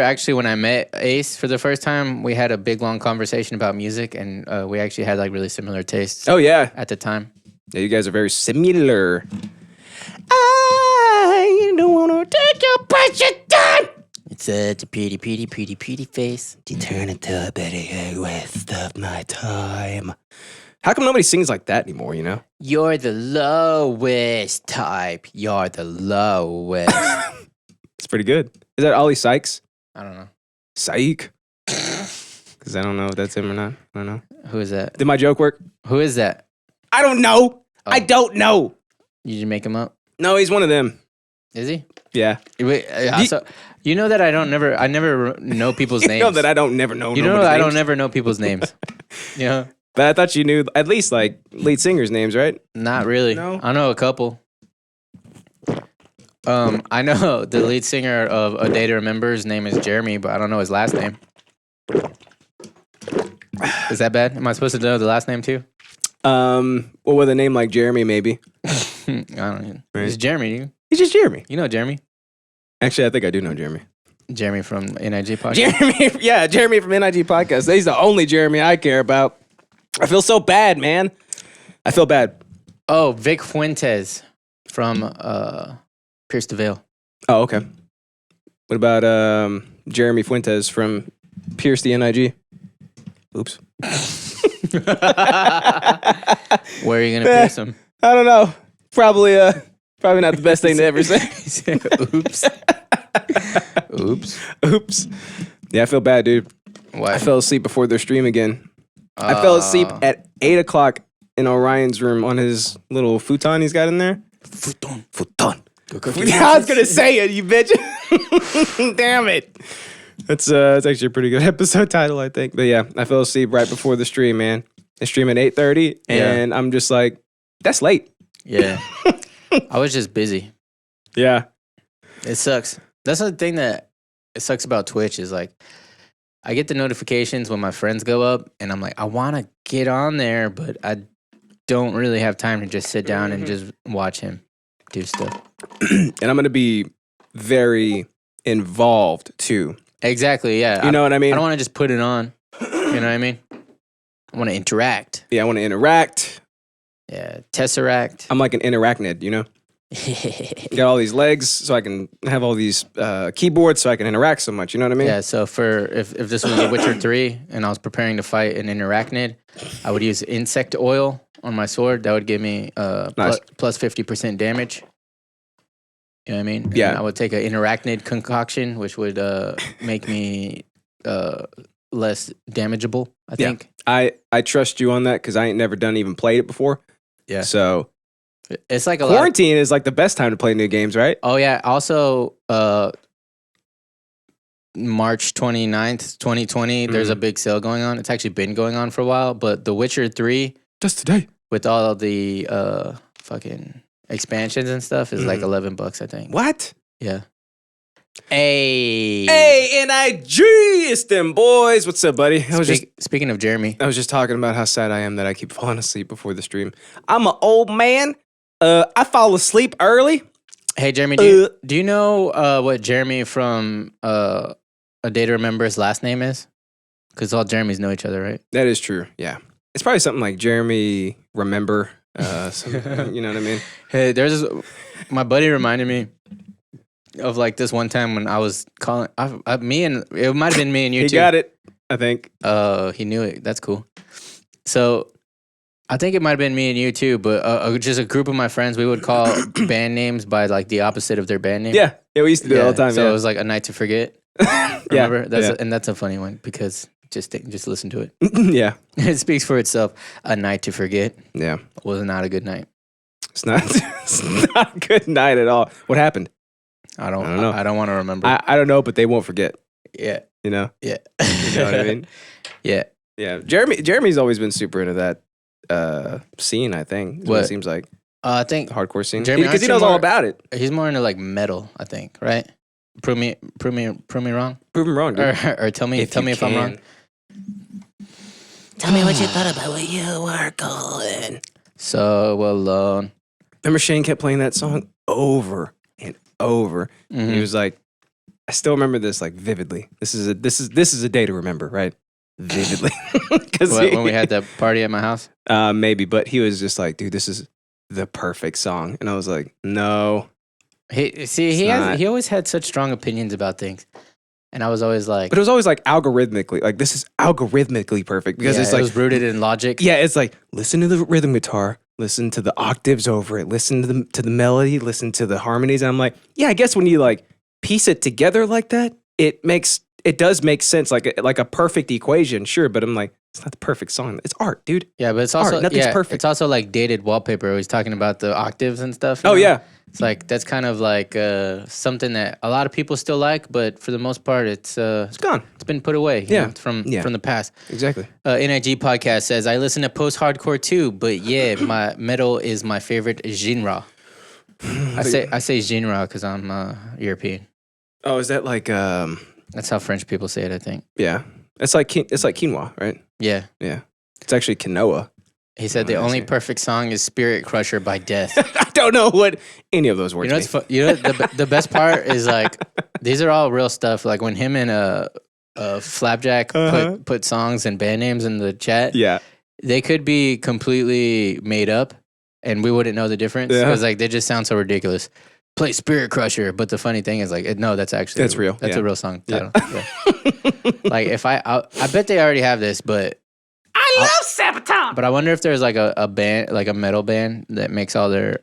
Actually, when I met Ace for the first time, we had a big long conversation about music, and we actually had like really similar tastes. Oh yeah, at the time. Yeah, you guys are very similar. I don't want to take your precious time. It's such a pretty face to turn into a better waste of my time. How come nobody sings like that anymore, you know? You're the lowest type. You're the lowest. It's pretty good. Is that Ollie Sykes? I don't know. Psych. Because I don't know if that's him or not. I don't know. Who is that? Did my joke work? Who is that? I don't know. Oh. I don't know. You just make him up? No, he's one of them. Is he? Yeah. Wait, so, you know that I never know people's names. You know that I don't never know. You know that I don't never know people's names. You know? But I thought you knew at least like lead singers' names, right? Not really. No? I know a couple. I know the lead singer of A Day to Remember. His name is Jeremy, but I don't know his last name. Is that bad? Am I supposed to know the last name too? Well, with a name like Jeremy, maybe. I don't know. Right. It's Jeremy. He's just Jeremy. You know Jeremy? Actually, I think I do know Jeremy. Jeremy from NIG Podcast. Jeremy from NIG Podcast. He's the only Jeremy I care about. I feel so bad, man. I feel bad. Oh, Vic Fuentes from Pierce the Veil. Oh, okay. What about Jeremy Fuentes from Pierce the NIG? Oops. Where are you gonna pierce him? I don't know. Probably not the best thing to ever say. Oops. Oops. Oops. Yeah, I feel bad, dude. Why? I fell asleep before their stream again. I fell asleep at 8 o'clock in Orion's room on his little futon he's got in there. Futon. I was gonna say it, you bitch. Damn it. That's actually a pretty good episode title, I think. But yeah, I fell asleep right before the stream, man. The stream at 8:30, and I'm just like, that's late. Yeah. I was just busy. Yeah. It sucks. That's the thing that it sucks about Twitch is like, I get the notifications when my friends go up, and I'm like, I want to get on there, but I don't really have time to just sit down and just watch him do stuff. And I'm going to be very involved too. Exactly, yeah. You know what I mean? I don't want to just put it on. You know what I mean? I want to interact. Yeah, I want to interact. Yeah, Tesseract. I'm like an Interachnid, you know? Got all these legs so I can have all these keyboards so I can interact so much, you know what I mean? Yeah, so if this was a Witcher 3 and I was preparing to fight an Interachnid, I would use insect oil on my sword. That would give me nice. plus 50% damage. You know what I mean? Yeah. And I would take an Interachnid concoction, which would make me less damageable, I think. I trust you on that because I ain't never even played it before. Yeah. So it's like quarantine is like the best time to play new games, right? Oh, yeah. Also, March 29th, 2020, there's a big sale going on. It's actually been going on for a while, but The Witcher 3... Just today. With all of the fucking expansions and stuff is like $11, I think. What? Yeah. Hey, NIG, it's them boys. What's up, buddy? Speaking of Jeremy. I was just talking about how sad I am that I keep falling asleep before the stream. I'm an old man. I fall asleep early. Hey, Jeremy, do you know what Jeremy from A Day to Remember's last name is? Because all Jeremys know each other, right? That is true, yeah. It's probably something like Jeremy Remember. You know what I mean? Hey, my buddy reminded me of like this one time when I was calling it might have been me and you too. He got it, I think. He knew it. That's cool. So I think it might have been me and you too, but just a group of my friends, we would call band names by like the opposite of their band name. Yeah, we used to do it all the time. So it was like A Night to Forget. Remember? And that's a funny one because just listen to it. Yeah. It speaks for itself. A Night to Forget. Yeah. Was not a good night. It's not a good night at all. What happened? I don't know. I don't want to remember. I don't know, but they won't forget. Yeah. You know? Yeah. You know what I mean? Yeah. Yeah. Jeremy's always been super into that scene, I think. What it seems like. I think the hardcore scene. Jeremy, because he knows all about it. He's more into like metal, I think, right? Prove me wrong. Prove me wrong, dude. Or tell me if I'm wrong. Tell me what you thought about what you were calling. So alone. Remember Shane kept playing that song over and over. And he was like, I still remember this like vividly. This is a day to remember, right? Vividly. When we had that party at my house? Maybe, but he was just like, dude, this is the perfect song. And I was like, no. He always had such strong opinions about things. And I was always like... But it was always like algorithmically. Like, this is algorithmically perfect. Because it's like... it was rooted in logic. Yeah, it's like, listen to the rhythm guitar. Listen to the octaves over it. Listen to the melody. Listen to the harmonies. And I'm like, yeah, I guess when you like piece it together like that, it does make sense. Like a perfect equation, sure. But I'm like, it's not the perfect song. It's art, dude. Yeah, but it's also... art. Nothing's perfect. It's also like dated wallpaper. He's talking about the octaves and stuff. Oh, yeah. It's like, that's kind of like something that a lot of people still like, but for the most part, it's gone. It's been put away from the past. Exactly. NIG Podcast says, I listen to post-hardcore too, but yeah, my metal is my favorite genre. I say genre because I'm European. Oh, is that like... That's how French people say it, I think. Yeah. It's like quinoa, right? Yeah. Yeah. It's actually quinoa. He said the only perfect song is Spirit Crusher by Death. I don't know what any of those words mean. The best part is like, these are all real stuff. Like when him and Flapjack put songs and band names in the chat. Yeah. They could be completely made up and we wouldn't know the difference. Because like they just sound so ridiculous. Play Spirit Crusher. But the funny thing is like, no, that's real. That's a real song title. Yeah. Like if I bet they already have this, but I love Sabaton. But I wonder if there's like a band, like a metal band that makes all their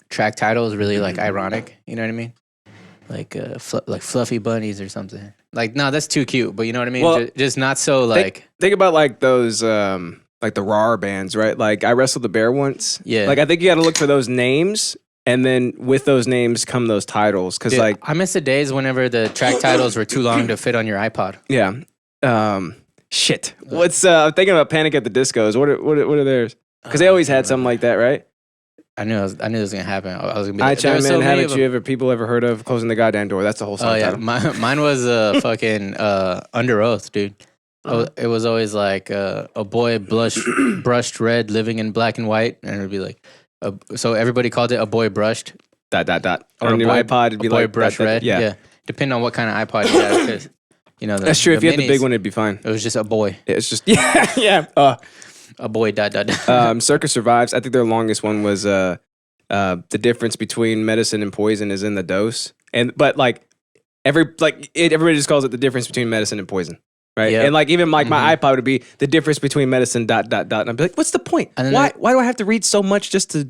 track titles really like ironic. You know what I mean? Like like Fluffy Bunnies or something. Like no, that's too cute. But you know what I mean? Well, just not so like. Think about like those like the RAR bands, right? Like I Wrestled the Bear once. Yeah. Like I think you got to look for those names. And then with those names come those titles. Because like I miss the days whenever the track titles were too long to fit on your iPod. Yeah. Shit. What's I'm thinking about Panic at the Discos. What are theirs? Because they always had something like that, right? I knew this was gonna happen. I was gonna be. I Like, chime in. Haven't people ever heard of Closing the Goddamn Door? That's the whole song. Oh yeah, title. mine was fucking Under Oath, dude. It was always like a boy brushed red, living in black and white, and it'd be like, so everybody called it a boy brushed. ... Or on your iPod, it'd be boy like brush red. Yeah, depending on what kind of iPod you have, because you know that's true. If you had the big one, it'd be fine. It was just a boy. It's just yeah. A boy ... Circus Survives. I think their longest one was the difference between medicine and poison is in the dose, but like everybody just calls it the difference between medicine and poison. Right. Yep. And like even like my iPod would be the difference between medicine ... And I'd be like, what's the point? Why do I have to read so much just to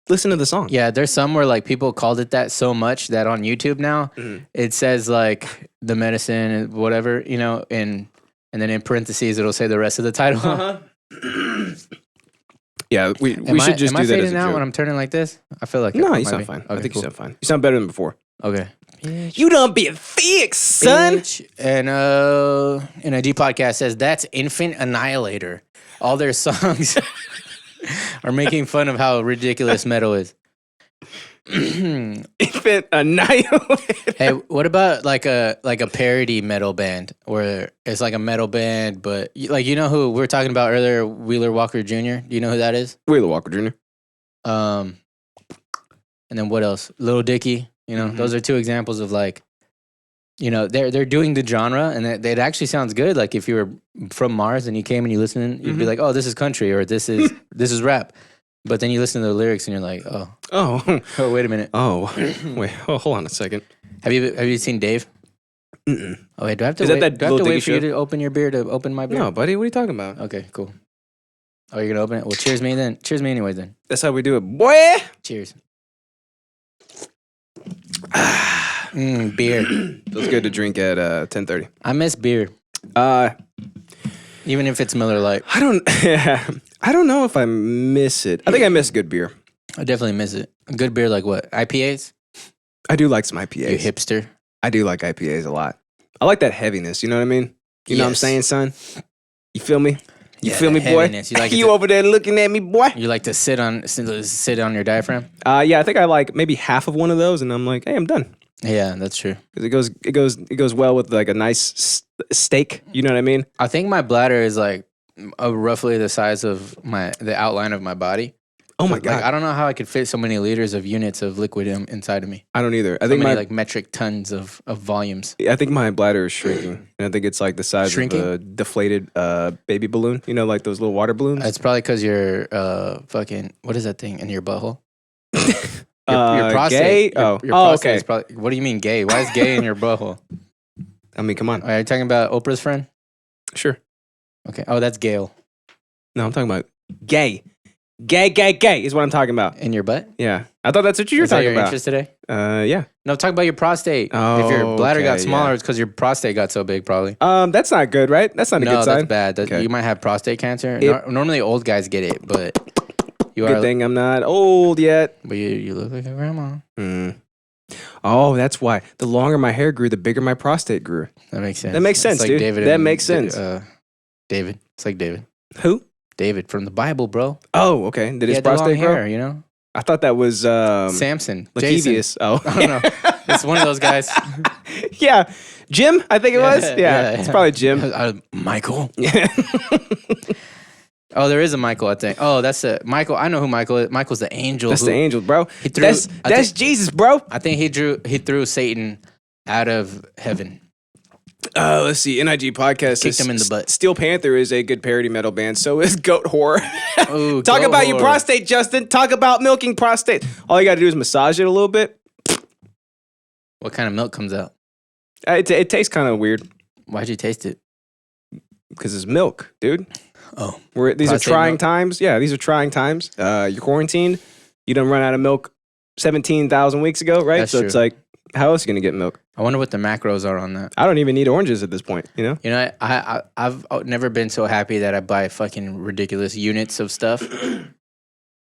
listen to the song? Yeah, there's some where like people called it that so much that on YouTube now it says like the medicine and whatever, you know, and then in parentheses it'll say the rest of the title. Yeah, we should just do that as a out joke. when I'm turning like this? I feel like no, you sound fine. Okay, I think cool. you sound fine. You sound better than before. Okay. You done been fixed, son. Bitch. And NIG Podcast says that's Infant Annihilator. All their songs are making fun of how ridiculous metal is. Infant Annihilator. Hey, what about like a parody metal band where it's like a metal band, but like you know who we were talking about earlier, Wheeler Walker Jr. Do you know who that is? Wheeler Walker Jr. And then what else? Little Dicky. You know, those are two examples of like, you know, they're doing the genre, and it actually sounds good. Like if you were from Mars and you came and you listened, you'd be like, oh, this is country, or this is rap. But then you listen to the lyrics and you're like, oh, wait a minute. Wait, hold on a second. Have you seen Dave? Mm-mm. Oh wait, do I have to Is wait? that Do I have to wait for show? you to open your beer to open my beer? No, buddy, what are you talking about? Okay, cool. Oh, you're gonna open it? Well, cheers me then. Cheers me anyways then. That's how we do it, boy. Cheers. Beer. Feels good to drink at 10:30. I miss beer. Even if it's Miller Lite. I don't know if I miss it. I think I miss good beer. I definitely miss it. Good beer like what? IPAs? I do like some IPAs. You hipster. I do like IPAs a lot. I like that heaviness, you know what I mean? You know what I'm saying, son? You feel me? You feel me, boy? You, like you over there looking at me, boy? You like to sit on your diaphragm? Yeah, I think I like maybe half of one of those, and I'm like, hey, I'm done. Yeah, that's true. Because it goes well with like a nice steak. You know what I mean? I think my bladder is like roughly the size of the outline of my body. Oh my Like, God. I don't know how I could fit so many liters of units of liquid inside of me. I don't either. I So think many my like metric tons of volumes. I think my bladder is shrinking, and I think it's like the size Shrinking? of a deflated baby balloon. You know, like those little water balloons. It's probably because you're fucking, what is that thing in your butthole? Your prostate. Gay? Your Oh, prostate okay. is probably, what do you mean gay? Why is gay in your butthole? I mean, come on. Are you talking about Oprah's friend? Sure. Okay. Oh, that's Gail. No, I'm talking about gay. Gay is what I'm talking about. In your butt? Yeah. I thought that's what you were Is that talking your about. interest today? Yeah. No, talk about your prostate. Oh, if your bladder got okay, smaller, yeah. it's because your prostate got so big, probably. That's not good, right? That's not a No, good sign. that's bad. Okay. You might have prostate cancer. It- Normally, old guys get it, but you Good are. thing I'm not old yet. But you look like a grandma. Oh, that's why. The longer my hair grew, the bigger my prostate grew. That makes sense. That makes sense, It's like dude. David That and makes sense. David. It's like David. Who? David from the Bible, bro. Oh, okay. Did He his had the long prostate grow? hair, you know? I thought that was Samson. Jason. Lakevius. Oh, I don't know. It's one of those guys. yeah. Jim, I think it was. Yeah, it's probably Jim. Michael. Yeah. Oh, there is a Michael, I think. Oh, that's a Michael. I know who Michael is. Michael's the angel. That's the angel, bro. He threw, That's Jesus, bro. I think he threw Satan out of heaven. Let's see. NIG podcast Kicked him in the butt. Steel Panther is a good parody metal band. So is Goat Whore. Ooh, Talk Goat about your Whore. prostate, Justin. Talk about milking prostate. All you got to do is massage it a little bit. What kind of milk comes out? It tastes kind of weird Why'd you taste it? because it's milk, dude. Oh, These are prostate trying milk? times. Yeah, these are trying times. You're quarantined. You done run out of milk 17,000 weeks ago, right? That's so it's true. like, how else are you going to get milk? I wonder what the macros are on that. I don't even need oranges at this point, you know? You know, I've never been so happy that I buy fucking ridiculous units of stuff.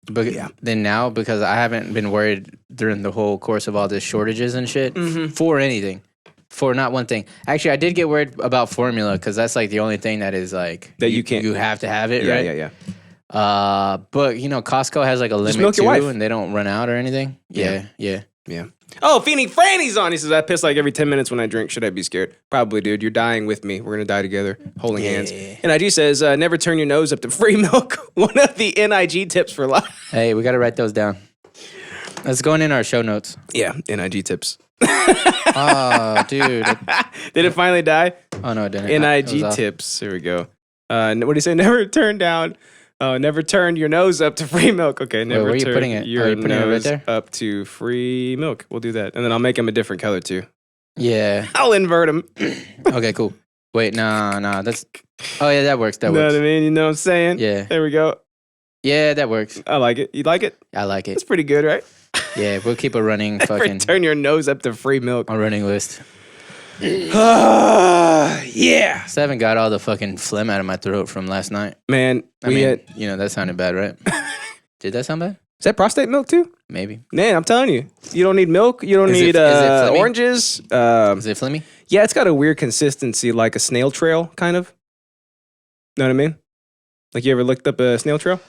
But then now, because I haven't been worried during the whole course of all this shortages and shit for anything, for not one thing. Actually, I did get worried about formula because that's like the only thing that is like That you can't- You have to have it, Yeah, right? yeah. But you know, Costco has like a limit milk your too, wife. and they don't run out or anything. Yeah. Yeah. Oh, Feeny Franny's on. He says, I piss like every 10 minutes when I drink. Should I be scared? Probably, dude. You're dying with me. We're going to die together, holding hands. And NIG says, never turn your nose up to free milk. One of the NIG tips for life. Hey, we got to write those down. That's going in our show notes. Yeah, NIG tips. Oh, dude. Did it finally die? Oh, no, it didn't. It was NIG off. tips. Here we go. What do you say? Never turn down. Never turn your nose up to free milk. Okay, never where are you turn putting it? your Are you putting it right nose there? up to free milk. We'll do that. And then I'll make them a different color too. Yeah. I'll invert them. Okay, cool. Wait, nah. That's. Oh, yeah, that works. That You know works. what I mean? You know what I'm saying? Yeah. There we go. Yeah, that works. I like it. You like it? I like It's it. pretty good, right? Yeah, we'll keep a running Never fucking turn your nose up to free milk. a running list. Yeah. So I haven't got all the fucking phlegm out of my throat from last night. Man, I mean, you know, that sounded bad, right? Did that sound bad? is that prostate milk too? Maybe. Man, I'm telling you. You don't need milk. You don't Is it- need is it flimmy? oranges. Is it phlegmy? Yeah, it's got a weird consistency, like a snail trail, kind of. Know what I mean? Like you ever looked up a snail trail?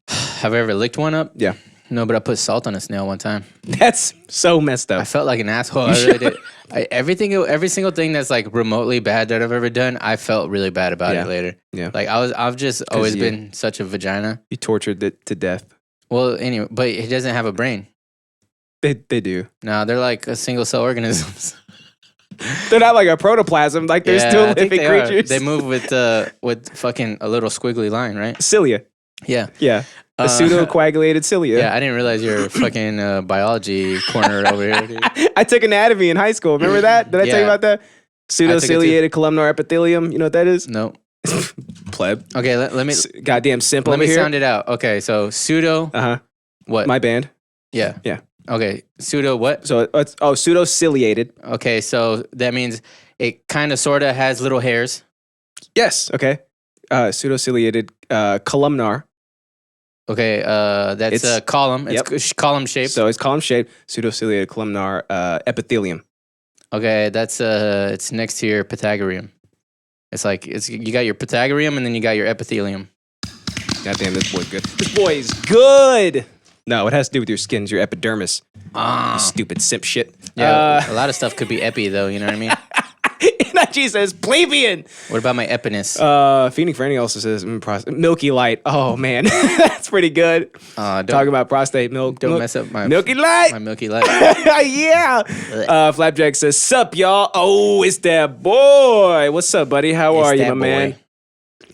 Have I ever licked one up? Yeah. No, but I put salt on a snail one time. That's so messed I up. felt like an asshole. I really did. Every single thing that's like remotely bad that I've ever done, I felt really bad about Yeah. it later. Yeah. Like I've just always you- been such a vagina. You tortured it to death. Well, anyway, but it doesn't have a brain. They do. No, they're like a single cell organisms. They're not like a protoplasm. Like they're still I think living they are. creatures. They move with fucking a little squiggly line, right? cilia. Yeah. Yeah. A pseudo-coagulated cilia. Yeah, I didn't realize you're a fucking biology corner over here, dude. I took anatomy in high school. Remember that? Did I tell you Yeah. about that? Pseudo-ciliated columnar epithelium. You know what that is? No. Pleb. Okay, let me Goddamn simple let me over here. sound it out. Okay, so pseudo Uh-huh. what? My band. Yeah. Yeah. Okay, pseudo what? So it's pseudo-ciliated. Okay, so that means it kind of sort of has little hairs. Yes. Okay. Pseudo-ciliated columnar. Okay, that's It's- a column. It's column shaped. So it's column-shaped. Pseudo-ciliated columnar epithelium. Okay, that's it's next to your Pythagorean. It's like you got your Pythagorean and then you got your epithelium. Goddamn, this boy's good. This boy is good. No, it has to do with your skins, your epidermis. You stupid simp shit. Yeah, a lot of stuff could be epi though. You know what I mean? NIG says plebeian. What about my epiness? Phoenix Franny also says milky light. Oh man, that's pretty good. Talking about prostate milk. Don't mess up my milky light. My milky light. Yeah. Flapjack says, "Sup, y'all? Oh, it's that boy. What's up, buddy? How are you, my man?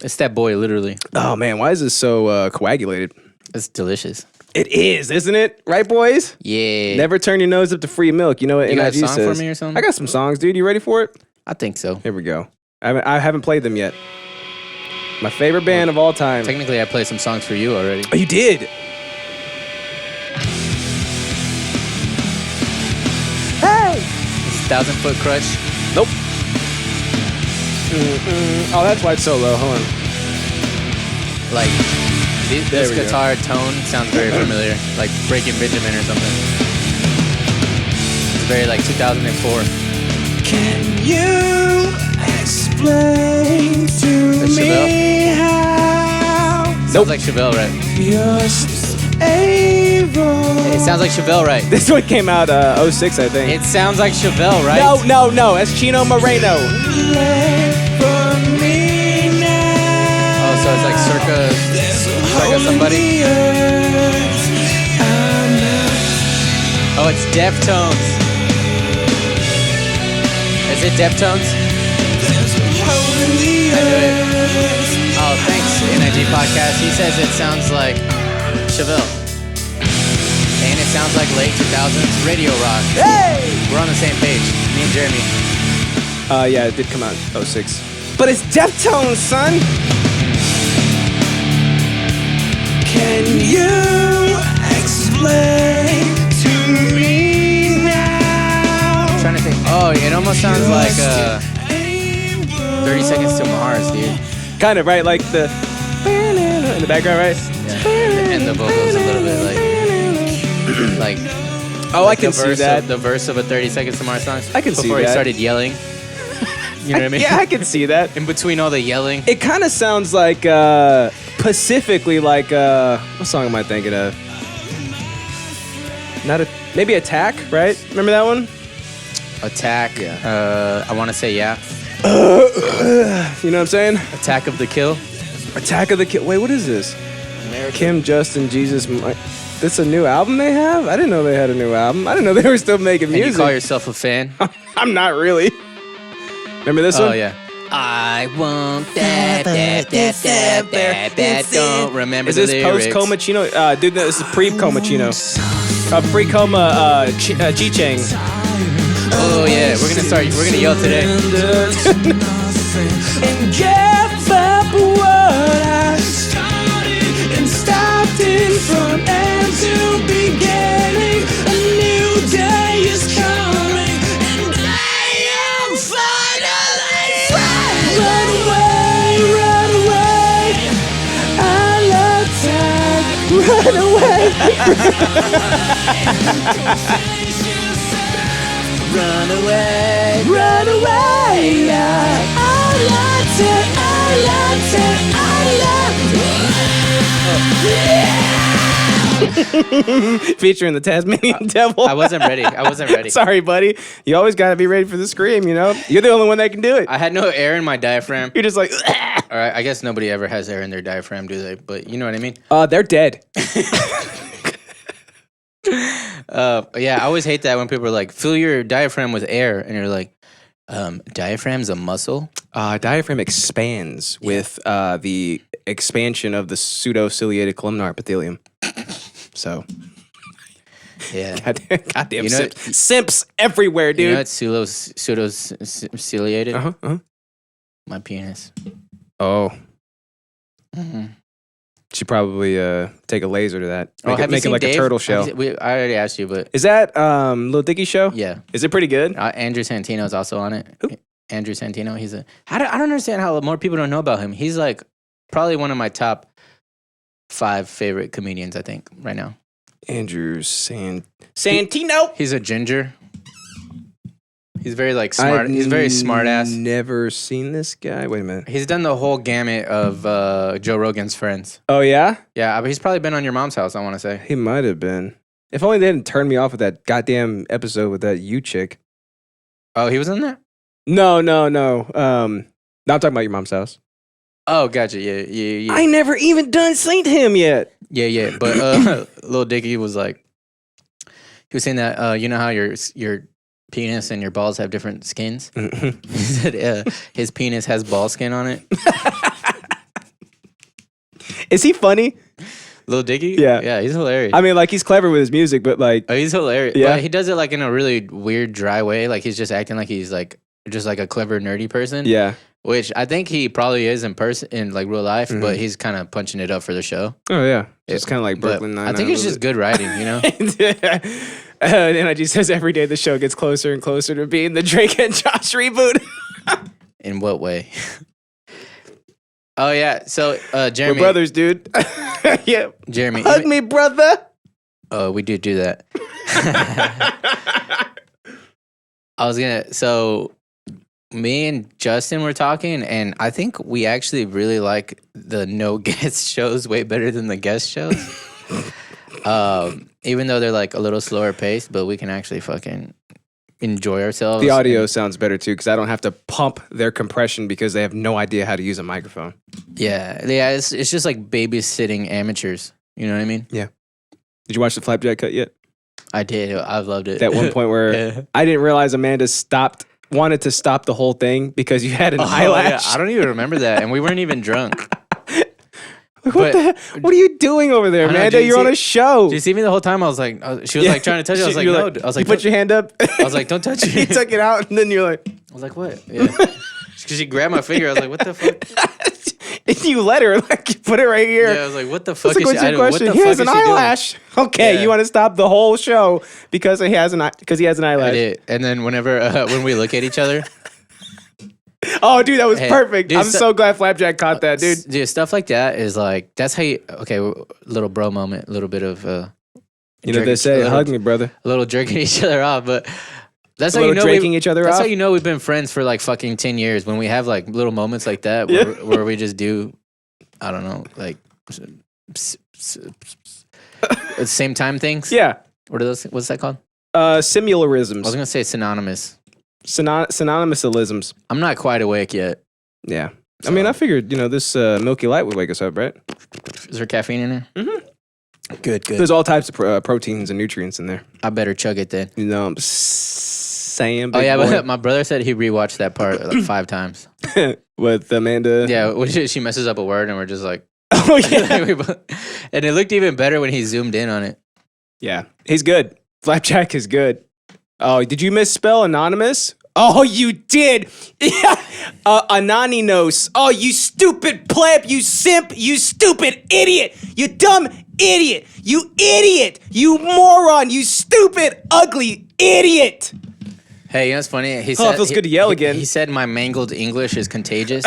It's that boy, literally. Oh man, why is this so coagulated? It's delicious. It is, isn't it? Right, boys? Yeah. Never turn your nose up to free milk. You know what You got NIG a song says. for me or something? I got some songs, dude. You ready for it? I think so. Here we go. I haven't played them yet. My favorite band of all time. Technically, I played some songs for you already. Oh, you did? Hey! It's 1,000 Foot Crush. Nope. Oh, that's why it's so low. Hold on. Like, this There we go. guitar tone sounds very familiar. Like Breaking Benjamin or something. It's very like 2004. Can you explain to That's me Chevelle? how Sounds like Chevelle, right? It sounds like Chevelle, right? This one came out 06, I think. It sounds like Chevelle, right? No. That's Chino Moreno. Oh, so it's like circa somebody? Oh, it's Deftones. Is it Deftones? I knew it. Oh, thanks, NIG Podcast. He says it sounds like Chevelle. And it sounds like late 2000s radio rock. Hey! We're on the same page, me and Jeremy. Yeah, it did come out 06. But it's Deftones, son. Can you explain to me now? I'm trying to think. Oh, it almost sounds like 30 Seconds to Mars, dude. Kind of, right? Like the in the background, right? Yeah. And the vocals a little bit like Oh, I can see that. The verse of a 30 Seconds to Mars song. I can see Before he that. started yelling. You know what I mean? Yeah, I can see that. In between all the yelling. It kind of sounds like specifically like what song am I thinking of? Maybe Attack, right? Remember that one? Attack. Yeah. I want to say yeah. You know what I'm saying? Attack of the Kill. Attack of the Kill. Wait, what is this? Kim, Justyn, Jesus. This a new album they have? I didn't know they had a new album. I didn't know they were still making And music. you call yourself a fan? I'm not really. Remember this one? Oh yeah. I won't that don't remember Is the this lyrics. post Comachino? Dude, this is pre Comachino. Pre Coma Chi Chang. Oh yeah, we're gonna yell today. And give up what I started and stopped in from end to beginning. A new day is coming, and I am finally run away. I love time. Run away. Run away, yeah. I love it. Featuring the Tasmanian Devil. I wasn't ready. Sorry, buddy. You always got to be ready for the scream, you know? You're the only one that can do it. I had no air in my diaphragm. You're just like, All right, I guess nobody ever has air in their diaphragm, do they? But you know what I mean? they're dead. Yeah, I always hate that when people are like, fill your diaphragm with air. And you're like, diaphragm's a muscle? Diaphragm expands with the expansion of the pseudociliated columnar epithelium. So, Yeah. goddamn You know simps everywhere, dude. You know it's pseudociliated? Uh-huh. My penis. Oh, Mm-hmm. should probably take a laser to that. Have you Make it seen like Dave? a turtle shell. I already asked you, but Is that Lil Dicky show? yeah. Is it pretty good? Andrew Santino's also on it. Who? Andrew Santino. I don't understand how more people don't know about him. He's like probably one of my top 5 favorite comedians, I think, right now. Andrew Santino. He's a ginger. He's very like smart. He's very smart ass. Never seen this guy. Wait a minute. He's done the whole gamut of Joe Rogan's friends. Oh yeah, Yeah, but he's probably been on your mom's house, I want to say. he might have been. If only they didn't turn me off with that goddamn episode with that you chick. Oh, he was in there? No. I'm talking about your mom's house. Oh, gotcha. Yeah. I never even done seen him yet. Yeah. But Lil Dicky was like, he was saying that you know how your penis and your balls have different skins. Mm-hmm. He said his penis has ball skin on it. Is he funny? Lil Dicky? Yeah, he's hilarious. I mean, like he's clever with his music, but like, Oh, he's hilarious. Yeah. But he does it like in a really weird, dry way. Like he's just acting like he's like just like a clever, nerdy person. yeah. Which I think he probably is in person, in like real life, but he's kind of punching it up for the show. Oh yeah, it's kind of like But Brooklyn I Nine-Nine. think it's just good writing, you know. NIG says every day the show gets closer and closer to being the Drake and Josh reboot. In what way? Oh yeah, so Jeremy, We're brothers, dude. Yeah, Jeremy, hug me, brother. Oh, we do that. So me and Justyn were talking, and I think we actually really like the no guest shows way better than the guest shows. Even though they're like a little slower paced, but we can actually fucking enjoy ourselves. The audio sounds better too because I don't have to pump their compression because they have no idea how to use a microphone. Yeah. It's just like babysitting amateurs. You know what I mean? Yeah. Did you watch the Flapjack cut yet? I did. I loved it. That one point where I didn't realize Amanda wanted to stop the whole thing because you had an eyelash. Yeah. I don't even remember that, and we weren't even drunk. What are you doing over there, Amanda? You're on a show. Did you see me the whole time? I was like, she was like trying to touch it. I was like, no. I was like, you put your hand up. I was like, don't touch it. You took it out, and then you're like, I was like, what? Yeah. Because she grabbed my finger. I was like, what the fuck? And you let her, like, you put it right here. Yeah, I was like, what the fuck That's is she doing? What the he fuck has is an she doing? eyelash. Okay, Yeah. you want to stop the whole show because he has an eyelash. I did. And then whenever, when we look at each other. Oh, dude, that was perfect. Dude, I'm so glad Flapjack caught that, dude. Dude, stuff like that is like, that's how you, okay, little bro moment, a little bit of, You know what they say, hug me, brother. a little jerking each other off, but that's A how you little know draking each other that's off? how you know we've been friends for like fucking 10 years when we have like little moments like that where we just do, I don't know, like same time things. Yeah. What are those? What's that called? Simularisms. I was gonna say synonymous. Synonymousisms. I'm not quite awake yet. Yeah. I mean, I figured, this Milky Light would wake us up, right? Is there caffeine in there? Mm-hmm. Good. There's all types of proteins and nutrients in there. I better chug it then. You know what I'm saying? Oh yeah, big but my brother said he rewatched that part like 5 times. boy? With Amanda. Yeah, when she messes up a word and we're just like, Oh, yeah. and it looked even better when he zoomed in on it. Yeah. He's good. Flapjack is good. Oh, did you misspell anonymous? Oh, you did. Yeah. Anonymous. Oh, you stupid pleb. You simp. You stupid idiot. You dumb idiot. You idiot. You moron. You stupid, ugly idiot. Hey, you know what's funny? He Oh, it feels good to yell again. He said my mangled English is contagious.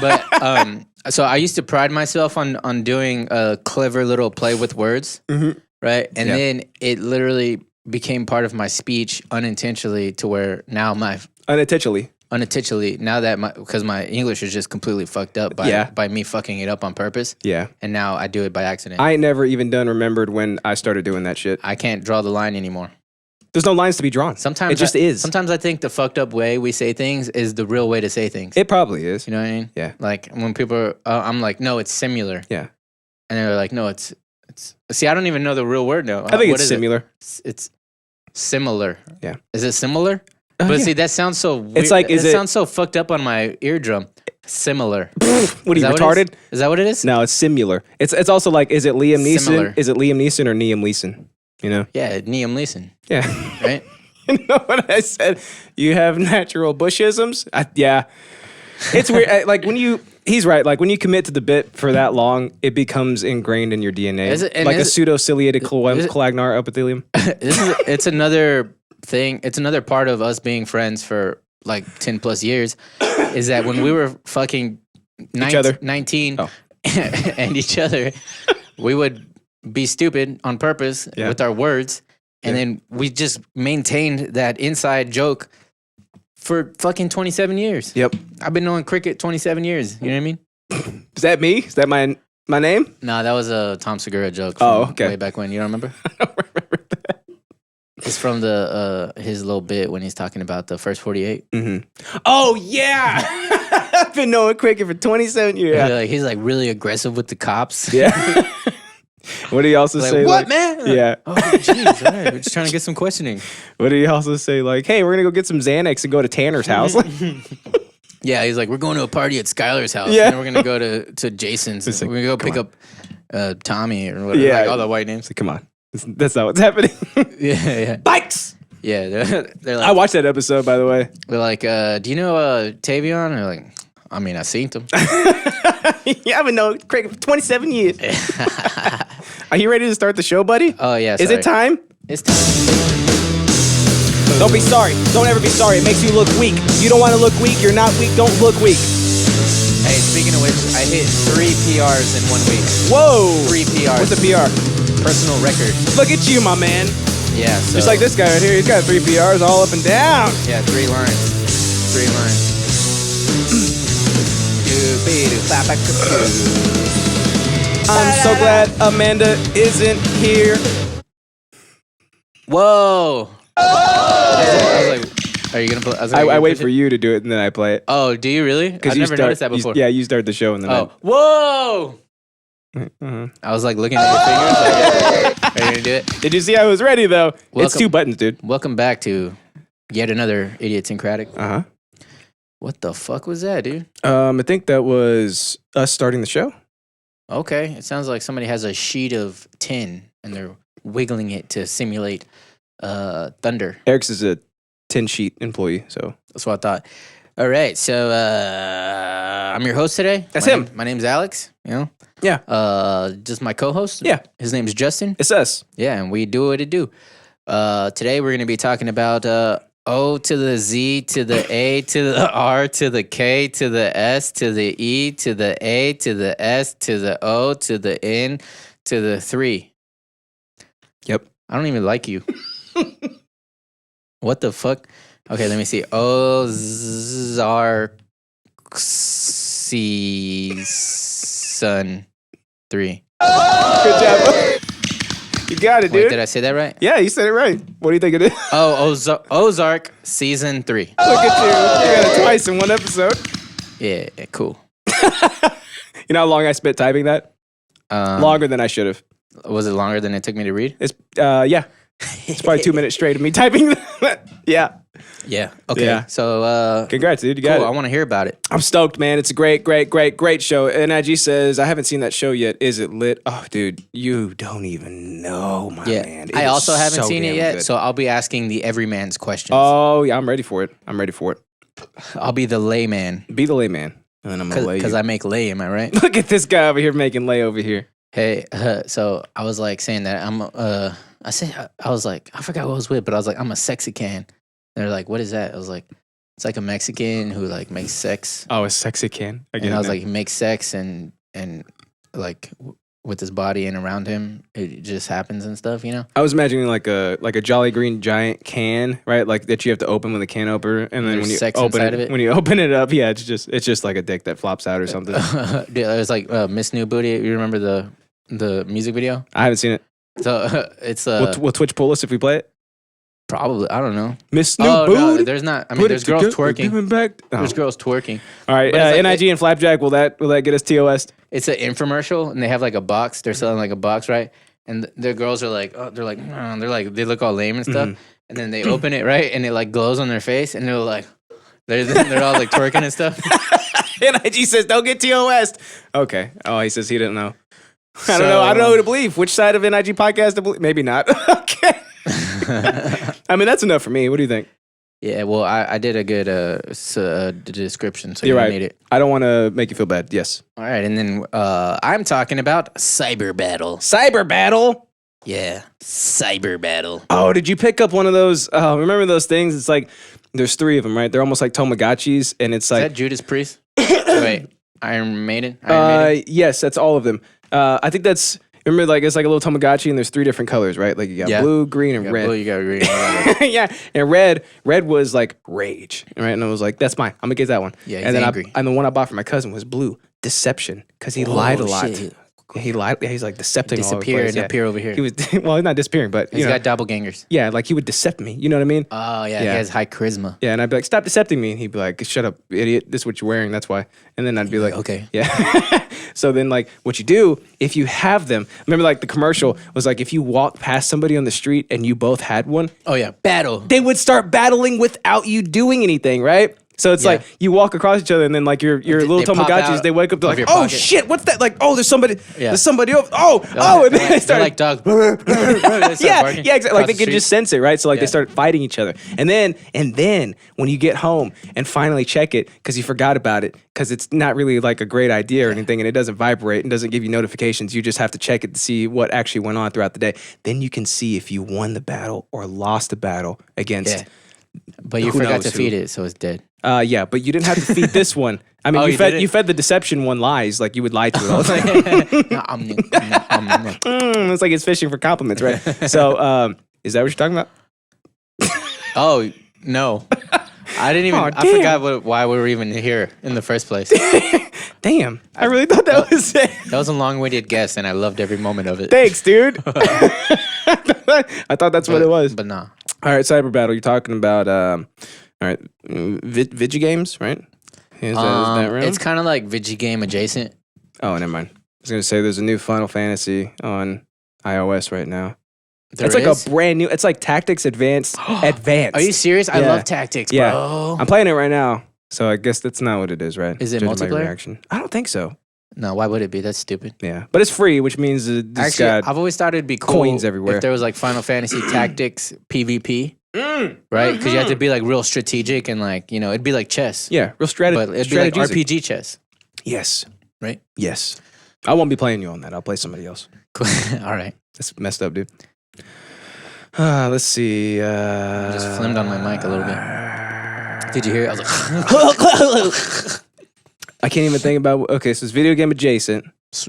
But so I used to pride myself on doing a clever little play with words, right? And then it literally became part of my speech unintentionally to where now Unintentionally now that because my English is just completely fucked up by me fucking it up on purpose. Yeah. And now I do it by accident. I ain't never even remembered when I started doing that shit. I can't draw the line anymore. There's no lines to be drawn. Sometimes it just is. Sometimes I think the fucked up way we say things is the real way to say things. It probably is. You know what I mean? Yeah. Like when people are, I'm like, no, it's similar. Yeah. And they're like, no, it's. See, I don't even know the real word now. I think What it's is similar. It's similar. Yeah. Is it similar? But yeah. see, that sounds so weird. It's like, is it it- sounds so fucked up on my eardrum. Similar. What are you, Is that what it retarded? Is that what it is? No, it's similar. It's also like, is it Liam Neeson? Similar. Is it Liam Neeson or Liam Neeson? You know? Yeah, Liam Neeson, Yeah. right? You know what I said? You have natural bushisms? Yeah. It's weird. Like he's right. Like when you commit to the bit for that long, it becomes ingrained in your DNA. Like a pseudo-ciliated colagnar epithelium. It's another thing. It's another part of us being friends for like 10 plus years is that when we were fucking 19 and each other, we would be stupid on purpose with our words. And then we just maintained that inside joke for fucking 27 years. Yep. I've been knowing Cricket 27 years. You know what I mean? Is that me? Is that my name? No, that was a Tom Segura joke. Oh, from okay. Way back when. You don't remember? I don't remember that. It's from the his little bit when he's talking about the first 48. Oh yeah, I've been knowing Cricket for 27 years. Yeah. He's like really aggressive with the cops. Yeah. What do you also Like, say? what, man? Yeah. Oh, jeez. All right. We're just trying to get some questioning. What do you also say? Like, hey, we're gonna go get some Xanax and go to Tanner's house. Yeah, he's like, we're going to a party at Skylar's house. Yeah. And then we're going to go to Jason's. Like, we're going to go pick up Tommy or whatever. Yeah. Like all the white names. Come on, that's not what's happening. Yeah. Bikes. Yeah. They're I like, watched that episode, by the way. they're like, do you know Tavion? And they're like, I mean, I seen him. Yeah, I've been knowing Cricket for 27 years. Are you ready to start the show, buddy? Oh, yeah. Is it time? It's time. Don't be sorry. Don't ever be sorry. It makes you look weak. You don't want to look weak. You're not weak. Don't look weak. Hey, speaking of which, I hit 3 PRs in 1 week. Whoa. 3 PRs. What's a PR? Personal record. Look at you, my man. Yeah. So, Just like this guy right here. He's got 3 PRs all up and down. Yeah, 3 lines. 3 lines. I'm so glad Amanda isn't here. Whoa. I was like, are you going to play? I wait for you to do it and then I play it. Oh, do you really? I've never noticed that before. You start the show and then Whoa. I was like looking at your fingers. Like, are you going to do it? Did you see I was ready though? It's 2 buttons, dude. Welcome back to yet another Idiosyncratic. Uh-huh. What the fuck was that, dude? I think that was us starting the show. Okay. It sounds like somebody has a sheet of tin and they're wiggling it to simulate thunder. Eric's is a 10-sheet employee, so. That's what I thought. All right. So I'm your host today. That's my him. My name's Alex, you know? Yeah. Just my co-host. Yeah. His name's Justyn. It's us. Yeah, and we do what it do. Today we're going to be talking about O to the Z to the A to the R to the K to the S to the E to the A to the S to the O to the N to the 3. Yep. I don't even like you. What the fuck? Okay, let me see. Ozark season 3. Good job. You got it, dude. Wait, did I say that right? Yeah, you said it right. What do you think it is? Oh, Ozark season 3. Look at you. You got it twice in one episode. Yeah, cool. You know how long I spent typing that? Longer than I should have. Was it longer than it took me to read? It's yeah. It's probably 2 minutes straight of me typing that. Yeah. Yeah. Okay. Yeah. So, Congrats, dude. You cool. got I it. want to hear about it. I'm stoked, man. It's a great show. NIG says, I haven't seen that show yet. Is it lit? Oh, dude, you don't even know, my man. It I is also haven't so seen it damn yet, good. so I'll be asking the everyman's questions. Oh, yeah, I'm ready for it. I'll be the layman. Be the layman. And then I'm going to lay Because you. I make lay, am I right? Look at this guy over here making lay over here. Hey, so I was like saying that I was like, I forgot who I was with, but I was like, I'm a Sexican. They're like, what is that? I was like, it's like a Mexican who like makes sex. Oh, a sexy can. And I was like, he makes sex and like with his body and around him, it just happens and stuff, you know? I was imagining like a Jolly Green Giant can, right? Like that you have to open with a can opener, and then There's when you sex open inside it, of it? when you open it up, yeah, it's just like a dick that flops out or something. Dude, it was like Miss New Booty. You remember the music video? I haven't seen it. So it's Will Twitch pull us if we play it? probably, I don't know. Miss New Oh, Booty. no, there's not. I mean, there's girls twerking. There's Oh. girls twerking. All right, But it's like NIG and Flapjack. Will that get us TOS? It's an infomercial, and they have like a box. They're selling like a box, right? And the girls are like, they look all lame and stuff. Mm-hmm. And then they open it, right? And it like glows on their face, and they're like, they're all like twerking and stuff. NIG says, "Don't get TOS." Okay. Oh, he says he didn't know. I don't know. I don't know who to believe. Which side of NIG podcast to believe? Maybe not. Okay. I mean, that's enough for me. What do you think? Yeah, well, I did a good description, so You're you right. don't need it. I don't want to make you feel bad. Yes. All right, and then I'm talking about cyber battle. Cyber battle. Yeah, cyber battle. Oh, did you pick up one of those? Remember those things? It's like there's 3 of them, right? They're almost like Tamagotchis, and it's Is like that Judas Priest? Wait, Iron Maiden? Iron Maiden? yes, that's all of them. I think that's remember like it's like a little Tamagotchi, and there's 3 different colors, right? Like you got blue, green, and You got red. blue, you got green. Yeah, and red was like rage, right? And I was like, that's mine. I'm gonna get that one. Yeah, he's and then angry. and the one I bought for my cousin was blue, deception, because he lied a lot. Shit. He lied. Yeah, he's like decepting all over the Disappear place. and appear over here. He was well, he's not disappearing, but He's got doppelgangers. yeah, like he would decept me. You know what I mean? Oh yeah, he Yeah. has high charisma. Yeah, and I'd be like, "Stop decepting me," and he'd be like, "Shut up, idiot! This is what you're wearing. That's why." And then I'd be like, okay. Yeah. So then, like, what you do if you have them? Remember, like the commercial was like, if you walk past somebody on the street and you both had one, Oh yeah, battle. they would start battling without you doing anything, right? So it's Yeah. like you walk across each other, and then like your little they pop Tamagotchis, out they wake up, they're of like, your "Oh pocket. shit, what's that?" Like, "Oh, there's somebody, Yeah. there's somebody over." Oh, and then they They're start like dogs. They start yeah, barking yeah, exactly. Like across they the can street. just sense it, right? So like they Yeah. start fighting each other, and then when you get home and finally check it because you forgot about it because it's not really like a great idea or anything, and it doesn't vibrate and doesn't give you notifications. You just have to check it to see what actually went on throughout the day. Then you can see if you won the battle or lost the battle against. Yeah. But you Who forgot knows to who? feed it, so it's dead. Yeah, but you didn't have to feed this one. I mean, Oh, you you fed didn't? you fed the deception one lies, like you would lie to it all the time. It's like it's fishing for compliments, right? So, is that what you're talking about? Oh no, I didn't even. Aw, I damn. forgot why we were even here in the first place. Damn, I really thought that was it. That was a long-winded guess, and I loved every moment of it. Thanks, dude. I thought that's what it was. But nah. All right, cyber battle. You're talking about all right, video games, right? Is that right? It's kind of like Vigigame adjacent. Oh, never mind. I was gonna say there's a new Final Fantasy on iOS right now. There It's like is? a brand new. It's like Tactics Advanced. Advanced. Are you serious? I Yeah. love tactics, Yeah. bro. I'm playing it right now, so I guess that's not what it is, right? Is it Judging by your multiplayer? reaction. I don't think so. No, why would it be? That's stupid. Yeah, but it's free, which means it's Actually, got I've always thought it'd be cool coins everywhere. if there was like Final Fantasy Tactics PvP, right? Because you have to be like real strategic and like it'd be like chess, yeah, real strategy. but it'd be like RPG chess, Yes, right? yes. I won't be playing you on that. I'll play somebody else. Cool. All right. That's messed up, dude. Let's see. Just flimmed on my mic a little bit. Did you hear it? I was like, I can't even think about. Okay, so it's video game adjacent.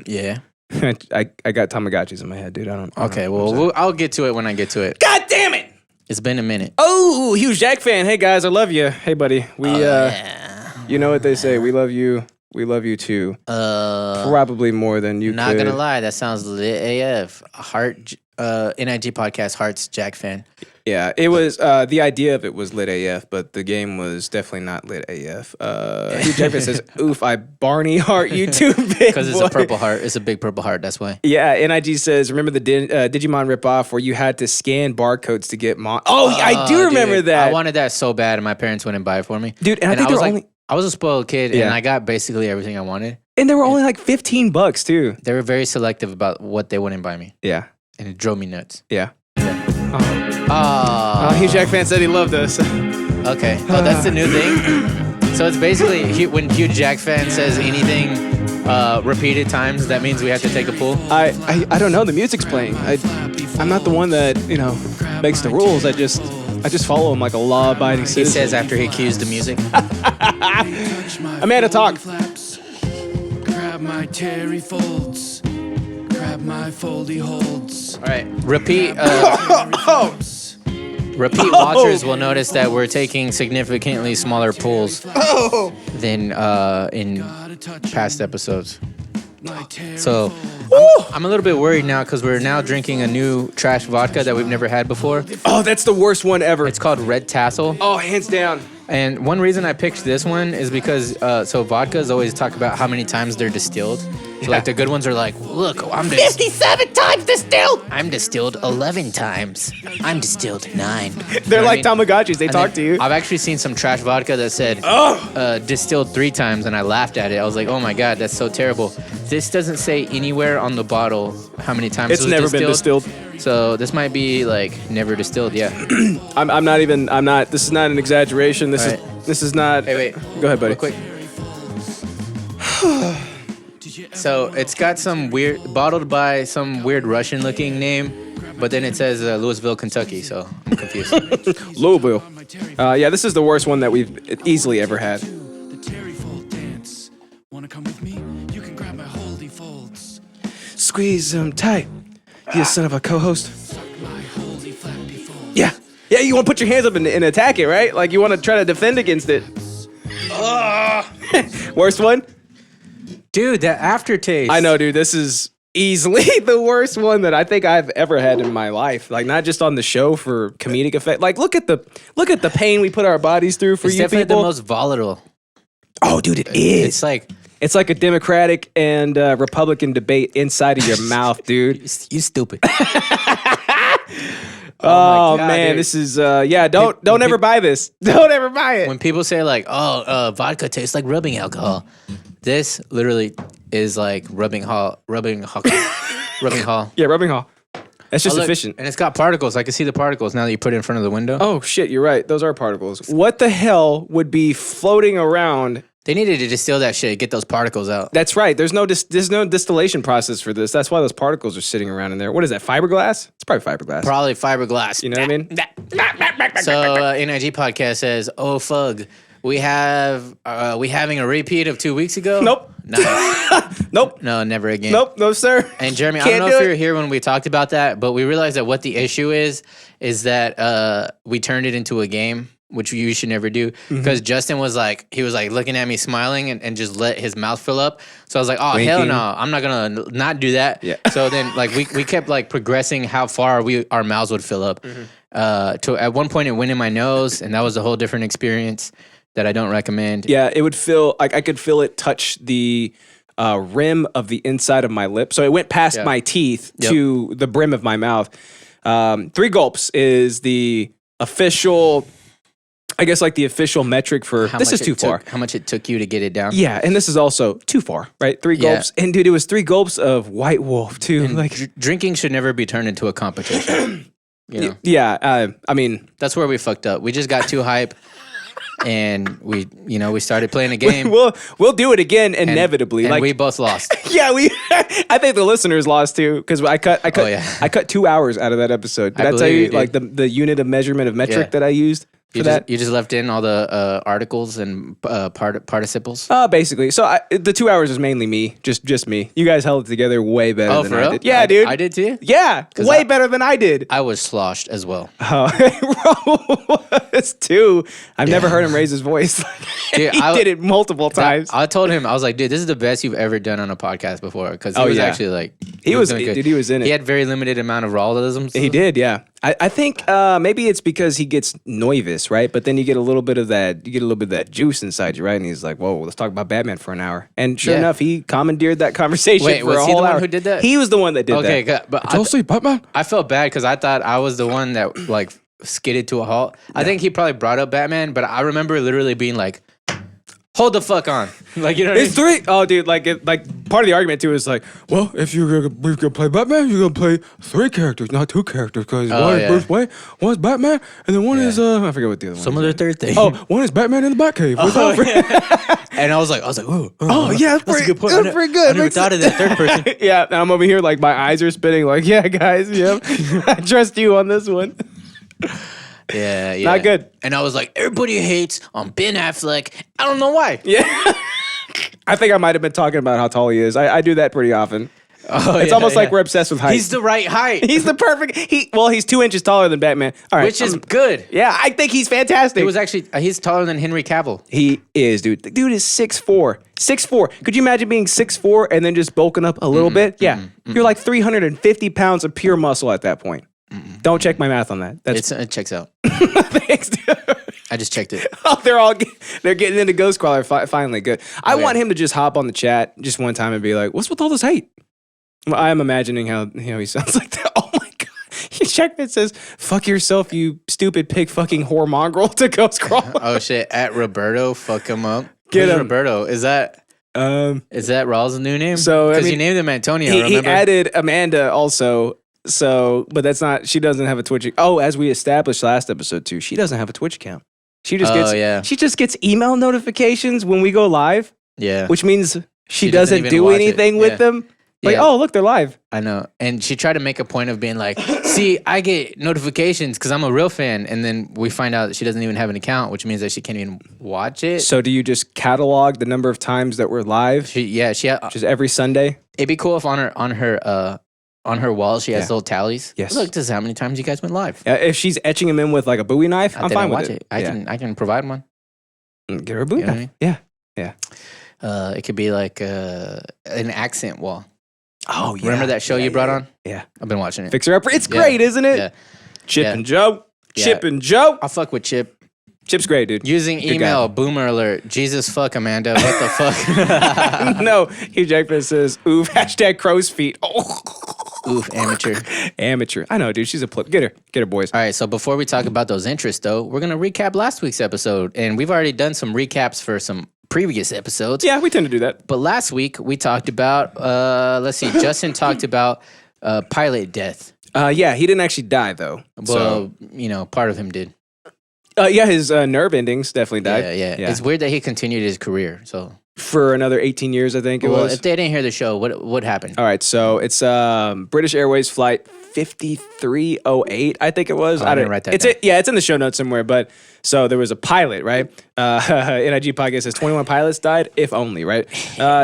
yeah. I got Tamagotchis in my head, dude. I don't. Okay, well, I'll get to it when I get to it. God damn it! It's been a minute. Oh, huge Jack fan. Hey guys, I love you. Hey buddy, we Yeah. you know what they say. We love you. We love you too. Probably more than you. Not could. gonna lie, that sounds lit AF. Heart, NIG podcast, Heart's Jack fan. Yeah, it was. The idea of it was lit AF, but the game was definitely not lit AF. Huge Jack fan says, "Oof, I Barney heart you too big." Because it's boy." a purple heart. It's a big purple heart. That's why. Yeah, NIG says, remember the Digimon ripoff where you had to scan barcodes to get mon? Oh, I do remember Dude, that. I wanted that so bad, and my parents wouldn't buy it for me. Dude, and I think was they were like, only- I was a spoiled kid, Yeah. and I got basically everything I wanted. And they were only like $15 too. They were very selective about what they wouldn't buy me, Yeah, and it drove me nuts. yeah. Oh, Huge Jack fan said he loved us. okay. Oh, that's the new thing. So it's basically when Huge Jack fan says anything repeated times, that means we have to take a pull. I don't know. The music's playing. I'm not the one that makes the rules. I just follow him like a law-abiding He citizen. says after he cues the music. Amanda, talk. Grab my terry folds. Grab my foldy holds. All right, repeat. Repeat watchers will notice that we're taking significantly smaller pulls than in past episodes. So I'm a little bit worried now because we're now drinking a new trash vodka that we've never had before. Oh, that's the worst one ever. It's called Red Tassel. Oh, hands down. And one reason I picked this one is because so vodkas always talk about how many times they're distilled. So like the good ones are like, look, I'm 57 times distilled! I'm distilled 11 times. I'm distilled 9. They're like Tamagotchis. They talk to you. I've actually seen some trash vodka that said distilled 3 times, and I laughed at it. I was like, oh my God, that's so terrible. This doesn't say anywhere on the bottle how many times It's it was never been distilled. So this might be like never distilled, yeah. I'm not. This is not an exaggeration. This All is not. Hey, wait. Go ahead, buddy. Real quick. So it's got some weird, bottled by some weird Russian looking name, but then it says Louisville, Kentucky, so I'm confused. Louisville. Yeah, this is the worst one that we've easily ever had. The terry fold dance. Wanna come with me? You can grab my holdy folds. Squeeze them tight, you son of a co-host. My holdy flappy folds. Yeah. Yeah, you want to put your hands up and attack it, right? Like you want to try to defend against it. Worst one? Dude, that aftertaste. I know, dude. This is easily the worst one that I think I've ever had in my life. Like not just on the show for comedic effect. Like look at the pain we put our bodies through for It's you definitely people. the most volatile. Oh, dude, it is. It's like a Democratic and Republican debate inside of your mouth, dude. you stupid. Oh, my God, man, dude. this is don't ever buy this. Don't ever buy it. When people say like, "Oh, vodka tastes like rubbing alcohol," this literally is like rubbing hall. Yeah, rubbing hall. That's just Oh, look, efficient. and it's got particles. I can see the particles now that you put it in front of the window. Oh shit, you're right. Those are particles. What the hell would be floating around? They needed to distill that shit, get those particles out. That's right. There's no distillation process for this. That's why those particles are sitting around in there. What is that? Fiberglass? It's probably fiberglass. Probably fiberglass. You know what I mean? So NIG podcast says, "Oh fug, we having a repeat of 2 weeks ago." Nope. Nice. Nope. No, never again. Nope. No, sir. And Jeremy, I Can't don't know do if it. you were here when we talked about that, but we realized that what the issue is that we turned it into a game, which you should never do. Because Justyn was like looking at me smiling and just let his mouth fill up. So I was like, oh, hell Winking. no, I'm not going to not do that. Yeah. So then like we kept like progressing how far our mouths would fill up. To at one point it went in my nose, and that was a whole different experience that I don't recommend. Yeah, it would feel like I could feel it touch the rim of the inside of my lip. So it went past my teeth to the brim of my mouth. 3 gulps is the official, I guess, like the official metric for How this much is too it far. took- how much it took you to get it down. Yeah, and this is also too far, right? 3 Yeah. gulps. And dude, it was 3 gulps of White Wolf too. Like Drinking should never be turned into a competition. You know? yeah, I mean, That's where we fucked up. We just got too hype, and we started playing a game. we'll do it again inevitably. and like we both lost. yeah, I think the listeners lost too because I cut Oh, yeah. I cut 2 hours out of that episode. Did I tell believe you you did. like the unit of measurement of metric Yeah. that I used for that? You just left in all the articles and participles. Basically. So the 2 hours is mainly me, just me. You guys held it together way better Oh, than for I real? did. Yeah, dude. I did too. Yeah, way I- better than I did. I was sloshed as well. Oh, it's 2. I've never heard him raise his voice. Dude, he I- did it multiple times. I told him, I was like, dude, this is the best you've ever done on a podcast before, because he Oh, was yeah. actually like, He was doing good. dude, he was in it. He had very limited amount of rawlisms. He did, yeah. I think maybe it's because he gets nervous, right? But then you get a little bit of that juice inside you, right? And he's like, "Whoa, let's talk about Batman for an hour." And sure Yeah. enough, he commandeered that conversation Wait, for was a he whole the one hour. who did that? He was the one that did Okay, that. good. But Don't say Batman. I felt bad because I thought I was the one that like skidded to a halt. I think he probably brought up Batman, but I remember literally being like, hold the fuck on. Like, you know what I mean? It's 3. Oh, dude, like part of the argument too is like, well, if you're gonna play Batman, you're gonna play 3 characters, not 2 characters, because one yeah. is Bruce Wayne, one's Batman, and then one is I forget what the other one. Some is. other third thing. Oh, one is Batman in the Batcave. with Alfred. And I was like, Oh, yeah, that's a good point. That's pretty good. I never Makes thought of that third person. Yeah, and I'm over here like my eyes are spinning. Like, yeah, guys, yep, I trust you on this one. Yeah. Not good. And I was like, everybody hates on Ben Affleck. I don't know why. Yeah, I think I might have been talking about how tall he is. I do that pretty often. Oh, It's yeah, almost like yeah. we're obsessed with height. He's the right height, He's the perfect. He's 2 inches taller than Batman. All right, which is good. yeah, I think he's fantastic. It was actually he's taller than Henry Cavill. He is, dude. The dude is 6'4". 6'4". Could you imagine being 6'4" and then just bulking up a little bit? Yeah. You're like 350 pounds of pure muscle at that point. Don't check my math on that. That's It checks out. thanks, dude. I just checked it. Oh, they're getting into Ghost Crawler finally. Good. I want him to just hop on the chat just one time and be like, "What's with all this hate?" Well, I am imagining how he sounds like that. Oh my god! He checked it, says, "Fuck yourself, you stupid pig fucking whore mongrel" to Ghost Crawler. Oh shit! At Roberto, fuck him up. Get Who's him. Roberto. Is that Rawls' new name? So, I because mean, you named him Antonio. he Remember? added Amanda also. So, but that's not. She doesn't have a Twitch. Oh, as we established last episode too, she doesn't have a Twitch account. She just gets. She just gets email notifications when we go live. Yeah. Which means she doesn't doesn't even do watch it. anything with Yeah. them. Like, Yeah. oh, look, they're live. I know. And she tried to make a point of being like, see, I get notifications because I'm a real fan. And then we find out that she doesn't even have an account, which means that she can't even watch it. So do you just catalog the number of times that we're live? Just every Sunday? It'd be cool if on her wall she has Yeah. little tallies. Yes. Look, this is how many times you guys went live. If she's etching them in with like a Bowie knife, I'm Then fine with watch it. I can provide one. Get her a Bowie You know what knife. I Yeah. It could be like an accent wall. Oh, yeah. Remember that show you brought on? Yeah. I've been watching it. Fixer Upper. It's great, isn't it? Yeah. Chip Yeah. and Joe. Yeah. Chip and Joe. I'll fuck with Chip. Chip's great, dude. Using Good email, guy. boomer alert. Jesus fuck, Amanda. What the fuck? No, Hugh Jackman says, oof, hashtag crow's feet. Oh. Oof, amateur. Amateur. I know, dude. She's a flip. Get her, boys. All right, so before we talk about those interests, though, we're going to recap last week's episode. And we've already done some recaps for some previous episodes. Yeah, we tend to do that. But last week, we talked about, let's see, Justyn talked about pilot death. Yeah, he didn't actually die, though. Well, you know, part of him did. Yeah, his nerve endings definitely died. Yeah. It's weird that he continued his career, so... For another 18 years, I think it Well, was. if they didn't hear the show, what happened? All right, so it's British Airways flight 5308, I think it was. I didn't write that it's down. it's in the show notes somewhere. But so there was a pilot, right? NIG podcast says 21 pilots died, if only, right?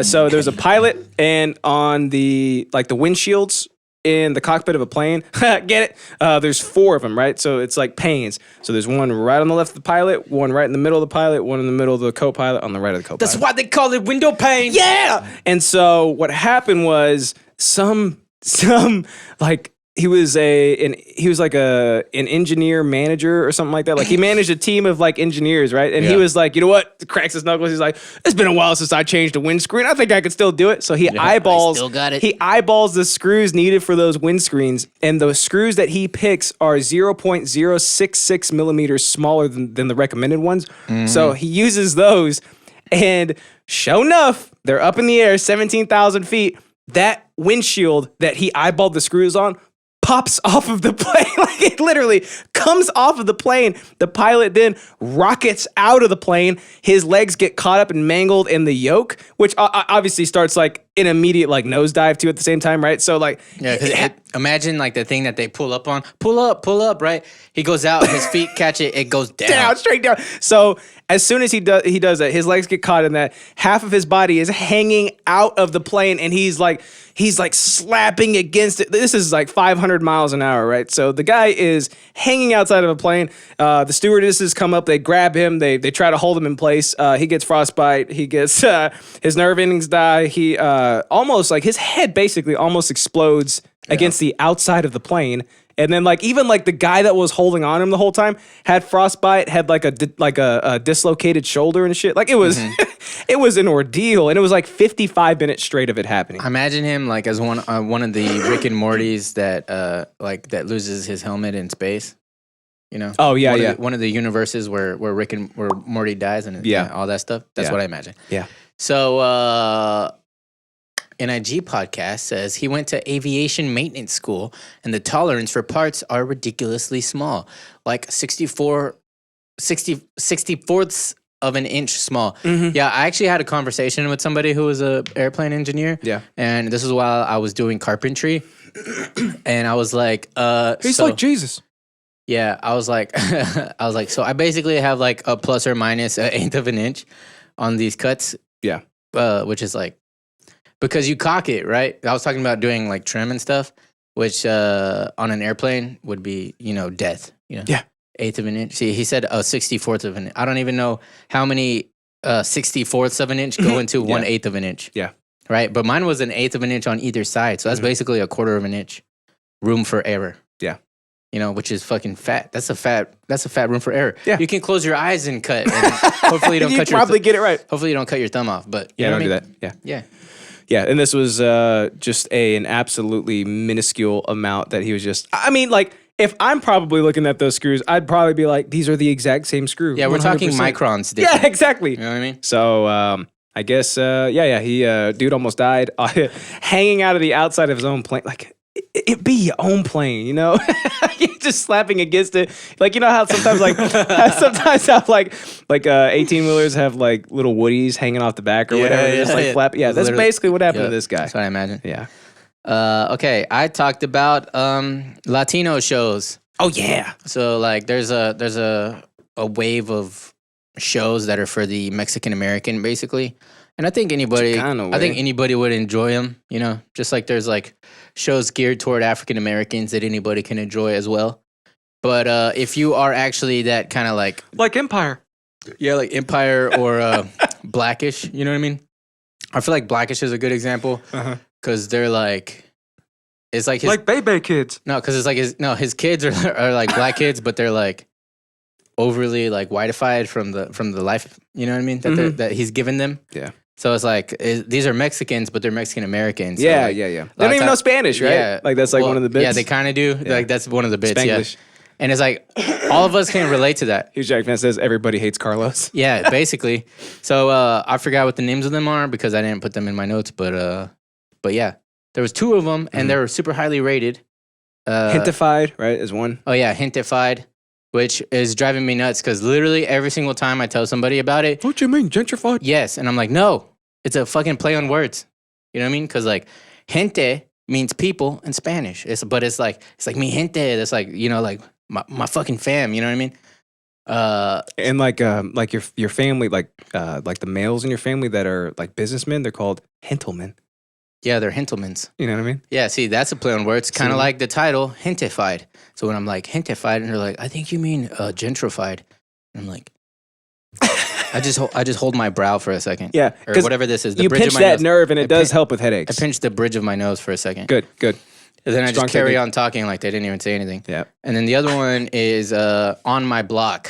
So there was a pilot, and on the windshields in the cockpit of a plane, get it? There's 4 of them, right? So it's like panes. So there's one right on the left of the pilot, one right in the middle of the pilot, one in the middle of the co-pilot, on the right of the co-pilot. That's why they call it window pane. Yeah. And so what happened was some like he was an engineer manager or something like that. Like he managed a team of like engineers, right? And he was like, you know what? Cracks his knuckles. He's like, it's been a while since I changed a windscreen. I think I could still do it. So he eyeballs. I still got it. He eyeballs the screws needed for those windscreens, and the screws that he picks are 0.066 millimeters smaller than the recommended ones. So he uses those, and sure enough, they're up in the air, 17,000 feet. That windshield that he eyeballed the screws on pops off of the plane. Like it literally comes off of the plane. The pilot then rockets out of the plane. His legs get caught up and mangled in the yoke, which obviously starts like an immediate like nosedive too at the same time, right? So like, Yeah, because imagine like the thing that they pull up on. Pull up, right? He goes out, his feet catch it, it goes down. straight down. So as soon as he does that, his legs get caught in that. Half of his body is hanging out of the plane, and he's like slapping against it. This is like 500 miles an hour, right? So the guy is hanging outside of a plane. The stewardesses come up, they grab him, they try to hold him in place. He gets frostbite. He gets his nerve endings die. He almost like his head basically almost explodes against the outside of the plane. And then like even like the guy that was holding on him the whole time had frostbite, had like a dislocated shoulder and shit. Like it was it was an ordeal, and it was like 55 minutes straight of it happening. Imagine him like as one of the Rick and Mortys that loses his helmet in space. You know? Oh yeah, One of the universes where Morty dies and all that stuff. That's what I imagine. Yeah. So NIG podcast says he went to aviation maintenance school and the tolerance for parts are ridiculously small, like 64ths of an inch small. Yeah, I actually had a conversation with somebody who was a airplane engineer. Yeah. And this is while I was doing carpentry. And I was like, He's like Jesus. Yeah, I was like, so I basically have like a plus or minus an eighth of an inch on these cuts. Yeah. Which is like, because you cock it, right? I was talking about doing like trim and stuff, which on an airplane would be, death. Yeah. Eighth of an inch. See, he said a 64th of an inch. I don't even know how many 64ths of an inch go into 1/8 of an inch. Yeah. Right? But mine was an eighth of an inch on either side. So that's basically a quarter of an inch room for error. Yeah. Which is fucking fat. That's a fat room for error. Yeah. You can close your eyes and cut. And hopefully you don't cut your probably get it right. Hopefully you don't cut your thumb off. But you know don't what I do mean? that. Yeah. Yeah. Yeah, and this was just an absolutely minuscule amount that he was just. I mean, like, if I'm probably looking at those screws, I'd probably be like, these are the exact same screw. Yeah, we're talking 100%. microns different. Yeah, exactly. You know what I mean? So I guess, he dude almost died hanging out of the outside of his own plane. Like, it be your own plane, You're just slapping against it. Like, you know how sometimes how 18-wheelers have like little woodies hanging off the back or whatever. Just like flap. Yeah, that's basically what happened to this guy. That's what I imagine. Yeah. Okay, I talked about Latino shows. Oh yeah. So like there's a wave of shows that are for the Mexican American basically. And I think anybody would enjoy them, just like there's like shows geared toward African Americans that anybody can enjoy as well. But if you are actually that kind of like Empire. Yeah, like Empire or Blackish, you know what I mean? I feel like Blackish is a good example. because they're like, it's like his Like baby kids. no, because it's like his kids are like black kids, but they're like overly like whiteified from the life. You know what I mean? That he's given them. Yeah. So it's like these are Mexicans, but they're Mexican Americans. So Yeah, like, yeah. They don't even know Spanish, right? Yeah. Like that's like Well, one of the bits. Yeah, they kind of do. Yeah. Like that's one of the bits. Spanglish. Yeah. And it's like all of us can relate to that. Hugh Jackman says everybody hates Carlos. Yeah, basically. So I forgot what the names of them are because I didn't put them in my notes. But yeah, there was 2 of them, and they were super highly rated. Hintified, right, is one. Oh yeah, Hintified, which is driving me nuts because literally every single time I tell somebody about it, What you mean, gentrified? yes, and I'm like, no, it's a fucking play on words. You know what I mean? Because like gente means people in Spanish. It's like mi gente. That's like like my fucking fam. You know what I mean? And like your family, like the males in your family that are like businessmen, they're called gentlemen. Yeah, they're Hintelmans. You know what I mean? Yeah, see, that's a play on words. Kind of like the title, Hintified. So when I'm like, Hintified, and they're like, I think you mean gentrified. And I'm like, I just hold my brow for a second. Yeah, Or 'cause whatever this is. The You bridge pinch of my that nose. nerve, and it I does pin- help with I headaches. pinched the bridge of my nose for a second. Good. And then I Strong just carry technique. on talking like they didn't even say anything. Yeah. And then the other one is On My Block,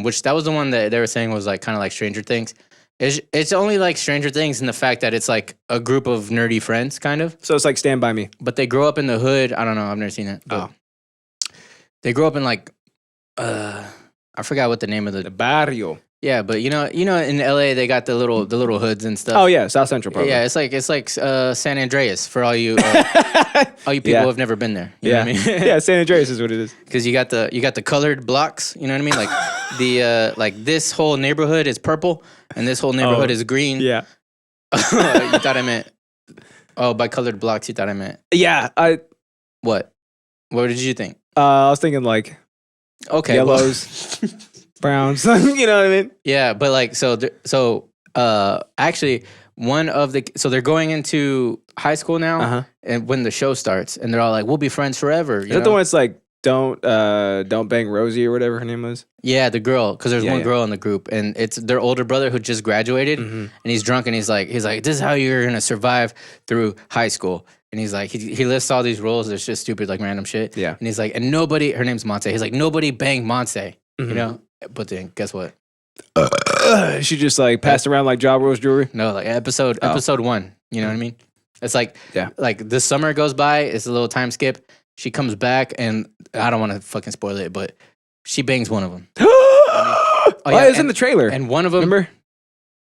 which that was the one that they were saying was like kind of like Stranger Things. It's only like Stranger Things in the fact that it's like a group of nerdy friends, kind of. So it's like Stand By Me. But they grow up in the hood. I don't know. I've never seen it. But they grow up in like, I forgot what the name of The barrio. Yeah, but you know, in LA they got the little hoods and stuff. Oh yeah, South Central probably. Yeah, it's like San Andreas for all you people Yeah. who have never been there. You know Yeah. what I mean? Yeah, San Andreas is what it is. Because you got the colored blocks. You know what I mean? Like the like this whole neighborhood is purple and this whole neighborhood is green. Yeah. You thought I meant? Oh, by colored blocks, you thought I meant Yeah, what? What did you think? I was thinking like Okay, well, yellows, browns. You know what I mean? yeah, but like actually so they're going into high school now, Uh-huh. and when the show starts, and they're all like, "We'll be friends forever." Is that the one that's like don't bang Rosie or whatever her name was? Yeah, the girl, because there's Yeah, one yeah. girl in the group, and it's their older brother who just graduated, and he's drunk, and he's like, "This is how you're gonna survive through high school." And he's like, he lists all these rules. It's just stupid, like random shit. Yeah. And he's like, and nobody, her name's Monse. He's like, nobody banged Monse, you know. But then guess what? She just like passed around like Ja Rule's jewelry. No, like episode 1. You know what I mean? It's like, Yeah. like the summer goes by. It's a little time skip. She comes back, and I don't want to fucking spoil it, but she bangs one of them. Oh yeah, it was in and- the trailer. And one of them, Remember?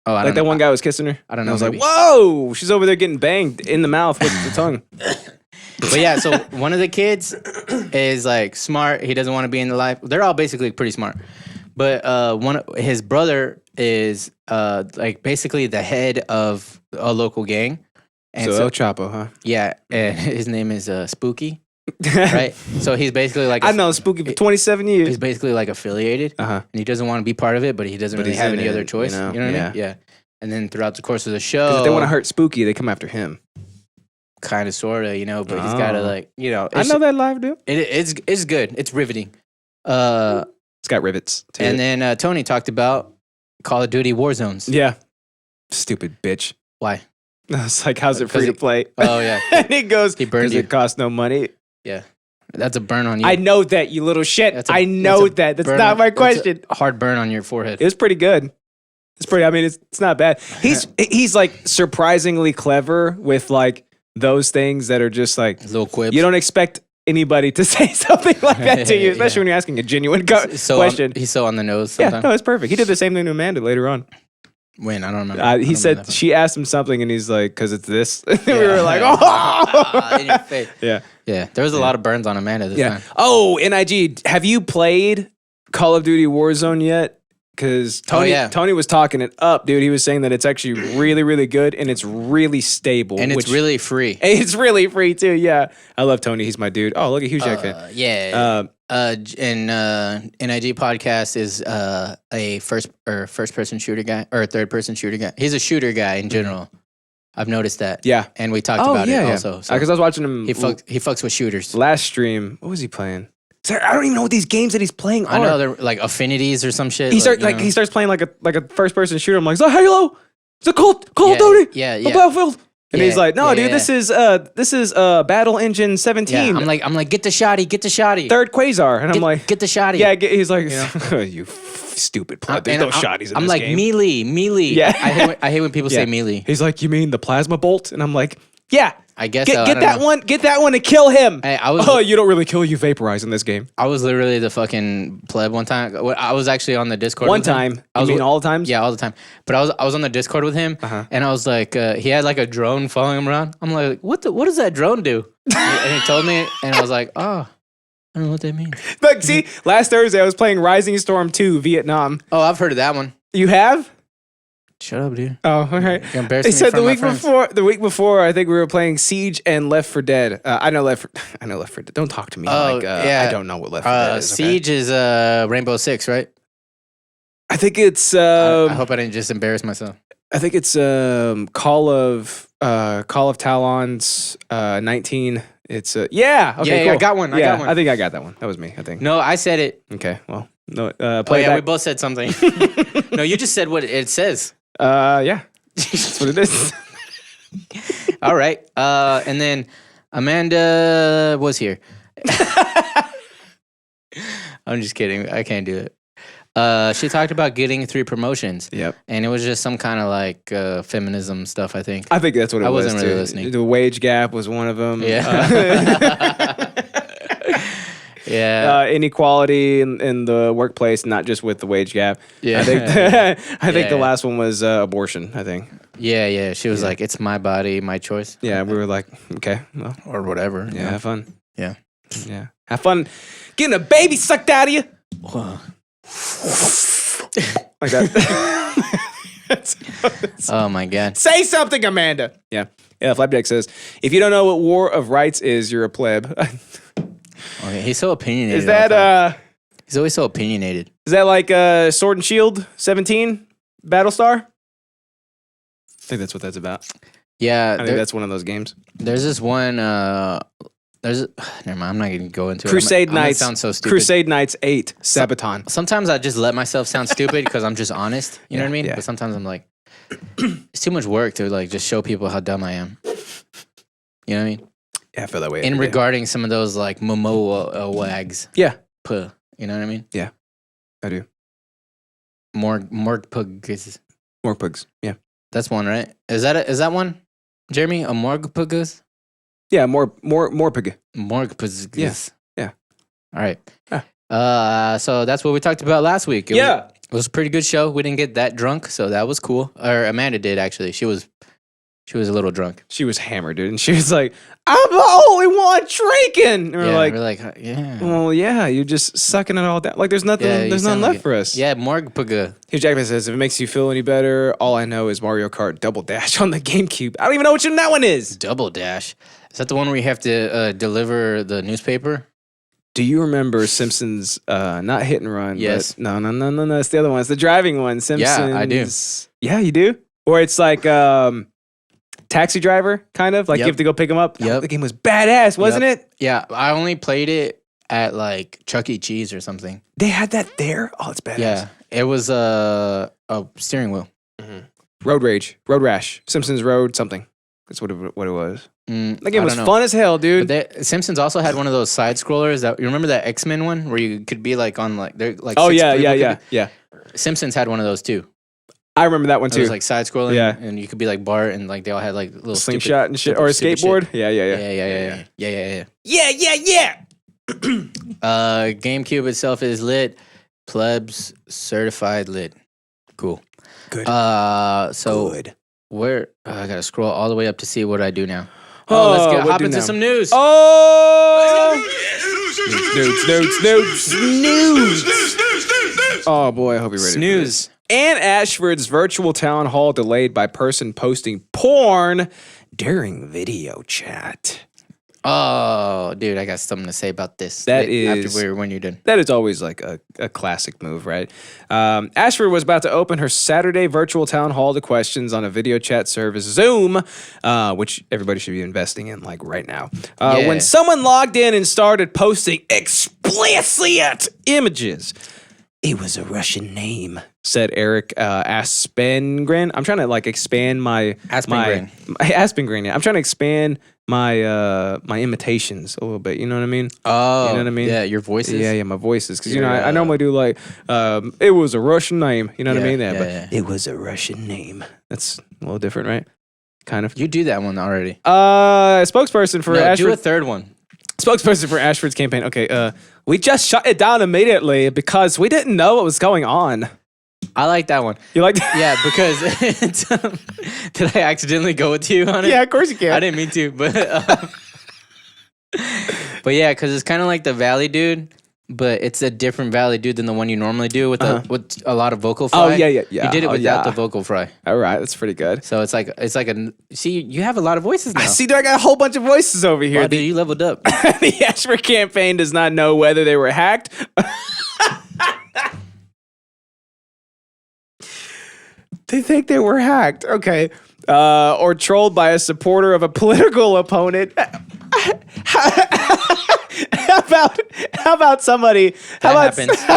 oh, I Like don't that know. one guy was kissing her. I don't And know. I was like, maybe. whoa, she's over there getting banged in the mouth with the tongue. But yeah, so one of the kids is like smart. He doesn't want to be in the life. They're all basically pretty smart. But his brother is like basically the head of a local gang. And So El Chapo, huh? yeah, and his name is Spooky, right? So he's basically like I've known Spooky for 27 he's years. basically like affiliated, Uh-huh. and he doesn't want to be part of it, but he doesn't really he's have in any it, other you choice. know? You know what I Yeah. mean? Yeah. And then throughout the course of the 'Cause show, if they want to hurt Spooky, they come after him. kind of, sort of, but he's got to Oh. like, I know that live, dude. it's good. It's riveting. It's got rivets. To And it. then Tony talked about Call of Duty Warzones. Yeah. Stupid bitch. Why? It's like, how's it free to it- play? Oh yeah, And he goes, He burned because you. it costs no money. yeah. That's a burn on you. I know that, you little shit. That's a- I know that. That's burn not on- my that's a question. hard burn on your forehead. It was pretty good. It's pretty, I mean, it's not bad. He's like surprisingly clever with like those things that are just like, Little quibs. you don't expect anybody to say something like that to you, especially Yeah. when you're asking a genuine so question. he's so on the nose. Yeah, Sometimes. no, it's perfect. He did the same thing to Amanda later on. When I don't remember. I He don't said remember she asked him something, and he's like, "Cause it's this." And we Yeah. were like, Ah, "Oh, in your face. yeah, Yeah, there was a lot of burns on Amanda this yeah." time. Oh, NIG, have you played Call of Duty Warzone yet? Because Tony, yeah. Tony was talking it up, dude. He was saying that it's actually really, really good, and it's really stable, And it's really free. it's really free too. Yeah, I love Tony. He's my dude. Oh, look at Hugh Jackman. Yeah. And NIG podcast is a first person shooter guy or a third person shooter guy. He's a shooter guy in general. I've noticed that. Yeah. And we talked about it also. So Because I was watching him he fucks with shooters. last stream. What was he playing? Sir, I don't even know what these games that he's playing are. I know they're like affinities or some shit. He starts you know? he starts playing like a first person shooter. I'm like, is that Halo? Is it Call of Duty? Yeah, A yeah. Battlefield? And Yeah, he's like, no, yeah, dude, yeah. this is Battle Engine 17. Yeah, I'm like, get the shoddy. third quasar. And I'm like, get the shoddy. yeah, he's like, you stupid pleb. There's no shotties in I'm this like, game. melee. Yeah. I hate when people say melee. He's like, you mean the plasma bolt? And I'm like, yeah. I guess Get so, I don't that know. one. Get that one to kill him. Hey, I was- oh, you don't really kill, you vaporize in this game. I was literally the fucking pleb one time. I was actually on the Discord. One with him. time. I was You mean all the times? Yeah, all the time. But I was on the Discord with him, and I was like, he had like a drone following him around. I'm like, what does that drone do? And he told me, and I was like, oh, I don't know what that means. Look, see, last Thursday I was playing Rising Storm 2 Vietnam. Oh, I've heard of that one. You have? Shut up, dude. Oh, all right. You're embarrassing They me said in front the of my friends. week before, I think we were playing Siege and Left 4 Dead. I know Left 4 Dead. Don't talk to me Oh, like yeah. I don't know what Left 4 Dead is. Okay? Siege is Rainbow Six, right? I think it's I hope I didn't just embarrass myself. I think it's Call of Talons 19. It's yeah. Okay, Yeah, cool. I got one. I got one. I think I got that one. That was me. I think. No, I said it. Okay. Well, no. Oh Play yeah, back. we both said something. No, you just said what it says. Yeah. That's what it is. All right. And then Amanda was here. I'm just kidding. I can't do it. She talked about getting 3 promotions. Yep. And it was just some kind of like feminism stuff, I think. I think that's what it was. wasn't really too. listening. The wage gap was one of them. Yeah. Yeah. Inequality in the workplace, not just with the wage gap. Yeah. I think the Yeah. last one was abortion. I think. Yeah. She was like, it's my body, my choice. Yeah, we were like, okay, well, Or whatever. yeah, have fun. Yeah. Yeah, have fun getting a baby sucked out of you. Whoa. Like that. Oh my God. Say something, Amanda. Yeah. Flapjack says, if you don't know what War of Rights is, you're a pleb. Okay, he's so opinionated. Is that He's always so opinionated. like Sword and Shield 17 Battlestar? I think that's what that's about. Yeah. I think that's one of those games. There's this one. Never mind. I'm not gonna go into Crusade it. I'm gonna Knights. sound so stupid. Crusade Knights 8 Sabaton. Sometimes I just let myself sound stupid because I'm just honest. You know what I mean? yeah. But sometimes I'm like, it's too much work to like just show people how dumb I am. You know what I mean? Yeah, I feel that way. In every day. regarding some of those like Momo wags. Yeah, Puh. You know what I mean? I do. More pugs. More pugs. Yeah. That's one, right? Is that one, Jeremy? A morgue pugs? Yeah, more pug. Morgue pugs. Yeah. All right. Yeah. So that's what we talked about last week. It was a pretty good show. We didn't get that drunk, so that was cool. Or Amanda did actually. She was a little drunk. She was hammered, dude, and she was like, "I'm the only one drinking." And we're like, yeah. "Well, yeah, you're just sucking it all down. Like, there's nothing, Yeah, you there's nothing sound like left it. for us." Yeah, morgue puga. Here, Jackman says, "If it makes you feel any better, all I know is Mario Kart Double Dash on the GameCube. I don't even know which one that one is." Double Dash. Is that the one where you have to deliver the newspaper? Do you remember Simpsons? Not Hit and Run. Yes. But no. It's the other one. It's the driving one. Simpsons. I do. Yeah, you do. Or it's like Taxi Driver, kind of like Yep. you have to go pick them up. Yep. The game was badass, wasn't it? Yeah, I only played it at like Chuck E. Cheese or something. They had that there. Oh, it's badass. Yeah, it was a steering wheel. Road Rage, Road Rash, Simpsons Road something. That's what it was. That game I was don't know. fun as hell, dude. But Simpsons also had one of those side scrollers that you remember that X-Men one where you could be like on like they're like Oh six yeah, people yeah. could be- Simpsons had one of those too. I remember that one It too. was like side scrolling, Yeah. and you could be like Bart, and like they all had like little Slingshot and shit, stupid- or a stupid skateboard. shit. Yeah. Yeah. GameCube itself is lit. Plebs certified lit. Cool. Good. So Good. where I gotta scroll all the way up to see what I do now. Oh, Let's what hop do into now? some news. Oh! News. Oh boy, I hope you're ready. Snooze. Ann Ashford's virtual town hall delayed by person posting porn during video chat. Oh, dude, I got something to say about this. That when you're done. That is always like a classic move, right? Ashford was about to open her Saturday virtual town hall to questions on a video chat service, Zoom, which everybody should be investing in like right now. Yeah. When someone logged in and started posting explicit images. It was a Russian name, said Eric Aspengren. I'm trying to like expand my Aspengren. Aspengren. Yeah, I'm trying to expand my my imitations a little bit. You know what I mean? Oh, you know what I mean? Yeah, your voices. Yeah, my voices. Because I normally do like it was a Russian name. You know what I mean? Yeah. It was a Russian name. That's a little different, right? Kind of. You do that one already. Spokesperson for Ashford. Do a third one. Spokesperson for Ashford's campaign. Okay, we just shut it down immediately because we didn't know what was going on. I like that one. You like that? Yeah, because did I accidentally go with you on it? Yeah, of course you can. I didn't mean to, but yeah, because it's kind of like the Valley dude, but it's a different Valley dude than the one you normally do with with a lot of vocal fry. Oh yeah. You did it without the vocal fry. All right, that's pretty good. So it's like a. See, you have a lot of voices now. I see. I got a whole bunch of voices over here. Wow, dude, you leveled up. The Ashford campaign does not know whether they were hacked. They think they were hacked. Okay. Or trolled by a supporter of a political opponent. How about somebody? How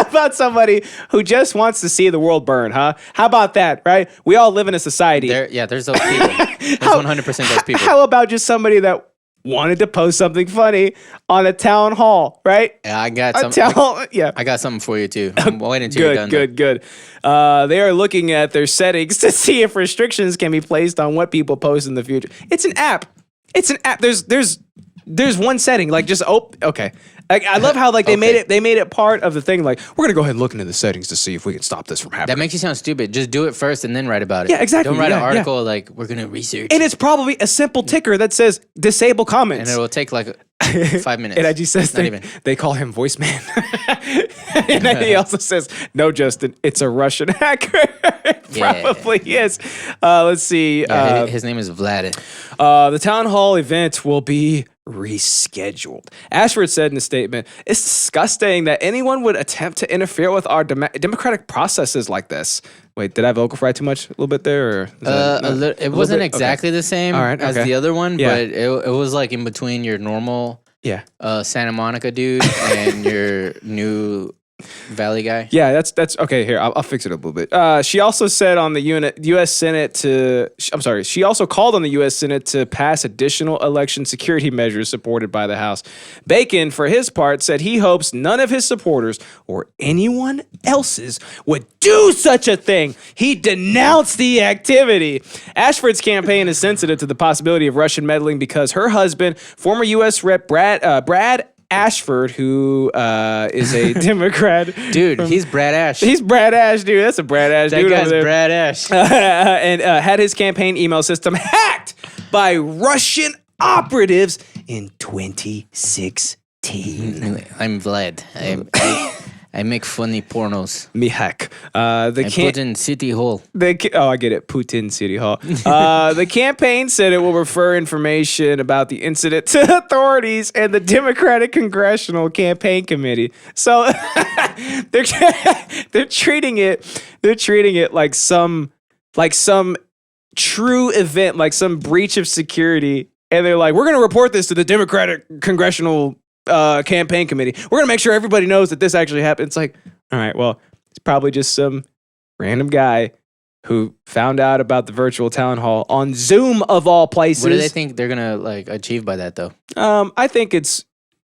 about somebody who just wants to see the world burn? Huh? How about that? Right? We all live in a society. There's those people. There's 100% those people. How about just somebody that wanted to post something funny on a town hall? Right? Yeah, I got some. I got something for you too. I'm waiting until you're done. Good. They are looking at their settings to see if restrictions can be placed on what people post in the future. It's an app. There's one setting, like just okay. Like, I love how like they made it part of the thing. Like, we're gonna go ahead and look into the settings to see if we can stop this from happening. That makes you sound stupid. Just do it first and then write about it. Yeah, exactly. Don't write an article like we're gonna research. And it's probably a simple ticker that says disable comments. And it will take like 5 minutes. And I just says they call him Voice Man. And then he also says, "No, Justin, it's a Russian hacker." Probably is. Let's see. His name is Vlad. The town hall event will be rescheduled. Ashford said in a statement, "It's disgusting that anyone would attempt to interfere with our democratic processes like this." Wait, did I vocal fry too much a little bit there? Or it wasn't exactly the same as the other one, Yeah. but it was like in between your normal Santa Monica dude and your new Valley guy. Yeah, that's okay. Here, I'll fix it up a little bit. She also said on the U.S. Senate she also called on the U.S. Senate to pass additional election security measures supported by the House. Bacon, for his part, said he hopes none of his supporters or anyone else's would do such a thing. He denounced the activity. Ashford's campaign is sensitive to the possibility of Russian meddling because her husband, former U.S. Rep. Brad Ashford, who is a Democrat. Dude, he's Brad Ash. He's Brad Ash, dude. That's a Brad Ash dude. That guy's Brad Ash. And had his campaign email system hacked by Russian operatives in 2016. I'm Vlad. I make funny pornos. Me hack. I put in City Hall. I get it. Putin City Hall. The campaign said it will refer information about the incident to authorities and the Democratic Congressional Campaign Committee. So they're treating it like some true event, like some breach of security. And they're like, we're going to report this to the Democratic Congressional Campaign Committee. We're going to make sure everybody knows that this actually happened. It's like, all right, well, it's probably just some random guy who found out about the virtual town hall on Zoom of all places. What do they think they're going to like achieve by that though? I think it's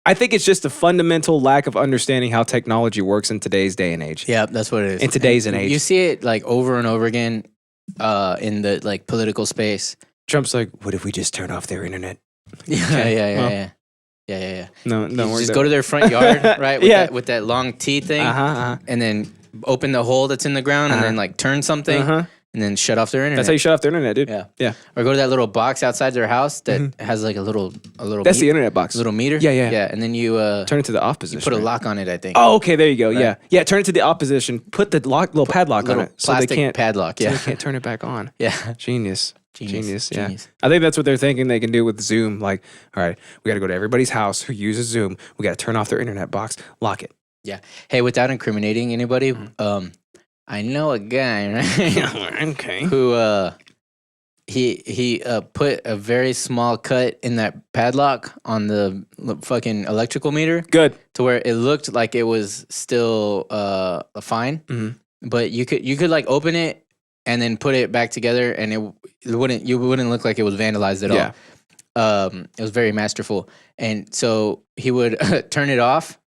just a fundamental lack of understanding how technology works in today's day and age. Yeah, that's what it is. In today's age. You see it like over and over again in the like political space. Trump's like, what if we just turn off their internet? Yeah. No, just go to their front yard, right? With that long T thing, and then open the hole that's in the ground, and then like turn something, and then shut off their internet. That's how you shut off their internet, dude. Yeah. Or go to that little box outside their house that has like a little. That's the internet box. A little meter. Yeah. And then you turn it to the off position. Put a lock on it, I think. Oh, okay. There you go. Right. Yeah. Turn it to the off position. Put the little padlock on it, so they can't padlock. So they can't turn it back on. Yeah. Genius. Yeah. I think that's what they're thinking they can do with Zoom. Like, all right, we got to go to everybody's house who uses Zoom. We got to turn off their internet box, lock it. Yeah. Hey, without incriminating anybody, I know a guy, right? Okay. Who he put a very small cut in that padlock on the fucking electrical meter. Good. To where it looked like it was still fine, but you could like open it and then put it back together, and you wouldn't look like it was vandalized at all. It was very masterful, and so he would turn it off,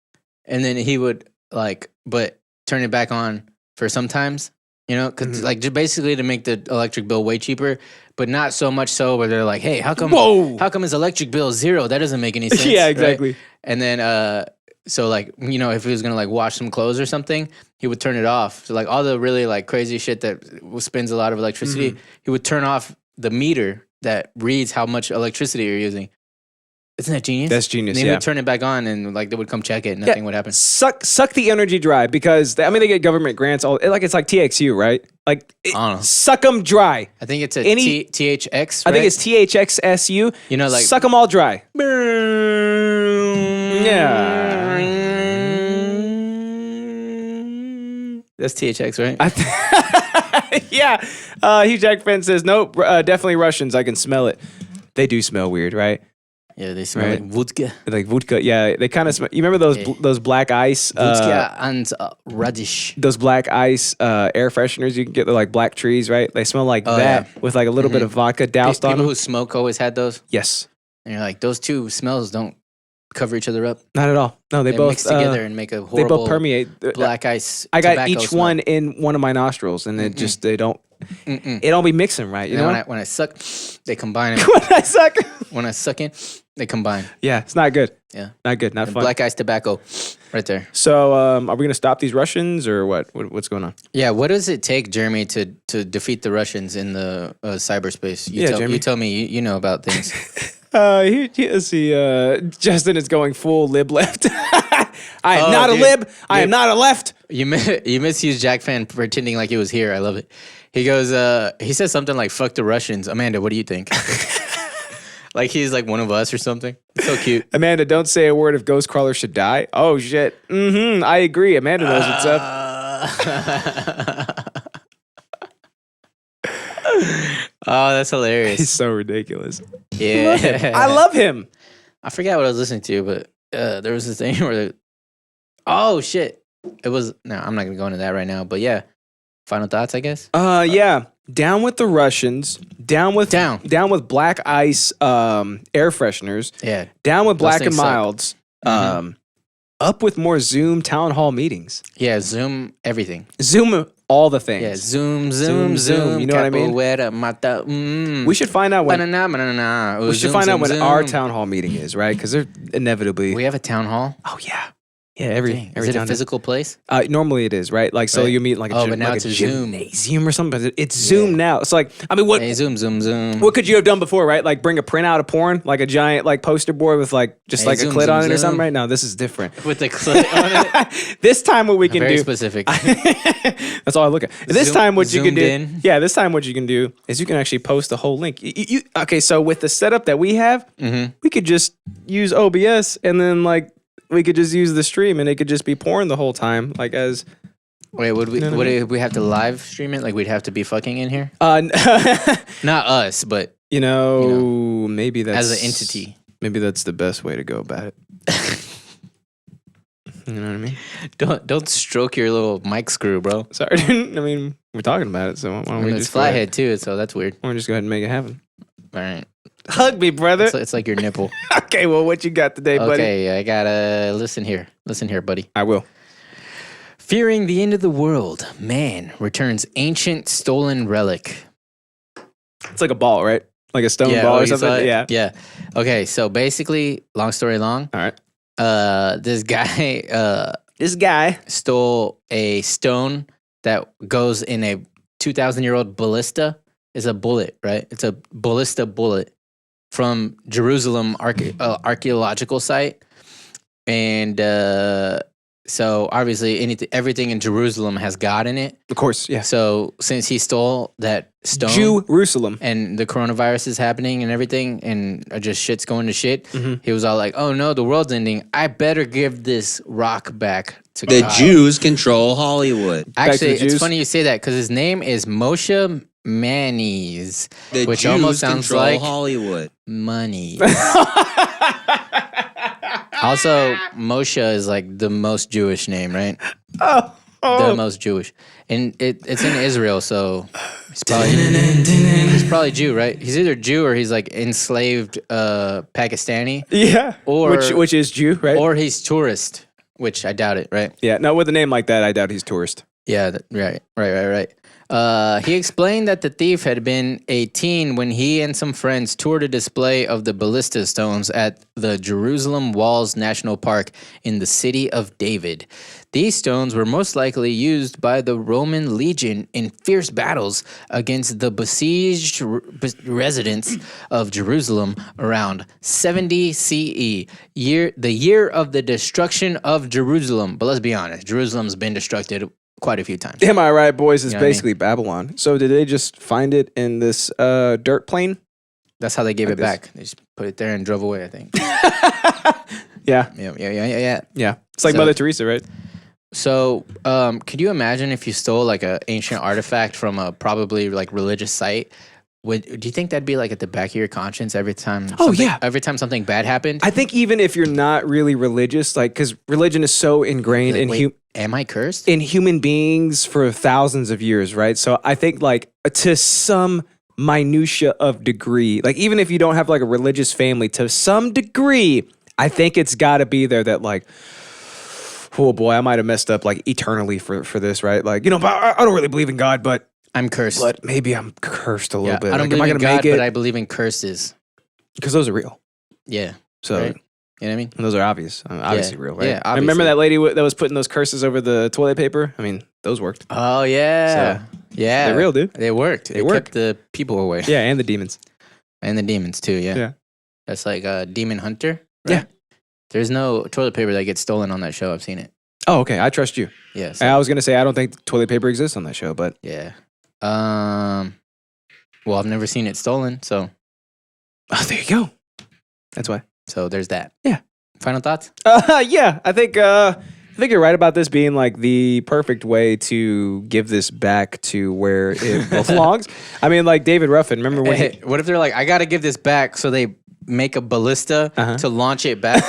and then he would but turn it back on for sometimes. Because like just basically to make the electric bill way cheaper, but not so much so where they're like, hey, how come his electric bill is $0? That doesn't make any sense. Yeah, exactly. Right? And then so like if he was gonna like wash some clothes or something, he would turn it off. So like all the really like crazy shit that spends a lot of electricity, he would turn off the meter that reads how much electricity you're using. Isn't that genius? That's genius. And then he would turn it back on, and like they would come check it, and nothing would happen. Suck the energy dry, because they get government grants. It's like TXU, right? Like I don't know. Suck them dry. I think it's THX. Right? I think it's THXSU. Like suck them all dry. Yeah. That's THX, right? Yeah. Hugh Jackman says, nope, definitely Russians. I can smell it. They do smell weird, right? Yeah, they smell like vodka. Like vodka, yeah. They kind of smell. You remember those black ice? Vodka and radish. Those black ice air fresheners you can get. They're like black trees, right? They smell like that with like a little bit of vodka doused on them. People who smoke always had those? Yes. And you're like, those two smells don't cover each other up. Not at all. No, they both mix together and make a horrible they both permeate. Black ice. I got each smell. one in one of my nostrils, and it just they don't be mixing right. You know, when I suck, they combine. When I suck in, they combine. Yeah, it's not good. Yeah, not good. Not fun. Black ice tobacco, right there. So, are we gonna stop these Russians or what? What's going on? Yeah, what does it take, Jeremy, to defeat the Russians in the cyberspace? Jeremy. You tell me. You know about things. Let's see. Justyn is going full lib left. I am not a lib. I am not a left. You misused Jack fan pretending like he was here. I love it. He goes. He says something like "fuck the Russians." Amanda, what do you think? Like he's like one of us or something. It's so cute. Amanda, don't say a word if Ghostcrawler should die. Oh shit. I agree. Amanda knows what's up. Oh, that's hilarious. He's so ridiculous. Yeah. I love him. I forgot what I was listening to, but there was this thing where oh shit. It was I'm not gonna go into that right now, but yeah. Final thoughts, I guess? Yeah. Down with the Russians. Down with black ice air fresheners. Yeah. Down with black and milds. Up with more Zoom town hall meetings. Yeah, Zoom everything. Zoom all the things. Yeah, Zoom. You know what I mean? We should find out when. We should find out when our town hall meeting is, right? Because they're inevitably. We have a town hall. Oh yeah. Yeah, every is it a physical place? Normally it is, right? Like, so you meet like a but now it's a gymnasium or something. But it's Zoom now. It's like, I mean, what? Hey, Zoom. What could you have done before, right? Like, bring a printout of porn, like a giant like poster board with like just like a clit on it or something, right? No, this is different. With the clit on it. This time, what we can Very do? specific. That's all I look at. This time, what you can do? In. Yeah, this time, what you can do is you can actually post the whole link. Okay, so with the setup that we have, we could just use OBS and then like. We could just use the stream and it could just be porn the whole time, like as. Wait, would we have to live stream it? Like we'd have to be fucking in here? Not us, but maybe that's as an entity. Maybe that's the best way to go about it. You know what I mean? Don't stroke your little mic screw, bro. Sorry, I mean we're talking about it, so why don't we it's just flathead too, so that's weird. Why don't we just go ahead and make it happen? All right. Hug me, brother. It's like your nipple. Okay, well, what you got today, buddy? Okay, I gotta listen here. Listen here, buddy. I will. Fearing the end of the world, man returns ancient stolen relic. It's like a ball, right? Like a stone ball or something? Yeah. Okay, so basically, long story long. All right. This guy stole a stone that goes in a 2,000-year-old ballista. It's a bullet, right? It's a ballista bullet from Jerusalem archaeological site. And so obviously everything in Jerusalem has God in it. Of course, yeah. So since he stole that stone. Jerusalem. And the coronavirus is happening and everything and just shit's going to shit. He was all like, oh no, the world's ending. I better give this rock back to God. The Jews control Hollywood. Actually, it's funny you say that because his name is Moshe Manny's, The which Jews almost sounds control like Hollywood. money. Also, Moshe is like the most Jewish name, right? The most Jewish, and it's in Israel, so he's probably Jew, right? He's either Jew or he's like enslaved Pakistani, Yeah. Or- which is Jew, right? or he's tourist, which I doubt it, right? yeah. No, with a name like that, I doubt he's tourist. Yeah, right. He explained that the thief had been 18 when he and some friends toured a display of the ballista stones at the Jerusalem Walls National Park in the city of David. These stones were most likely used by the Roman legion in fierce battles against the besieged residents of Jerusalem around 70 CE, the year of the destruction of Jerusalem. But let's be honest, Jerusalem's been destructed quite a few times. Am I right, boys? It's You know what I mean? basically Babylon. So did they just find it in this dirt plane? That's how they gave Like it back. They just put it there and drove away, I think. Yeah. Yeah. It's like So- Mother Teresa, right? So, could you imagine if you stole like an ancient artifact from a probably like religious site? Do you think that'd be like at the back of your conscience every time? Every time something bad happened. I think even if you're not really religious, like, because religion is so ingrained Like, in wait, am I cursed? in human beings for thousands of years, right? So I think like to some minutia of degree, like even if you don't have like a religious family, to some degree, I think it's got to be there that like, oh boy, I might have messed up like eternally for this, right? Like, but I don't really believe in God, but I'm cursed. maybe I'm cursed a little Yeah, bit. I don't Like, am I believe in gonna God, make but it? I believe in curses. Because those are real. Yeah. So Right? You know what I mean? those are obviously real, right? Yeah, I remember obviously. that lady that was putting those curses over the toilet paper. I mean, those worked. Oh yeah, yeah. They're real, dude. They worked. They work. kept the people away. Yeah, and the demons. And the demons too. Yeah. Yeah. That's like a demon hunter. Yeah. There's no toilet paper that gets stolen on that show. I've seen it. Oh, okay. I trust you. Yeah. I was gonna say I don't think toilet paper exists on that show, but Yeah. Well, I've never seen it stolen, so there you go. That's why. there's that. Yeah. Final thoughts? Yeah. I think you're right about this being like the perfect way to give this back to where it belongs. I mean, like David Ruffin. Remember when? Hey, what if they're like, I got to give this back, so they make a ballista to launch it back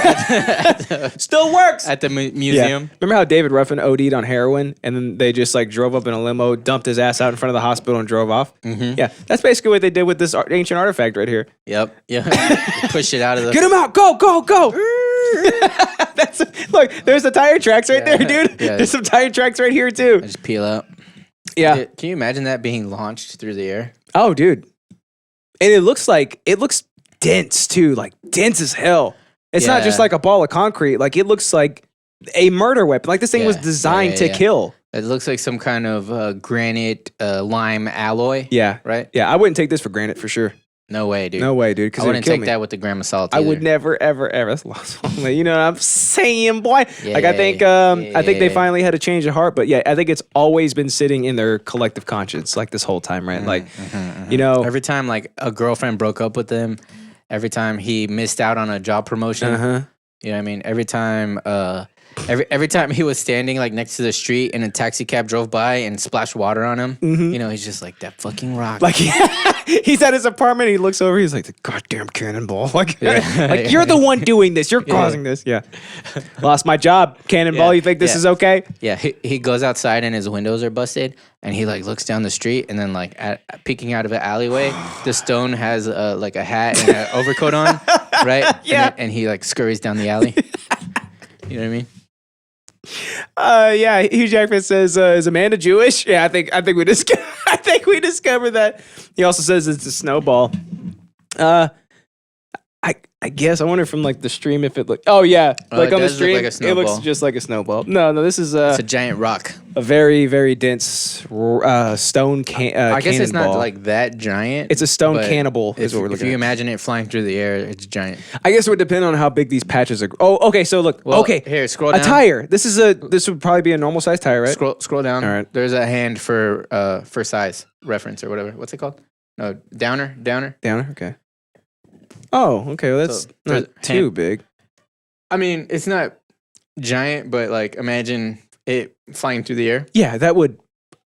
Still works at the museum? Remember how David Ruffin OD'd on heroin and then they just like drove up in a limo, dumped his ass out in front of the hospital and drove off? Mm-hmm. Yeah, that's basically what they did with this ancient artifact right here. Yep. Yeah. Push it out of the. Get him out! Go! Look, there's the tire tracks right there, dude. Yeah. There's some tire tracks right here too. Just peel out. Yeah. Dude, can you imagine that being launched through the air? Oh, dude. And it looks dense too, like dense as hell. It's not just Yeah. like a ball of concrete. Like it looks like a murder weapon. Like this thing was Yeah. designed to Yeah. kill. It looks like some kind of granite lime alloy. Yeah. Right? Yeah, I wouldn't take this for granted for sure. No way, dude. No way, dude. Because I wouldn't kill take me. that with the gram of salt. I would either. never, ever, ever. That's lost. You know what I'm saying, boy? Yeah, like I think they yeah. finally had a change of heart. But yeah, I think it's always been sitting in their collective conscience like this whole time, right? Like, you know, Every time like a girlfriend broke up with him, every time he missed out on a job promotion, you know what I mean? Every time every time he was standing like next to the street and a taxi cab drove by and splashed water on him, you know, he's just like, that fucking rock. like he's at his apartment. He looks over. He's like, the goddamn cannonball. Like, like you're the one doing this. You're causing this. Yeah. Lost my job. Cannonball. Yeah. You think this Yeah. is okay? Yeah, he goes outside and his windows are busted, and he like looks down the street, and then like peeking out of an alleyway, the stone has like a hat and an overcoat on, right? Yeah. and he like scurries down the alley. You know what I mean? Yeah. Hugh Jackman says, "Is Amanda Jewish?" Yeah, I think we I think we discovered that. He also says it's a snowball. I guess I wonder from like the stream if it looked. Oh yeah, like it on the does look stream, like a it snowball. looks just like a snowball. No, this is It's a giant rock. a very very dense stone I guess it's not cannonball. like that giant. It's a stone but cannibal is If, what we're if looking you at. imagine it flying through the air, it's giant. I guess it would depend on how big these patches are. Oh, okay. So look. Well, okay. here, scroll A down. tire. This would probably be a normal size tire, right? Scroll down. All right. There's a hand for size reference or whatever. What's it called? No, downer. Down. Okay. Oh, okay. Well, that's So, there's not too hand- big. I mean, it's not giant, but like imagine it flying through the air. Yeah, that would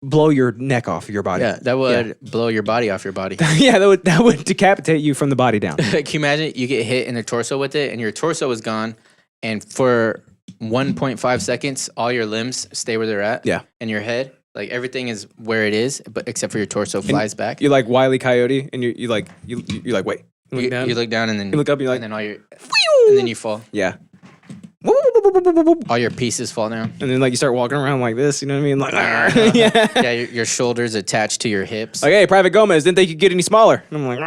blow your neck off your body. Yeah, that would blow your body off your body. Yeah, that would decapitate you from the body down. Can you imagine you get hit in the torso with it and your torso is gone, and for 1.5 seconds, all your limbs stay where they're at. Yeah. And your head, like everything is where it is, but except for your torso flies back. You're like Wile E. Coyote, and you're like wait. You look down and then you look up. And you're like, and then all your and then you fall. yeah. All your pieces fall down. And then like you start walking around like this. You know what I mean? Like Yeah, your shoulders attached to your hips. Like, hey, Private Gomez, didn't think you'd get any smaller. And I'm like,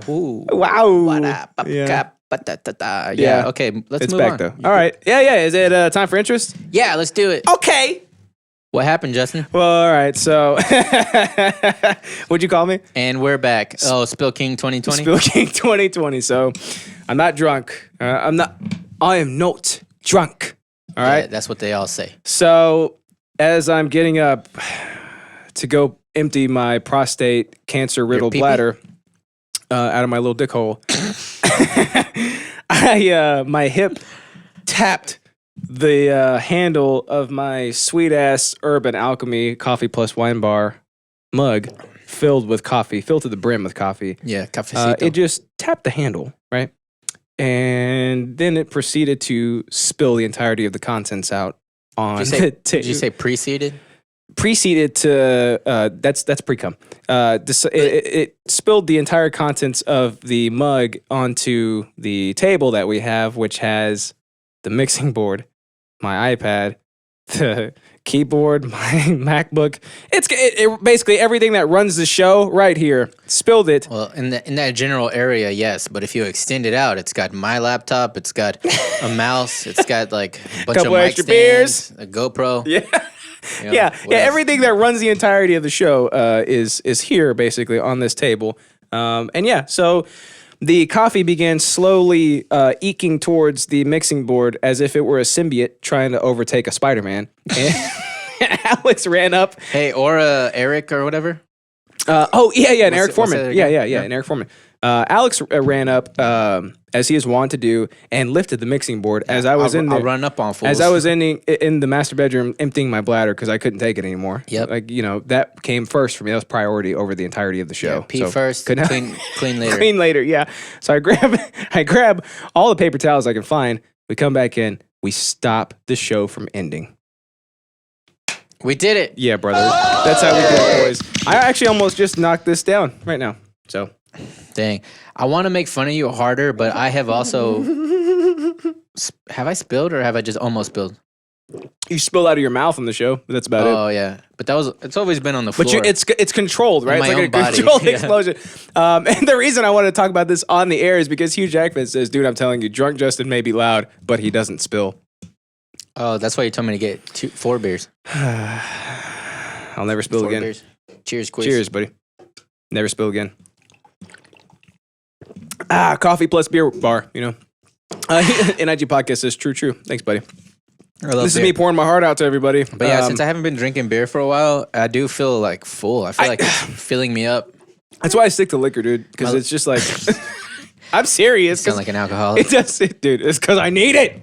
Woo. wow. What up? Yeah. Yeah. Okay, let's It's move back on. though. All right. Yeah. Is it time for interest? Yeah, let's do it. Okay. What happened, Justin? Well, all right. So, what'd you call me? And we're back. Oh, Spill King 2020. Spill King 2020. So, I'm not drunk. I am not drunk. All right. Yeah, that's what they all say. So, as I'm getting up to go empty my prostate cancer riddled pee-pee? bladder out of my little dick hole, my hip tapped the handle of my sweet ass Urban Alchemy Coffee Plus Wine Bar mug filled to the brim with coffee. Yeah, cafecito. It just tapped the handle, right? And then it proceeded to spill the entirety of the contents out on the Did you say preceded? Preceded to that's pre-cum. It spilled the entire contents of the mug onto the table that we have, which has the mixing board, my iPad, the keyboard, my MacBook. It basically everything that runs the show right here. Spilled it. Well, in that general area, yes. But if you extend it out, it's got my laptop. It's got a mouse. It's got like a bunch Couple of mic extra stands, a GoPro. Yeah. You know, Yeah, what else? everything that runs the entirety of the show is here basically on this table, and yeah, so the coffee began slowly eking towards the mixing board as if it were a symbiote trying to overtake a Spider-Man. And Alex ran up. Hey, or Eric or whatever. And Eric Foreman. that Yeah, again? and Eric Foreman. Alex ran up as he is wont to do and lifted the mixing board as I was in there. I'll run up on fools. As I was in the master bedroom emptying my bladder because I couldn't take it anymore. Yep. Like, that came first for me. That was priority over the entirety of the show. pee So, first, couldn't- clean later. Clean later, yeah. So I grab all the paper towels I can find. We come back in. We stop the show from ending. We did it. Yeah, brother. That's how we do it, boys. I actually almost just knocked this down right now. So Dang. I want to make fun of you harder, but I have also... Have I spilled or have I just almost spilled? you spill out of your mouth on the show. But that's about it. Oh, yeah. But it's always been on the floor. But it's controlled, right? my It's like own a body. controlled Yeah. explosion. And the reason I want to talk about this on the air is because Hugh Jackman says, dude, I'm telling you, drunk Justin may be loud, but he doesn't spill. Oh, that's why you told me to get 4 beers. I'll never spill 4 again. beers. Cheers, quiz. Cheers, buddy. Never spill again. Coffee plus beer bar, NIG Podcast says true. Thanks, buddy. I love This beer. is me pouring my heart out to everybody. But yeah, since I haven't been drinking beer for a while, I do feel like full. I feel like it's filling me up. That's why I stick to liquor, dude, because it's just like, I'm serious. Sound like an alcoholic. It does, dude. It's because I need it.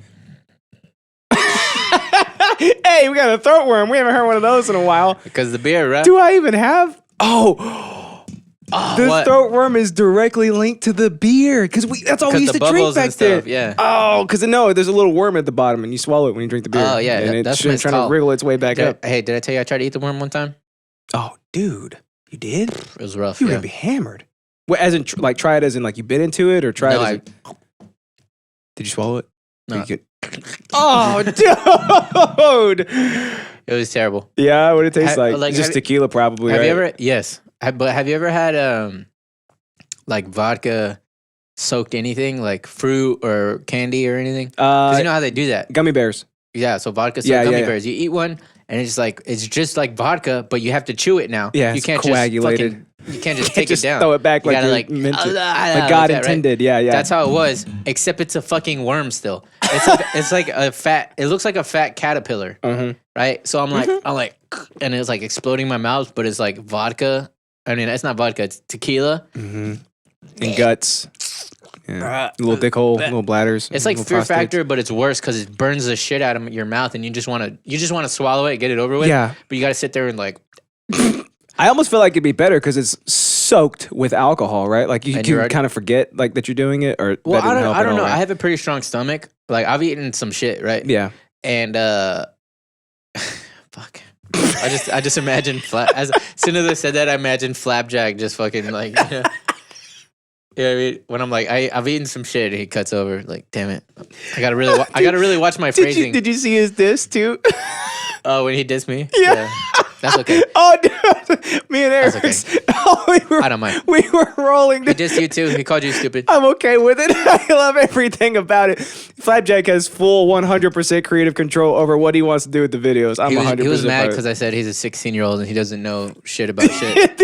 Hey, we got a throat worm. We haven't heard one of those in a while. Because the beer, right? Do I even have? The what? throat worm is directly linked to the beer because that's all we used the to drink bubbles back and stuff, there. yeah. Oh, because there's a little worm at the bottom and you swallow it when you drink the beer. Oh, yeah, and that's it's what it's trying called. to wriggle its way back up. Hey, did I tell you I tried to eat the worm one time? Oh, dude, you did? It was rough. You're Yeah. gonna be hammered. What, as in, try it as in like you bit into it, or try No, it as in, did you swallow it? No. You could- Oh, dude. It was terrible. Yeah, what it tastes like? like, Just have- tequila, probably. Have right? you ever? Yes. But have you ever had like vodka soaked anything, like fruit or candy or anything? Because you know how they do that. Gummy bears. Yeah. So vodka soaked Yeah, gummy yeah. bears. You eat one, and it's just like vodka, but you have to chew it now. Yeah, you it's can't coagulated. Just you can't just Can't take just it down. throw it back You like gotta you're like meant to. like Like God that, right? intended. Yeah. That's how it was, except it's a fucking worm still. It's like a fat. It looks like a fat caterpillar, right? So I'm like, and it's like exploding in my mouth, but it's like vodka. I mean, it's not vodka. It's tequila. And guts. Yeah. Little dick hole, little bladders. It's like little Fear prostates. Factor, but it's worse because it burns the shit out of your mouth, and you just want to swallow it, get it over with. Yeah. But you got to sit there and like. I almost feel like it'd be better because it's soaked with alcohol, right? Like you And you're can already- kind of forget like that you're doing it, or Well, that didn't help I at don't all, know. right? I have a pretty strong stomach. Like I've eaten some shit, right? Yeah. And fuck. I just imagine as soon as I said that, I imagined Flapjack just fucking like. Yeah, I mean, when I'm like, I've eaten some shit, and he cuts over. Like, damn it, I gotta really watch my phrasing. Did you see his diss too? Oh, when he dissed me, Yeah. that's okay. Oh, dude. Me and Eric. That's okay. I don't mind. We were rolling. He dissed you too. He called you stupid. I'm okay with it. I love everything about it. Flapjack has full 100% creative control over what he wants to do with the videos. I'm 100%. He was mad because I said he's a 16-year-old and he doesn't know shit about shit.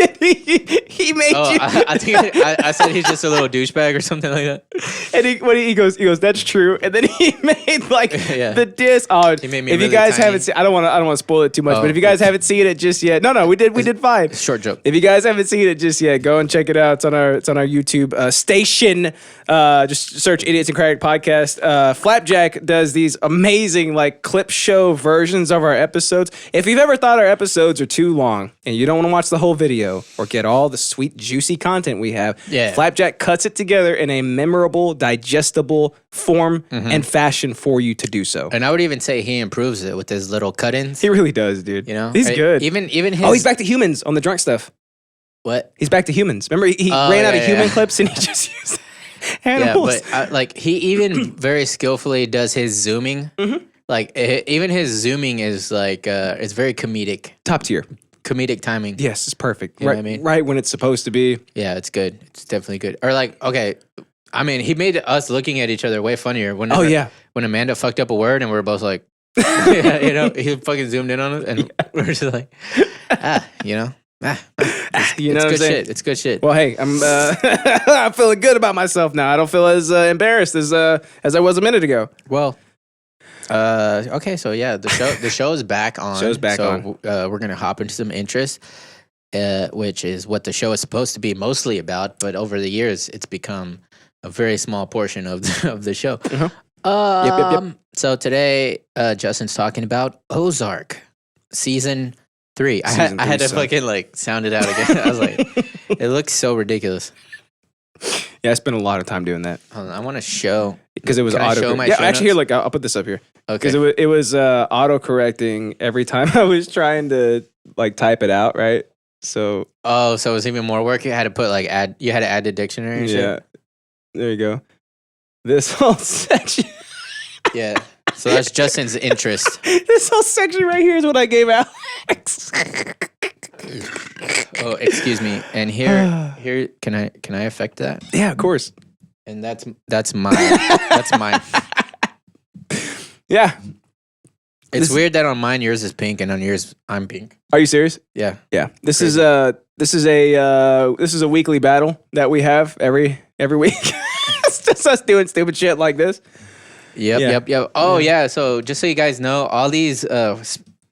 he made Oh, you. I think I said he's just a little douchebag or something like that. And he goes, that's true. And then he made like Yeah. the diss. Oh, He made me if you really guys tiny. haven't seen, I don't want to spoil it too much. Oh, but if you guys haven't seen it just yet, no, we did fine. Short joke. If you guys haven't seen it just yet, go and check it out. It's on our YouTube station. Just search Idiosyncratic Podcast. Flapjack does these amazing like clip show versions of our episodes. If you've ever thought our episodes are too long and you don't want to watch the whole video or get all the sweet juicy content we have, Yeah. Flapjack cuts it together in a memorable, digestible form and fashion for you to do so. And I would even say he improves it with his little cut-ins. He really does, dude. You know, he's good. Even his. Oh, he's back to humans on the drunk stuff. What? He's back to humans. Remember, he Oh, ran out yeah, of human yeah. clips and he just used Yeah, animals. but like he even very skillfully does his zooming. Like even his zooming is like it's very comedic timing. Yes, it's perfect. You know Right, what I mean? right when it's supposed to be. Yeah, it's good. It's definitely good. Or like, okay, I mean, he made us looking at each other way funnier. When when Amanda fucked up a word and we were both like, yeah, you know, he fucking zoomed in on us and we're just like, you know, You know it's what I'm good saying? shit. It's good shit. Well, hey, I'm I'm feeling good about myself now. I don't feel as embarrassed as I was a minute ago. Well, okay, so yeah, the show is back on. Show's back so, we're gonna hop into some interest, which is what the show is supposed to be mostly about. But over the years, it's become a very small portion of the show. Yep. So today, Justin's talking about Ozark, season 3. I Season had to 3 fucking like sound it out again. I was like, it looks so ridiculous. Yeah, I spent a lot of time doing that Hold on, I want to show because it was Can I auto. show my Yeah, show actually, here, notes? look, I'll put this up here Okay. because it was auto correcting every time I was trying to like type it out, right? So Oh, so it was even more work. You had to put like you had to add the dictionary and shit. yeah, there you go. This whole section. Yeah. So that's Justin's interest. This whole section right here is what I gave Alex. Oh, excuse me. And here can I affect that? Yeah, of course. And that's mine. That's mine. Yeah. It's This- weird that on mine yours is pink and on yours I'm pink. Are you serious? Yeah. Yeah. This Crazy. is a weekly battle that we have every week. It's just us doing stupid shit like this. Yep. Oh yeah. So just so you guys know, all these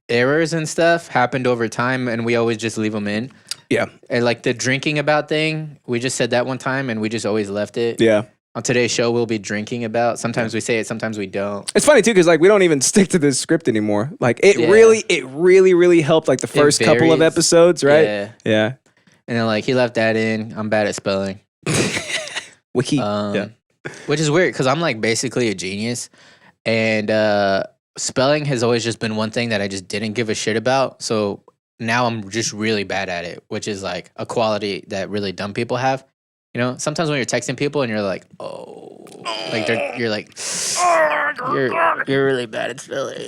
errors and stuff happened over time, and we always just leave them in. Yeah. And like the drinking about thing, we just said that one time, and we just always left it. Yeah. On today's show, we'll be drinking about. Sometimes we say it, sometimes we don't. It's funny too because like we don't even stick to this script anymore. Like it Yeah. really helped like the first couple of varies. episodes, right? Yeah. Yeah. And then like he left that in. I'm bad at spelling. Wiki. Yeah. Which is weird because I'm like basically a genius, and spelling has always just been one thing that I just didn't give a shit about. So now I'm just really bad at it, which is like a quality that really dumb people have. You know, sometimes when you're texting people and you're like, oh, like you're like, you're really bad at spelling.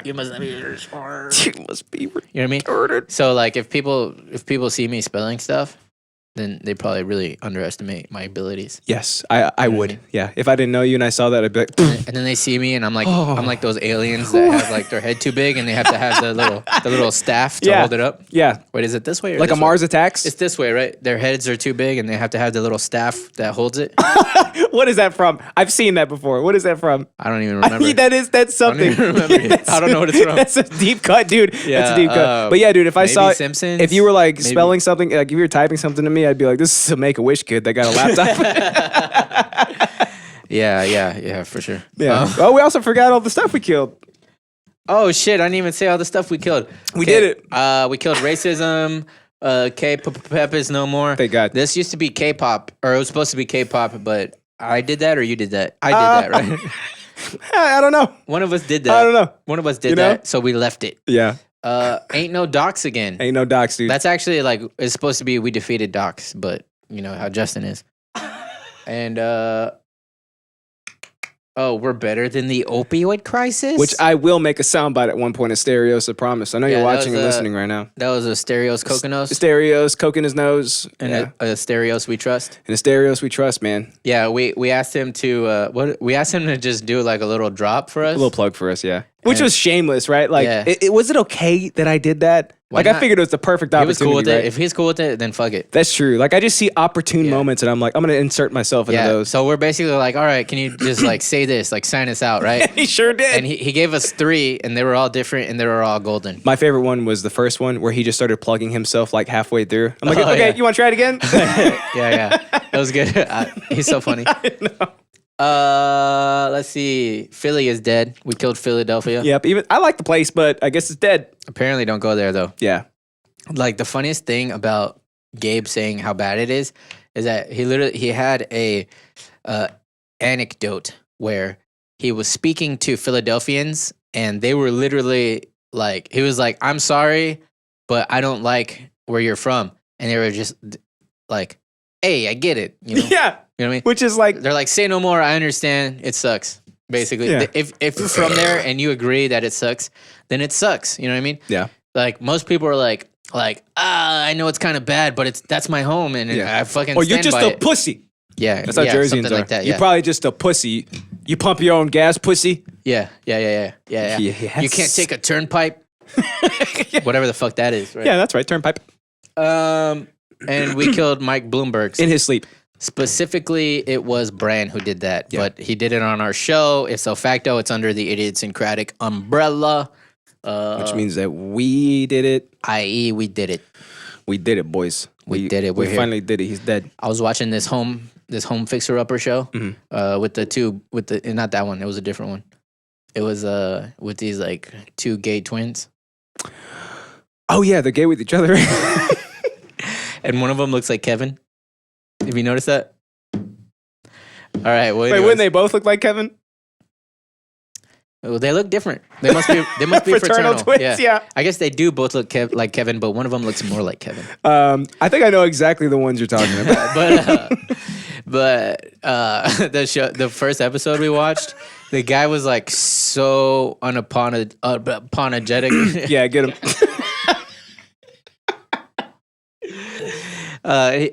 You must be smart. You must be You know what I mean? So like if people see me spelling stuff, then they probably really underestimate my abilities. Yes, I would. Yeah. If I didn't know you and I saw that, I'd be like, And then they see me and I'm like those aliens that have like their head too big and they have to have the little staff to Yeah. hold it up. yeah. Wait, is it this way or Like a this way? Mars Attacks? It's this way, right? Their heads are too big and they have to have the little staff that holds it. What is that from? I've seen that before. What is that from? I don't even remember. That's something. even remember it. I don't know what it's from. That's a deep cut, dude. That's a Yeah, deep cut. But yeah, dude, if I maybe saw Simpsons, if you were like maybe. spelling something, like if you were typing something to me me, I'd be like, this is a Make-A-Wish kid that got a laptop. Yeah, for sure. Yeah. Oh, we also forgot all the stuff we killed. Oh shit! I didn't even say all the stuff we killed. We did it. We killed racism. K-pop is no more. Thank God. This used to be K-pop, or it was supposed to be K-pop, but I did that, or you did that. I did that, right? I don't know. One of us did that. I don't know. One of us did You know? that, so we left it. Yeah. Ain't no docs again. Ain't no docs, dude. That's actually like it's supposed to be we defeated docs, but you know how Justyn is. And we're better than the opioid crisis. Which I will make a soundbite at one point of Stereos, I promise. I know you're that watching was, and listening right now. That was a Stereos Kokonos. Stereos, Coke in his nose. And Yeah. a Stereos we trust. And the Stereos we trust, man. Yeah, we asked him to we asked him to just do like a little drop for us. A little plug for us, yeah. Which And- was shameless, right? Like, Yeah. was it okay that I did that? Why Like, I not? figured it was the perfect He opportunity, was cool with right? it. If he's cool with it, then fuck it. That's true. Like, I just see opportune Yeah. moments, and I'm like, I'm going to insert myself into Yeah. those. So we're basically like, all right, can you just like say this, like sign us out, right? He sure did. And he gave us 3, and they were all different, and they were all golden. My favorite one was the first one where he just started plugging himself like halfway through. I'm like, Oh, okay, yeah. you want to try it again? Yeah, that was good. He's so funny. Let's see. Philly is dead. We killed Philadelphia. Yep. Even I like the place, but I guess it's dead. Apparently, don't go there though. Yeah. Like the funniest thing about Gabe saying how bad it is that he had a anecdote where he was speaking to Philadelphians and they were literally like, he was like, I'm sorry, but I don't like where you're from. And they were just like, hey, I get it. You know? Yeah. You know what I mean? Which is like, They're like, say no more. I understand. It sucks. Basically, Yeah. if you're from there and you agree that it sucks, then it sucks. You know what I mean? yeah. Like most people are like, I know it's kind of bad, but that's my home, and Yeah. I fucking. Or you're stand just by a it. pussy. Yeah, That's how yeah, Jerseyans something are. like that. You're Yeah. probably just a pussy. You pump your own gas, pussy. Yeah. You Yes. can't take a turnpipe. Whatever the fuck that is, right? Yeah, that's right. Turnpipe. And we killed Mike Bloomberg. In his sleep. Specifically, it was Bran who did that, Yeah. but he did it on our show. If so facto, it's under the Idiosyncratic umbrella. Which means that we did it. I.e., we did it. We did it, boys. We did it. We We're here. finally did it. He's dead. I was watching this home fixer upper show not that one. It was a different one. It was with these like 2 gay twins, Oh, yeah. They're gay with each other. and one of them looks like Kevin. Have you noticed that? All right. Well, Wait, anyways. wouldn't they both look like Kevin? Well, they look different. They must be fraternal. twins, yeah. I guess they do both look like Kevin, but one of them looks more like Kevin. I think I know exactly the ones you're talking about. but the first episode we watched, the guy was like so unapologetic. Yeah, get him.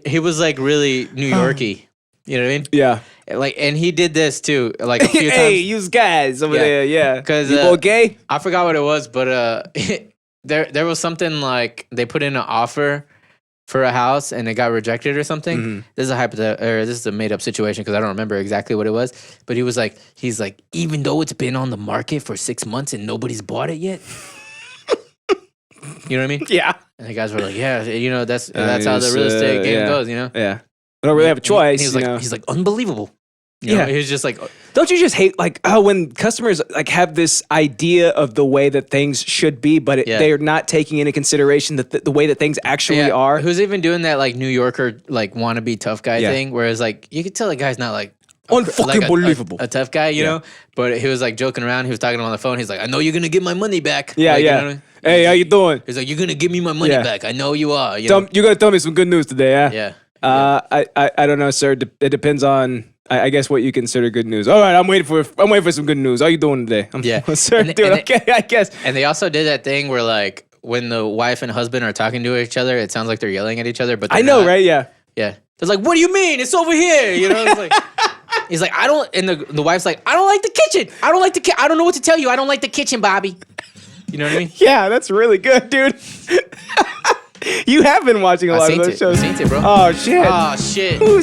He was like really New Yorky. You know what I mean? Yeah. Like, and he did this too, like a few Hey, times. you guys over Yeah. there, yeah. 'Cause, you both gay? I forgot what it was, but there was something like they put in an offer for a house and it got rejected or something. Mm-hmm. This is a made up situation because I don't remember exactly what it was. But he's like, even though it's been on the market for 6 months and nobody's bought it yet. You know what I mean? Yeah. And the guys were like, yeah, you know, that's how the real estate game goes, you know? Yeah. I don't really have a choice. He's you like, unbelievable. You Yeah. know? He was just like, Don't you just hate like when customers like have this idea of the way that things should be, but Yeah. they're not taking into consideration that the way that things actually are? Who's even doing that like New Yorker like wannabe tough guy Yeah. thing? Whereas like you could tell the guy's not like Unfucking believable. a tough guy, you know. But he was like joking around. He was talking to him on the phone. He's like, I know you're gonna get my money back. Yeah, Like, you yeah. know what I mean? Hey, how you doing? He's like, you're gonna give me my money Yeah. back. I know you are. You know? You're gonna tell me some good news today, yeah? Yeah. I don't know, sir. It depends on I guess what you consider good news. All right, I'm waiting for some good news. How you doing today? Yeah. Sir, And- dude, and- okay, I guess. And they also did that thing where like when the wife and husband are talking to each other, it sounds like they're yelling at each other. But I they're know, not. right? Yeah. Yeah. It's like, what do you mean? It's over here. You know, it's like. He's like, I don't, and the wife's like, I don't like the kitchen. I don't know what to tell you. I don't like the kitchen, Bobby. You know what I mean? Yeah, that's really good, dude. You have been watching a lot of those shows. Seen it, bro. Oh shit. Oh shit. Who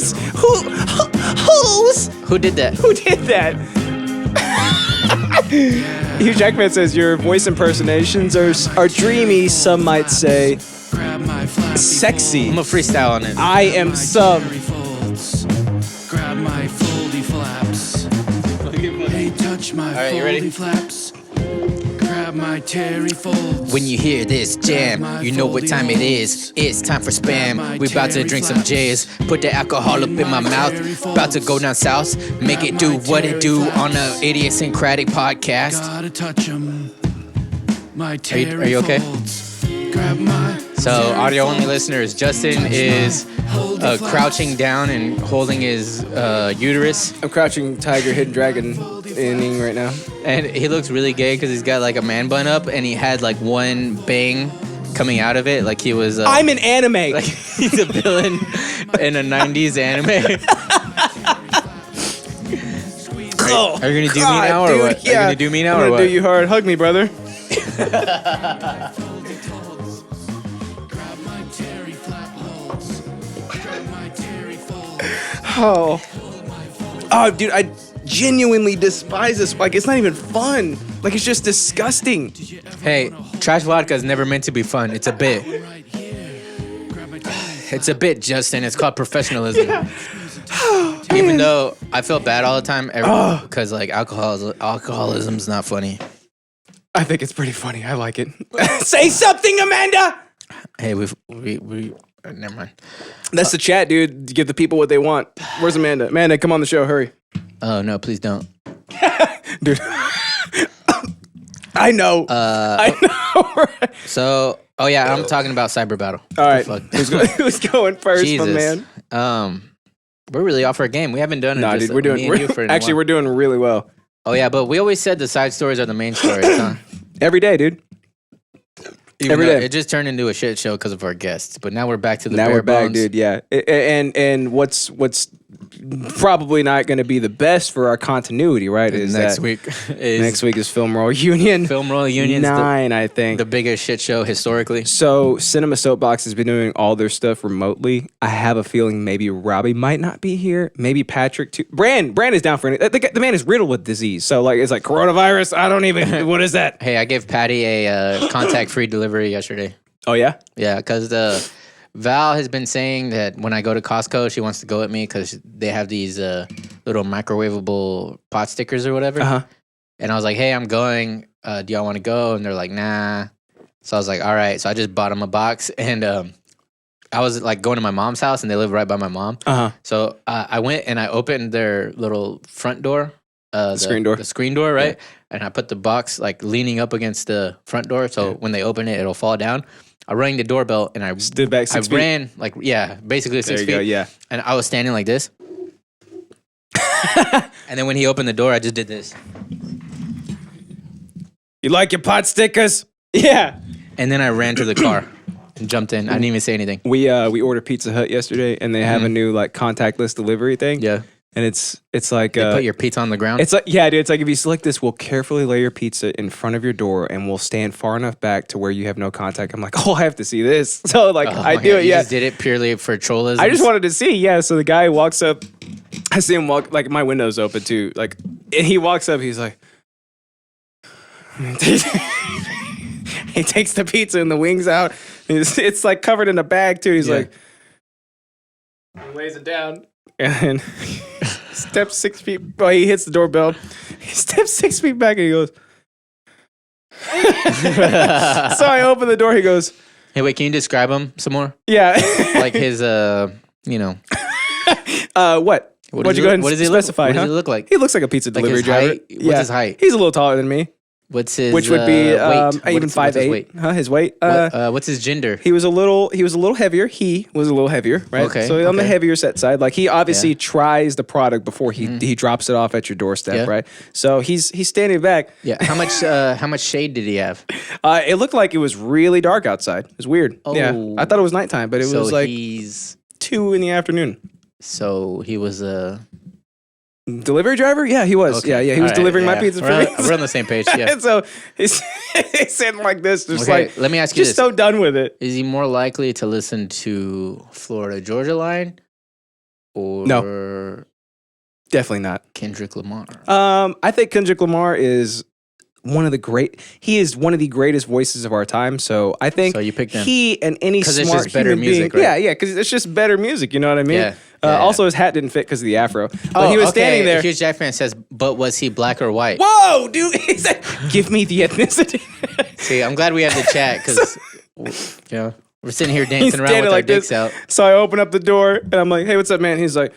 Who did that? did that? Hugh Jackman says your voice impersonations are dreamy. Some might say sexy. I'm gonna freestyle on it. I am some. Grab my foldy flaps. Hey, touch my right, you ready? foldy flaps. Grab my terry folds. When you hear this jam, you know what time it is. It's time for spam. We about to drink some jizz. Put the alcohol up in my mouth. About to go down south. Make it do what it do on the Idiosyncratic podcast. Gotta touch 'em. My Are you okay? folds. Grab my So, audio only listeners, Justyn is crouching down and holding his uterus. I'm crouching tiger, hidden dragon inning right now. And he looks really gay because he's got like a man bun up and he had like one bang coming out of it. Like he was. I'm an anime. Like he's a villain in a 90s anime. Are you gonna do me now or dude, what? Yeah. Are you gonna do me now I'm or gonna what? do you hard. Hug me, brother. grab my terry flap holds. Grab my terry folds. Oh, dude, I genuinely despise this. Like, it's not even fun. Like, it's just disgusting. Hey, trash vodka is never meant to be fun. It's a bit. Right here. Grab my terry It's a bit, Justyn. It's called professionalism. Even though I feel bad all the time because like alcoholism's not funny. I think it's pretty funny. I like it. Say something, Amanda. Hey, we never mind. That's the chat, dude. Give the people what they want. Where's Amanda? Amanda, come on the show. Hurry. Oh no, please don't. Dude. I know. I know. So, oh yeah, I'm talking about cyber battle. All right. Fuck. Who's going first, Jesus. my man? We're really off our game. We haven't done it. Nah, just dude, we're me and you for doing. a Actually, while. we're doing really well. Oh yeah, but we always said the side stories are the main stories, huh? Every day, dude. Even Every though day. It just turned into a shit show because of our guests. But now we're back to the Now bare we're back, bones. dude. Yeah, and what's probably not going to be the best for our continuity, right? Is Next that week is next week is Film Roll Union. Film Roll Union's 9, I think. the biggest shit show historically. So Cinema Soapbox has been doing all their stuff remotely. I have a feeling maybe Robbie might not be here. Maybe Patrick too. Brand is down for it. The man is riddled with disease. So like it's like coronavirus. I don't even. What is that? Hey, I gave Patty a contact-free delivery yesterday. Oh yeah. Yeah, because Val has been saying that when I go to Costco, she wants to go with me because they have these little microwavable pot stickers or whatever. Uh huh. And I was like, hey, I'm going. Do y'all want to go? And they're like, nah. So I was like, all right. So I just bought them a box. And I was like going to my mom's house and they live right by my mom. Uh huh. So I went and I opened their little front door. The screen door. The screen door, right? Yeah. And I put the box like leaning up against the front door. So when they open it, it'll fall down. I rang the doorbell and I stood back 6 feet. ran like, yeah, basically 6 feet. There you go, yeah. And I was standing like this. And then when he opened the door, I just did this. You like your pot stickers? Yeah. And then I ran to the car and jumped in. I didn't even say anything. We ordered Pizza Hut yesterday, and they have a new like contactless delivery thing. Yeah. And it's like They put your pizza on the ground. it's like yeah, dude. It's like if you select this, we'll carefully lay your pizza in front of your door, and we'll stand far enough back to where you have no contact. I'm like, oh, I have to see this. So like, Oh I my do God, it. you Yeah, just did it purely for trollism. I just wanted to see. Yeah. So the guy walks up. I see him walk. Like my window's open too. Like, and he walks up. He's like, he takes the pizza and the wings out. It's like covered in a bag too. He's like, he lays it down and steps 6 feet. Oh, he hits the doorbell. He steps 6 feet back and he goes. So I open the door. He goes, Hey, wait, can you describe him some more? yeah. Like his, you know. What? Why'd you go ahead and what does he specify? Look, what huh? does he look like? He looks like a pizza Like delivery his driver. height? What's his height? He's a little taller than me. What's his Which would be weight? even What's his 5'8". weight? Huh? His weight. What's his gender? He was a little heavier. He was a little heavier, right? Okay, So on the okay. heavier set side, like he obviously tries the product before he drops it off at your doorstep, Yeah. right? So he's standing back. Yeah. How much shade did he have? It looked like it was really dark outside. It was weird. Yeah, Oh. I thought it was nighttime, but it So was like he's 2 in the afternoon. so he was a Delivery driver? Yeah, he was. okay. Yeah, he was All right, delivering my yeah. pizza for We're me. on- we're on the same page. Yeah. And so he's sitting like this, just Okay, like let me ask you just this: so done with it. Is he more likely to listen to Florida Georgia Line or Definitely not. Kendrick Lamar? I think Kendrick Lamar is one of the greatest voices of our time. So I think So you picked him. he and any 'Cause it's smart just better human music, being, right? yeah, because it's just better music. You know what I mean? Yeah. Yeah, Also, yeah. his hat didn't fit because of the afro. But he was standing there. Huge Jack fan says, but was he black or white? Whoa, dude! He said, "Give me the ethnicity." See, I'm glad we have the chat because, you know, we're sitting here He's dancing around standing with our like this. dicks out. So I open up the door and I'm like, "Hey, what's up, man?" He's like,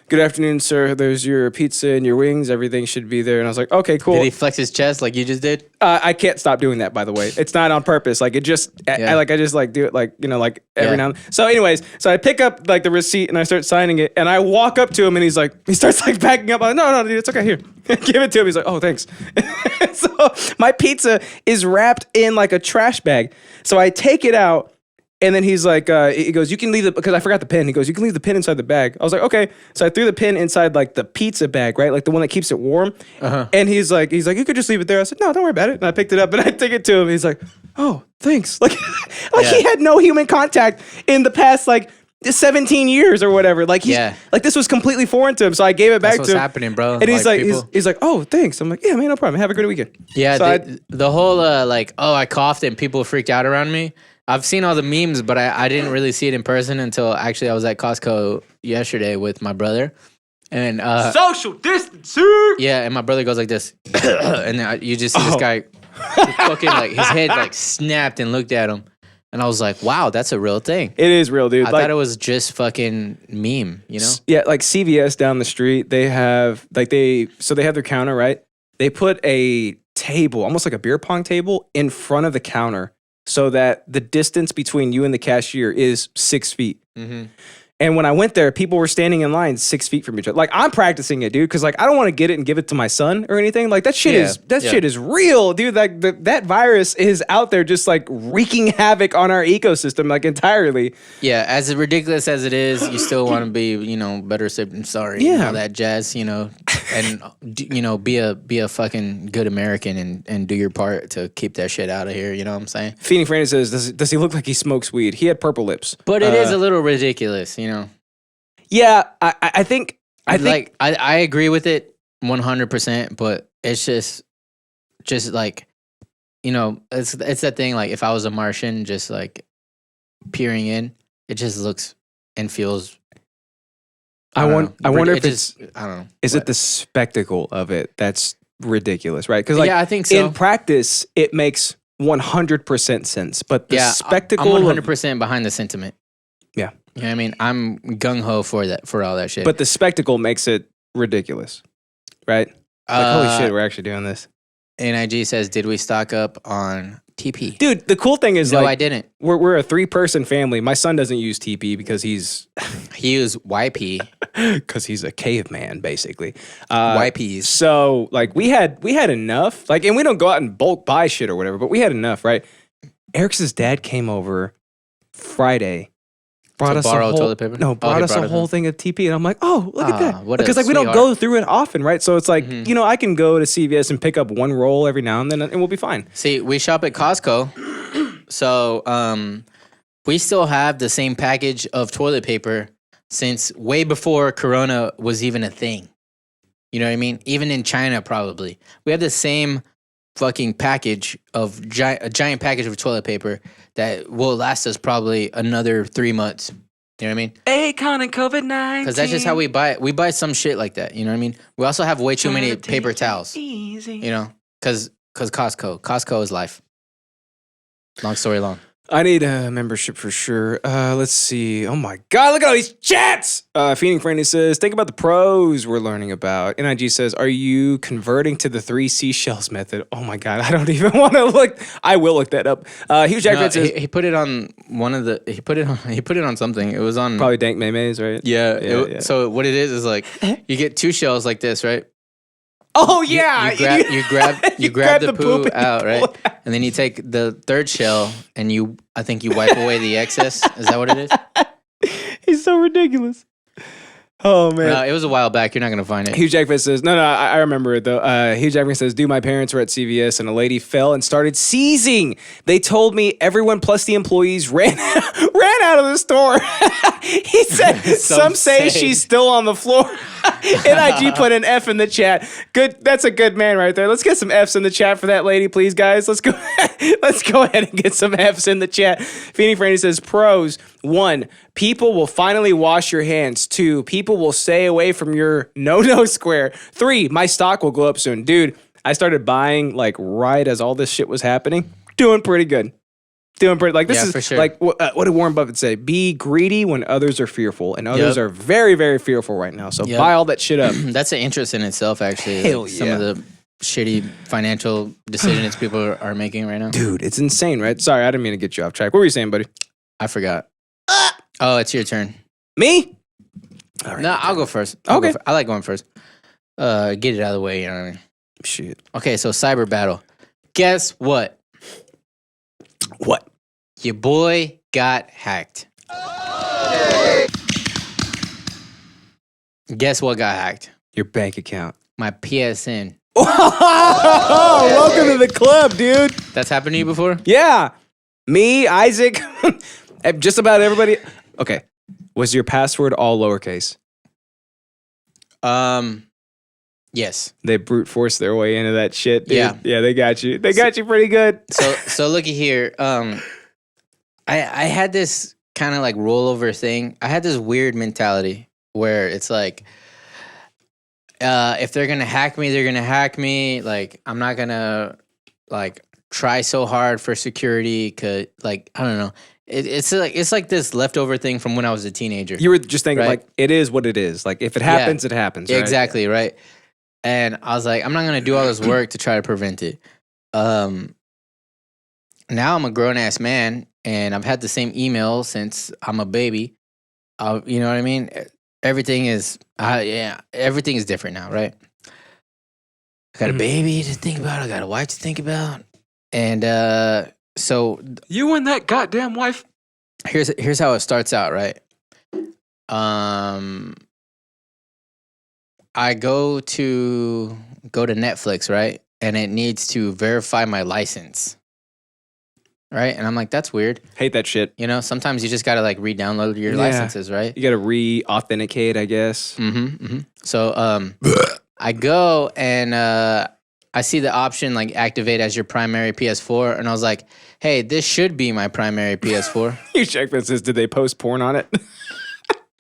"Good afternoon, sir. There's your pizza and your wings. Everything should be there." And I was like, "Okay, cool." Did he flex his chest like you just did? I can't stop doing that, by the way. It's not on purpose. Like it just, Yeah. I just like do it like, you know, like every Yeah. now and then. So anyways, so I pick up like the receipt and I start signing it and I walk up to him and he starts like backing up. I'm like, no, dude, it's okay. Here, give it to him. He's like, "Oh, thanks." So my pizza is wrapped in like a trash bag. So I take it out. And then he's like, he goes, "You can leave because I forgot the pin." He goes, "You can leave the pin inside the bag." I was like, "Okay." So I threw the pin inside like the pizza bag, right? Like the one that keeps it warm. And he's like, "You could just leave it there." I said, "No, don't worry about it." And I picked it up and I took it to him. He's like, "Oh, thanks." Like Yeah. he had no human contact in the past, like 17 years or whatever. Like like this was completely foreign to him. So I gave it back That's to what's him. happening, bro. And he's like, people- he's like, "Oh, thanks." I'm like, "Yeah, man, no problem. Have a good weekend." Yeah, So the whole like, oh, I coughed and people freaked out around me. I've seen all the memes, but I didn't really see it in person until actually I was at Costco yesterday with my brother. And social distancing. yeah, and my brother goes like this. And then you just see this guy fucking like his head like snapped and looked at him. And I was like, wow, that's a real thing. It is real, dude. I thought it was just fucking meme, you know? Yeah, like CVS down the street, they have they have their counter, right? They put a table, almost like a beer pong table, in front of the counter so that the distance between you and the cashier is 6 feet. Mm-hmm. And when I went there, people were standing in line 6 feet from each other. Like I'm practicing it, dude, because like I don't want to get it and give it to my son or anything. Like that shit shit is real, dude. Like that virus is out there, just like wreaking havoc on our ecosystem, like entirely. Yeah, as ridiculous as it is, you still want to be, you know, better safe than sorry. Yeah. And all that jazz, you know, and, you know, be a fucking good American and do your part to keep that shit out of here. You know what I'm saying? Feeding Franny says, does he look like he smokes weed? He had purple lips. But it is a little ridiculous, you know? Yeah, I think I agree with it 100%, but it's just like, you know, it's that thing. Like if I was a Martian, just like peering in, it just looks and feels. I wonder if it's I don't know. Is it the spectacle of it that's ridiculous, right? Because like yeah, I think so. in practice, it makes 100% sense, but the spectacle. I'm 100% behind the sentiment. Yeah. You know what I mean? I'm gung ho for all that shit. But the spectacle makes it ridiculous, right? Like, holy shit, we're actually doing this. NIG says, did we stock up on TP? Dude, the cool thing is No, like I didn't. we're a 3-person family. My son doesn't use TP because he's He used YP. because he's a caveman, basically. YPs. So like we had enough, like, and we don't go out and bulk buy shit or whatever, but we had enough, right? Eric's dad came over Friday. Brought us borrow a whole, toilet paper? No, brought us a whole thing of TP, and I'm like, oh, look at that, what a because like we don't sweetheart. go through it often, right? So it's like, you know, I can go to CVS and pick up one roll every now and then, and we'll be fine. See, we shop at Costco. So we still have the same package of toilet paper since way before Corona was even a thing. You know what I mean? Even in China, probably. We have the same fucking package of a giant package of toilet paper that will last us probably another 3 months. You know what I mean? Akon and COVID-19. Because that's just how we buy it. We buy some shit like that. You know what I mean? We also have way too many paper towels. Easy. You know? Because Costco is life. Long story long. I need a membership for sure. Let's see. Oh my God, look at all these chats. Feeding Franny says, think about the pros we're learning about. NIG says, are you converting to the 3 seashells method? Oh my God, I don't even want to look. I will look that up. Huge Jack Red says, he put it on one of the. He put it on something. It was on probably Dank Maymays, right? Yeah. So what it is like you get 2 shells like this, right? Oh yeah, You grab the poo and out, pull right? it out. And then you take the 3rd shell and I think you wipe away the excess. Is that what it is? He's so ridiculous. Oh man. No, it was a while back. You're not gonna find it. Hugh Jackman says, no, I remember it though. Hugh Jackman says, dude, my parents were at CVS and a lady fell and started seizing. They told me everyone plus the employees ran out of the store. He said, some say she's still on the floor. And IG put an F in the chat. Good, that's a good man right there. Let's get some Fs in the chat for that lady, please, guys. Let's go ahead and get some Fs in the chat. Feeny Franny says, pros. 1, people will finally wash your hands. 2, people will stay away from your no square. 3, my stock will go up soon. Dude, I started buying like right as all this shit was happening. Doing pretty good. Like this is for sure. like what did Warren Buffett say? Be greedy when others are fearful, and others are very, very fearful right now. So buy all that shit up. That's an interest in itself, actually. Hell Some of the shitty financial decisions people are making right now. Dude, it's insane, right? Sorry, I didn't mean to get you off track. What were you saying, buddy? I forgot. Oh, it's your turn. Me? All right. No, I'll go first. Okay. I like going first. Get it out of the way, you know what I mean? Shit. Okay, so cyber battle. Guess what? What? Your boy got hacked. Guess what got hacked? Your bank account. My PSN. Oh, welcome to the club, dude. That's happened to you before? Yeah. Me, Isaac, just about everybody. Okay. Was your password all lowercase? Yes. They brute forced their way into that shit, dude. Yeah. Yeah, they got you. They got you pretty good. So looky here. I had this kind of like rollover thing. I had this weird mentality where it's like, if they're gonna hack me, they're gonna hack me. Like, I'm not gonna like try so hard for security. Cause like, I don't know. It's like this leftover thing from when I was a teenager. You were just thinking, right? like, it is what it is. Like, if it happens, it happens. Right? Exactly, right? And I was like, I'm not going to do all this work to try to prevent it. Now I'm a grown-ass man, and I've had the same email since I'm a baby. You know what I mean? Everything is different now, right? I got a baby to think about. I got a wife to think about. And so You and that goddamn wife. here's how it starts out, right? I go to Netflix, right? And it needs to verify my license. Right? And I'm like, that's weird. Hate that shit. You know, sometimes you just gotta like re-download your licenses, right? You got to re-authenticate, I guess. So I go and I see the option like activate as your primary PS4, and I was like, hey, this should be my primary PS4. You check this. Did they post porn on it?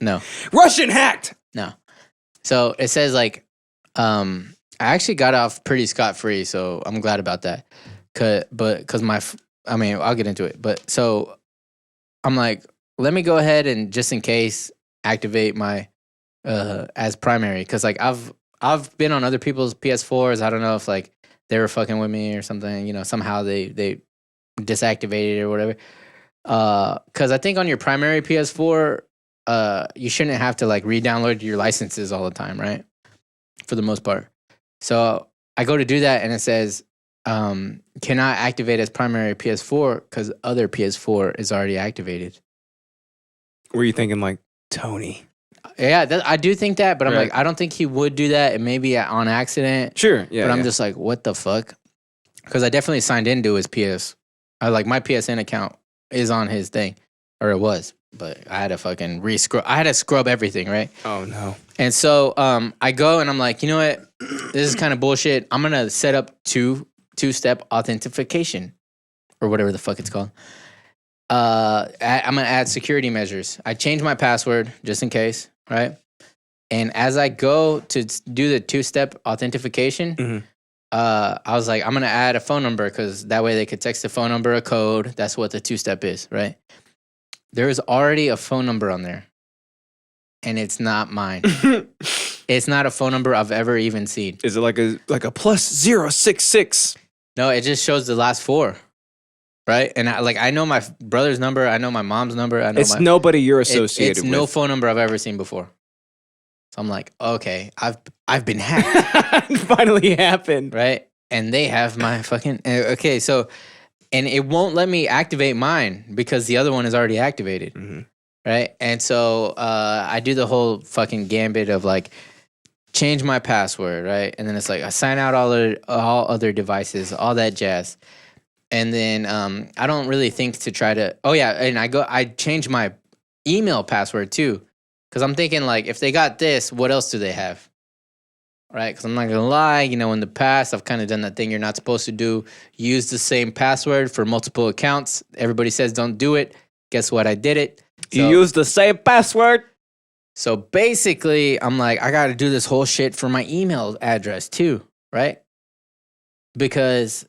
No. Russian hacked. No. So it says like, I actually got off pretty scot-free, so I'm glad about that. I'll get into it. But so I'm like, let me go ahead and just in case activate my as primary, because like I've been on other people's PS4s. I don't know if like they were fucking with me or something. You know, somehow they deactivated it or whatever. Because I think on your primary PS4. You shouldn't have to like re-download your licenses all the time, right? For the most part. So I go to do that and it says, cannot activate as primary PS4 because other PS4 is already activated. Were you thinking like Tony? Yeah, I do think that, but I'm Right. like, I don't think he would do that. It may be on accident. Sure, yeah. But I'm just like, what the fuck? Because I definitely signed into his my PSN account is on his thing, or it was. But I had to fucking I had to scrub everything, right? Oh no. And so I go and I'm like, you know what? This is kind of bullshit. I'm gonna set up two-step authentication or whatever the fuck it's called. I'm gonna add security measures. I changed my password just in case, right? And as I go to do the two-step authentication, I was like, I'm gonna add a phone number because that way they could text the phone number a code. That's what the two-step is, right? There is already a phone number on there, and it's not mine. It's not a phone number I've ever even seen. Is it like a plus 066? No, it just shows the last four, right? And I know my brother's number, I know my mom's number. I know It's nobody you're associated it's with. no phone number I've ever seen before. So I'm like, okay, I've been hacked, It finally happened. right? And they have my fucking okay. So. And it won't let me activate mine because the other one is already activated. right? And so I do the whole fucking gambit of like change my password, right? And then it's like I sign out all other devices, all that jazz. And then I don't really think to try to. Oh yeah, and I change my email password too, because I'm thinking like if they got this, what else do they have? Right? Because I'm not gonna lie, you know, in the past I've kind of done that thing you're not supposed to do. Use the same password for multiple accounts. Everybody says don't do it. Guess what? I did it. You used the same password. So basically, I'm like, I got to do this whole shit for my email address too, right? Because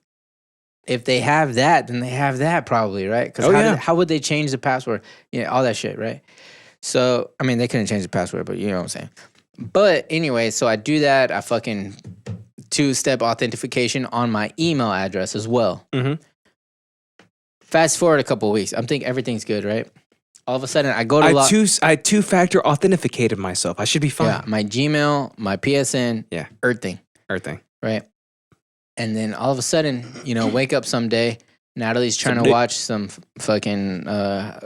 if they have that, then they have that probably, right? Because how would they change the password? Yeah, all that shit, right? So, I mean, they couldn't change the password, but you know what I'm saying. But anyway, so I do that. I fucking 2-step authentication on my email address as well. Mm-hmm. Fast forward a couple of weeks. I'm thinking everything's good, right? All of a sudden, I go to I 2-factor authenticated myself. I should be fine. Yeah, my Gmail, my PSN, everything, right? And then all of a sudden, you know, wake up someday, Natalie's trying to watch some fucking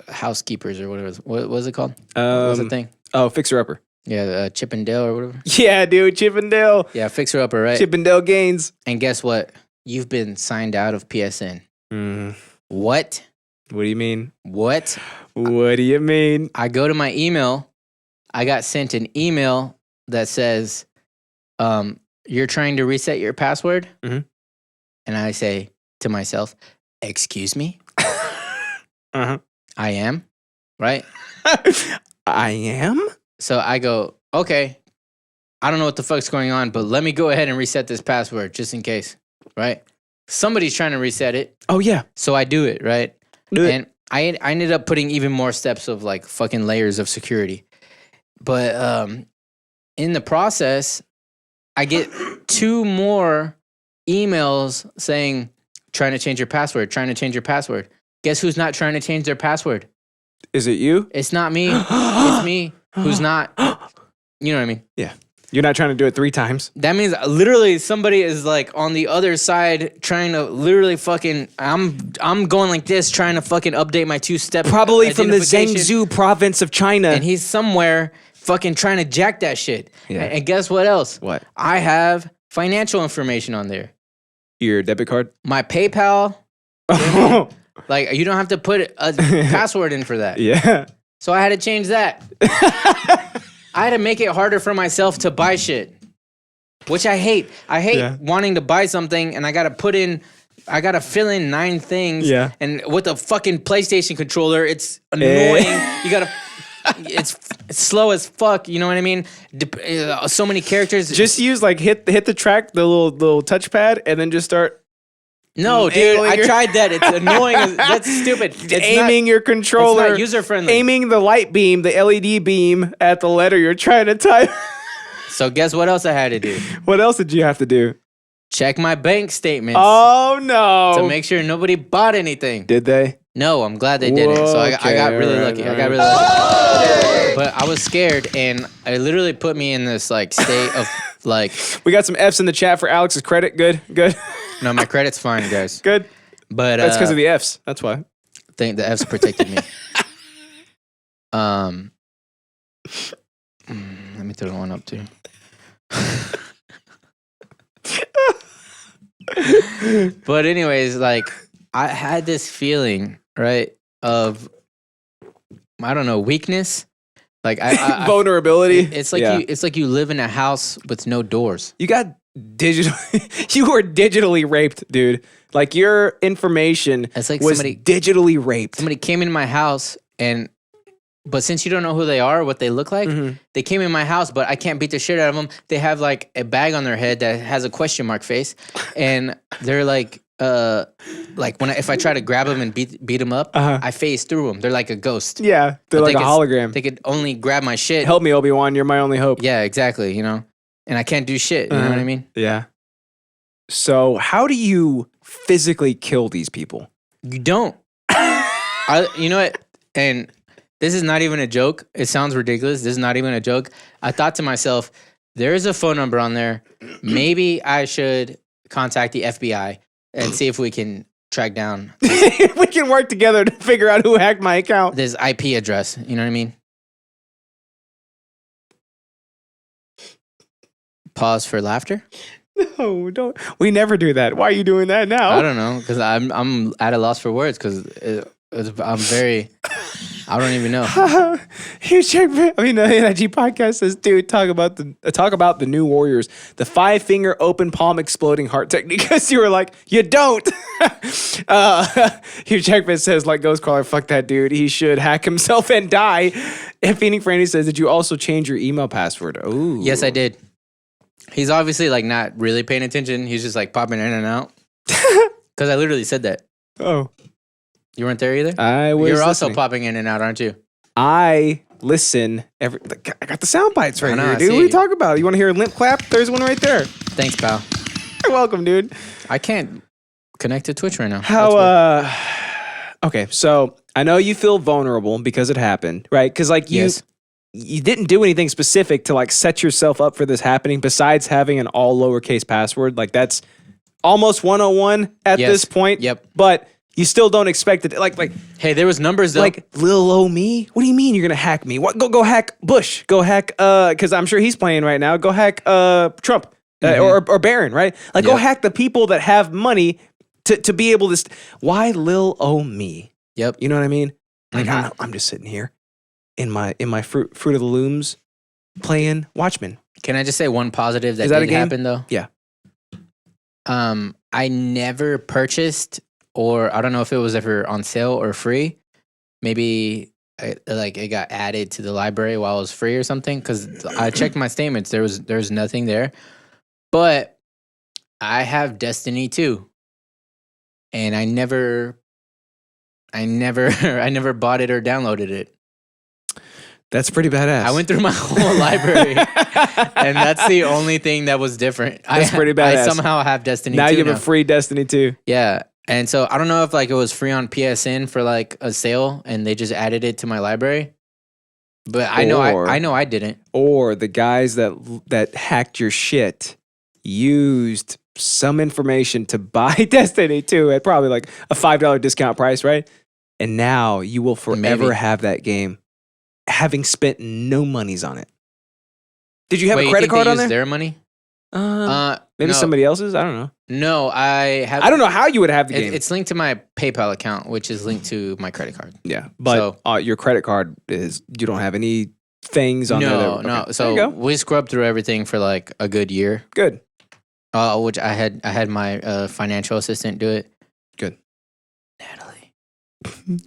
Housekeepers or whatever. What was it called? What was the thing? Oh, Fixer Upper. Yeah, Chip and Dale or whatever. Yeah, dude, Chip and Dale. Yeah, Fixer Upper, right? Chip and Dale Gaines. And guess what? You've been signed out of PSN. What? What do you mean? What? What do you mean? I go to my email. I got sent an email that says, you're trying to reset your password? Mm-hmm. And I say to myself, excuse me? Uh-huh. I am, right? I am? So I go, okay, I don't know what the fuck's going on, but let me go ahead and reset this password just in case, right? Somebody's trying to reset it. Oh, yeah. So I do it, right? Do it. And I ended up putting even more steps of like fucking layers of security. But in the process, I get 2 more emails saying, trying to change your password, trying to change your password. Guess who's not trying to change their password? Is it you? It's not me. It's me who's not. You know what I mean? Yeah. You're not trying to do it 3 times. That means literally somebody is like on the other side trying to literally fucking. I'm going like this trying to fucking update my 2-step. Probably from the Zhengzhou province of China. And he's somewhere fucking trying to jack that shit. Yeah. And guess what else? What? I have financial information on there. Your debit card? My PayPal. Like you don't have to put a password in for that. Yeah. So I had to change that. I had to make it harder for myself to buy shit, which I hate. I hate wanting to buy something and I gotta fill in 9 things. Yeah. And with a fucking PlayStation controller, it's annoying. It's slow as fuck. You know what I mean? So many characters. Just use like hit the track, the little touchpad, and then just start. No, dude, I tried that. It's annoying. That's stupid. It's aiming your controller. It's not user-friendly. Aiming the light beam, the LED beam at the letter you're trying to type. So guess what else I had to do? What else did you have to do? Check my bank statements. Oh, no. To make sure nobody bought anything. Did they? No, I'm glad they didn't. So I got really lucky. I got really lucky. But I was scared, and it literally put me in this like state of like. We got some F's in the chat for Alex's credit. Good. No, my credit's fine, guys. Good. But that's because of the F's. That's why. I think the F's protected me. Let me throw one up too. But anyways, like I had this feeling, right, of I don't know, weakness. Like vulnerability. It's like you live in a house with no doors. You got you were digitally raped, dude. Like your information was digitally raped. Somebody came into my house but since you don't know who they are, what they look like, they came in my house, but I can't beat the shit out of them. They have like a bag on their head that has a question mark face, and they're like if I try to grab them and beat them up, I phase through them. They're like a ghost. Yeah, they're like a hologram. They could only grab my shit. Help me, Obi-Wan. You're my only hope. Yeah, exactly. You know, and I can't do shit. You know what I mean? Yeah. So how do you physically kill these people? You don't. You know what? And this is not even a joke. It sounds ridiculous. This is not even a joke. I thought to myself, there is a phone number on there. Maybe I should contact the FBI and see if we can track down We can work together to figure out who hacked my account. this IP address. You know what I mean? Pause for laughter. No, don't. We never do that. Why are you doing that now? I don't know, because I'm at a loss for words, because I'm very. I don't even know. Here, check. I mean, the NIG podcast says, "Dude, talk about the new warriors, the 5-finger open palm exploding heart technique." Because you were like, you don't. Here, Checkmate says, like Ghostcrawler, fuck that dude. He should hack himself and die. And Phoenix Franny says, "Did you also change your email password?" Oh, Yes, I did. He's obviously like not really paying attention. He's just like popping in and out. Because I literally said that. Oh, You weren't there either? I was. You're also listening. popping in and out, aren't you? I listen every. I got the sound bites right I know, here, I dude. see. What are you talking about? You want to hear a limp clap? There's one right there. Thanks, pal. You're welcome, dude. I can't connect to Twitch right now. How? Okay, so I know you feel vulnerable because it happened, right? Because like Yes. you didn't do anything specific to like set yourself up for this happening besides having an all lowercase password. Like that's almost 101 at Yes. this point. Yep. But you still don't expect it. Like Hey, there was numbers though. like Lil O me. What do you mean you're gonna hack me? What? Go hack Bush. Go hack. Because I'm sure he's playing right now. Go hack Trump or Barron. Right? Like go Yep. hack the people that have money to be able to. Why Lil O me? Yep. You know what I mean? Like Mhm. I'm just sitting here in my fruit of the looms playing Watchmen. Can I just say one positive that Is that a did game? happen though? Yeah. I never purchased, or I don't know if it was ever on sale or free. Maybe it got added to the library while it was free or something. Because I checked my statements, there was nothing there. But I have Destiny 2, and I never bought it or downloaded it. That's pretty badass. I went through my whole library, and that's the only thing that was different. That's pretty I badass. somehow have Destiny now 2 you have a free Destiny 2. Yeah. And so I don't know if like it was free on PSN for like a sale and they just added it to my library. But I know I didn't. Or the guys that hacked your shit used some information to buy Destiny 2 at probably like a $5 discount price, right? And now you will forever Maybe. have that game having spent no monies on it. Did you have Wait, a you credit think they card on used there? their money? Maybe no, somebody else's? I don't know. No, I have. I don't know how you would have the game. It's linked to my PayPal account, which is linked to my credit card. Yeah, but your credit card is, you don't have any things on there. No. Okay. There you So go. we scrubbed through everything for like a good year. Good. Which I had my financial assistant do it. Good. Natalie.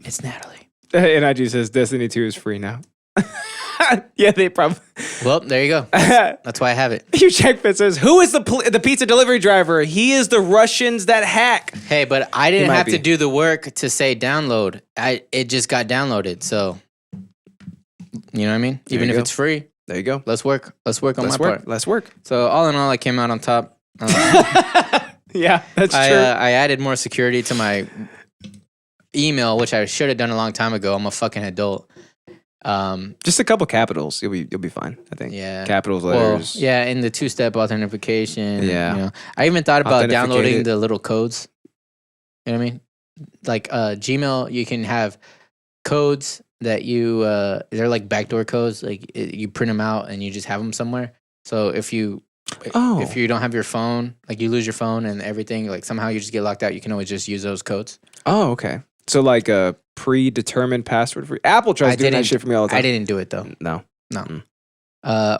It's Natalie. NIG says Destiny 2 is free now. Yeah, they probably. Well, there you go. That's why I have it. You check that says, who is the pizza delivery driver? He is the Russians that hack. Hey, but I didn't might have be. to do the work to say download. It just got downloaded. So, you know what I mean? There Even you if go. it's free, There you go. let's work. Let's work on my part. Let's work. So all in all, I came out on top. Yeah, that's I true. I added more security to my email, which I should have done a long time ago. I'm a fucking adult. Just a couple capitals, you'll be fine. I think. Yeah. Capitals, Well, letters. yeah, in the two-step authentication. Yeah. You know, I even thought about Authenticate downloading it. the little codes. You know what I mean? Like Gmail, you can have codes that they're like backdoor codes. Like you print them out and you just have them somewhere. So if you don't have your phone, like you lose your phone and everything, like somehow you just get locked out, you can always just use those codes. Oh, okay. So like a predetermined password for Apple tries doing that shit for me all the time. I didn't do it though. No. No.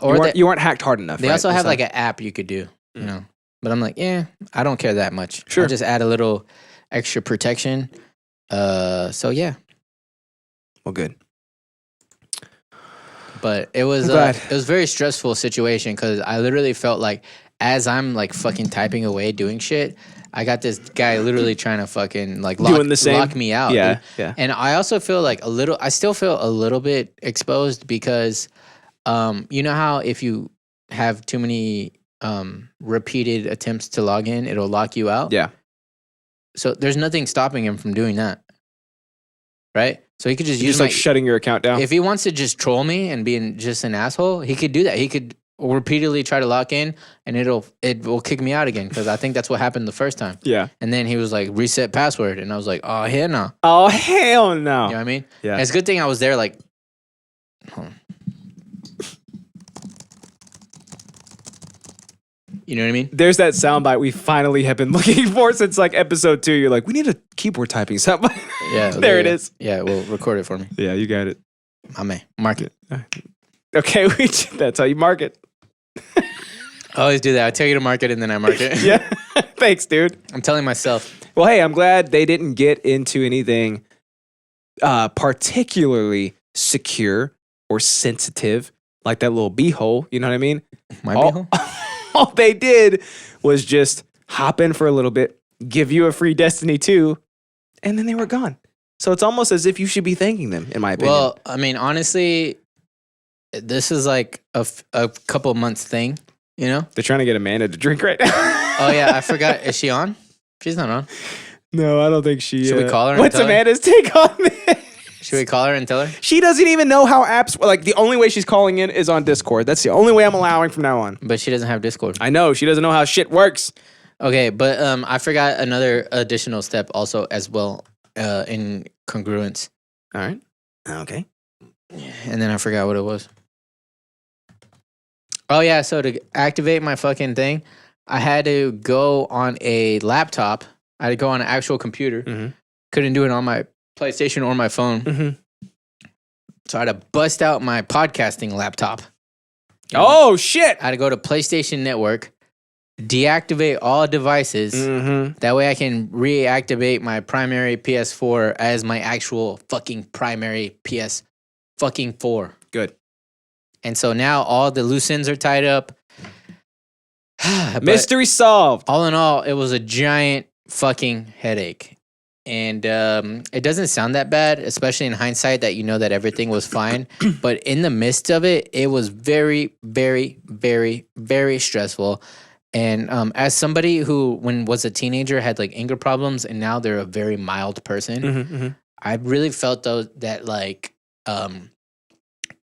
Or you weren't hacked hard enough. They right? also have That's like an app you could do, you know. But I'm like, yeah, I don't care that much. Sure. I'll just add a little extra protection. So yeah. Well, good. But it was I'm glad. it was a very stressful situation because I literally felt like as I'm like fucking typing away doing shit, I got this guy literally trying to fucking like Doing the same? lock me out. Yeah, dude. yeah. And I also feel like I still feel a little bit exposed because you know how if you have too many repeated attempts to log in, it'll lock you out. Yeah. So there's nothing stopping him from doing that. Right? So he could just You're use just like shutting your account down. if he wants to just troll me and being just an asshole, he could do that. He could repeatedly try to lock in, and it will kick me out again because I think that's what happened the first time. Yeah. And then he was like, reset password, and I was like, oh hell no. Oh hell no. You know what I mean? Yeah. And it's a good thing I was there. Like, you know what I mean? There's that soundbite we finally have been looking for since like episode 2. You're like, we need a keyboard typing soundbite. Yeah. There it is. Yeah, well, record it for me. Yeah, you got it. I may mark it. Okay, that's how you mark it. I always do that. I tell you to mark it, and then I mark it. Yeah. Thanks, dude. I'm telling myself. Well, hey, I'm glad they didn't get into anything particularly secure or sensitive, like that little beehole. You know what I mean? My beehole? All they did was just hop in for a little bit, give you a free Destiny 2, and then they were gone. So it's almost as if you should be thanking them, in my opinion. Well, I mean, honestly, this is like a couple months thing, you know? They're trying to get Amanda to drink right now. Oh, yeah, I forgot. Is she on? She's not on. No, I don't think she... Should we call her and What's tell her? Amanda's take on this? Should we call her and tell her? She doesn't even know how apps... Like, the only way she's calling in is on Discord. That's the only way I'm allowing from now on. But she doesn't have Discord. I know. She doesn't know how shit works. Okay, but I forgot another additional step also as well in congruence. All right. Okay. And then I forgot what it was. Oh, yeah, so to activate my fucking thing, I had to go on a laptop. I had to go on an actual computer. Mm-hmm. Couldn't do it on my PlayStation or my phone. Mm-hmm. So I had to bust out my podcasting laptop. Oh, shit. I had to go to PlayStation Network, deactivate all devices. Mm-hmm. That way I can reactivate my primary PS4 as my actual fucking primary PS fucking 4. Good. And so now all the loose ends are tied up. But Mystery solved. all in all, it was a giant fucking headache. And it doesn't sound that bad, especially in hindsight that you know that everything was fine. But in the midst of it, it was very, very, very, very stressful. And as somebody who, when was a teenager, had like anger problems, and now they're a very mild person, Mm-hmm, mm-hmm. I really felt though that like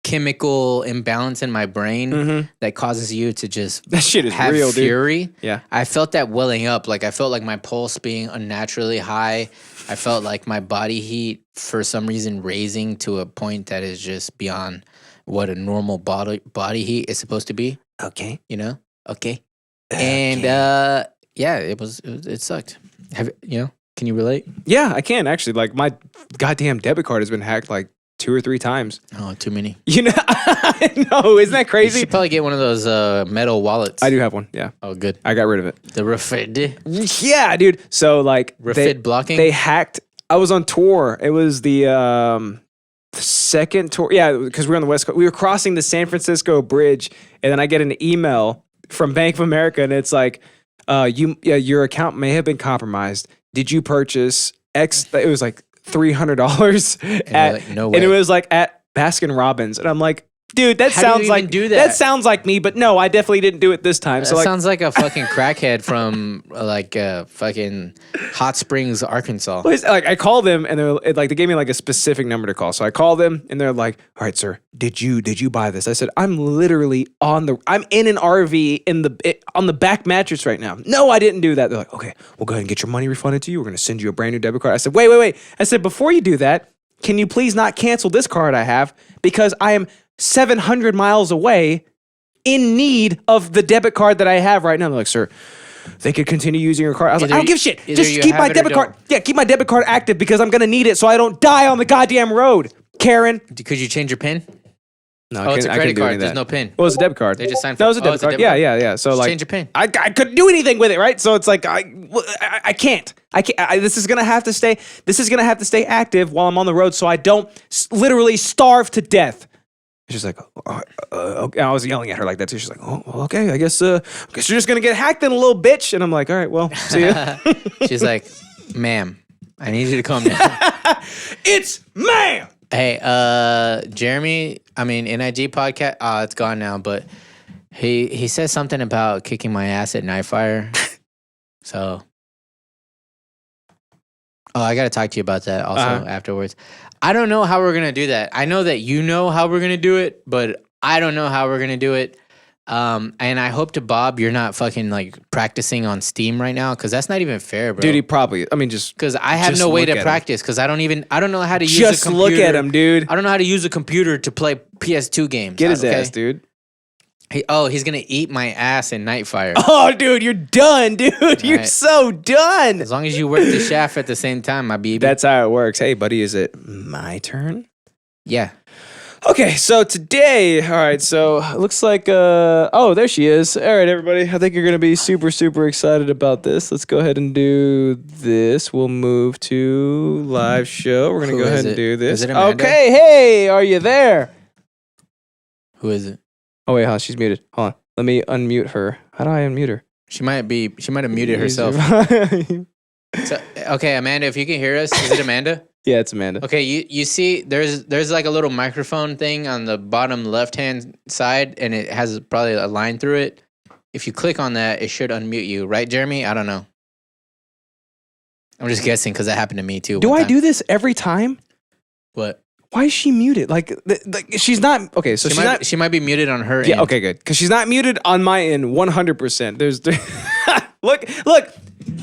chemical imbalance in my brain Mm-hmm. that causes you to just That shit is have real, dude. fury. Yeah. I felt that welling up. Like I felt like my pulse being unnaturally high. I felt like my body heat for some reason raising to a point that is just beyond what a normal body heat is supposed to be. Okay. You know? Okay. And yeah, it sucked. Can you relate? Yeah, I can actually. Like my goddamn debit card has been hacked like 2 or 3 times. Oh, too many. You know, I know, isn't that You crazy? should probably get one of those metal wallets. I do have one. Yeah, Oh, good. I got rid of it. The Refid. Yeah, dude. So like Refid blocking? They hacked. I was on tour. It was the second tour. Yeah, because we were on the West Coast. We were crossing the San Francisco Bridge, and then I get an email from Bank of America, and it's like, your account may have been compromised. Did you purchase X? It was like $300 at, like, no and it way. was like at Baskin Robbins, and I'm like, dude, that How do you sounds even like do that? That sounds like me, but no, I definitely didn't do it this time. That So like, sounds like a fucking crackhead from fucking Hot Springs, Arkansas. well, like I called them and they gave me like a specific number to call. So I called them and they're like, "All right, sir, did you buy this?" I said, "I'm literally I'm in an RV on the back mattress right now." "No, I didn't do that." They're like, "Okay, we'll go ahead and get your money refunded to you. We're going to send you a brand new debit card." I said, "Wait." I said, "Before you do that, can you please not cancel this card I have because I am 700 miles away in need of the debit card that I have right now." They're like, "Sir, they could continue using your card." I was like, "I don't give a shit. either Just you keep have my it or debit card. don't." Yeah, keep my debit card active because I'm going to need it so I don't die on the goddamn road." Karen. Could you change your PIN? No, Oh, it's a credit card. There's no PIN. Well, it's a debit card. They just signed No, for- it was a oh, debit it's a card. debit Yeah, card. yeah. So Just like, change your PIN. I couldn't do anything with it, right? So it's like I can't. This is gonna have to stay. This is gonna have to stay active while I'm on the road, so I don't literally starve to death. She's like, okay. I was yelling at her like that too. She's like, "Oh, well, okay. I guess you're just gonna get hacked then, a little bitch." And I'm like, "All right, well, see ya." She's like, "Ma'am, I need you to calm down." It's ma'am. Hey, Jeremy, NIG podcast, it's gone now, but he said something about kicking my ass at Nightfire. So, I got to talk to you about that also afterwards. I don't know how we're going to do that. I know that you know how we're going to do it, but I don't know how we're going to do it. And I hope to Bob, you're not fucking like practicing on Steam right now, because that's not even fair, bro. Dude, he probably. I mean, just because I have just no way look to at practice because I don't know how to use just a computer. look at him, dude. I don't know how to use a computer to play PS2 games. Get his okay? ass, dude. He's gonna eat my ass in Nightfire. Oh, dude, you're done, dude. You're right. so done. As long as you work the shaft at the same time, my baby. That's how it works. Hey, buddy, is it my turn? Yeah. Okay, so today, all right, so it looks like, oh, there she is. All right, everybody, I think you're going to be super, super excited about this. Let's go ahead and do this. We'll move to live show. We're going to Who go is ahead and it? do this. Is it Amanda? Okay, hey, are you there? Who is it? Oh, wait, huh, she's muted. Hold on. Let me unmute her. How do I unmute her? She might have muted herself. So, okay, Amanda, if you can hear us, is it Amanda? Yeah, it's Amanda. Okay, you see there's like a little microphone thing on the bottom left-hand side, and it has probably a line through it. If you click on that, it should unmute you. Right, Jeremy? I don't know. I'm just guessing because that happened to me too. Do one I time. do this every time? What? Why is she muted? Like she's not, okay, so she's not. She might be muted on her end. Yeah, okay, good. Because she's not muted on my end 100%. There's, look,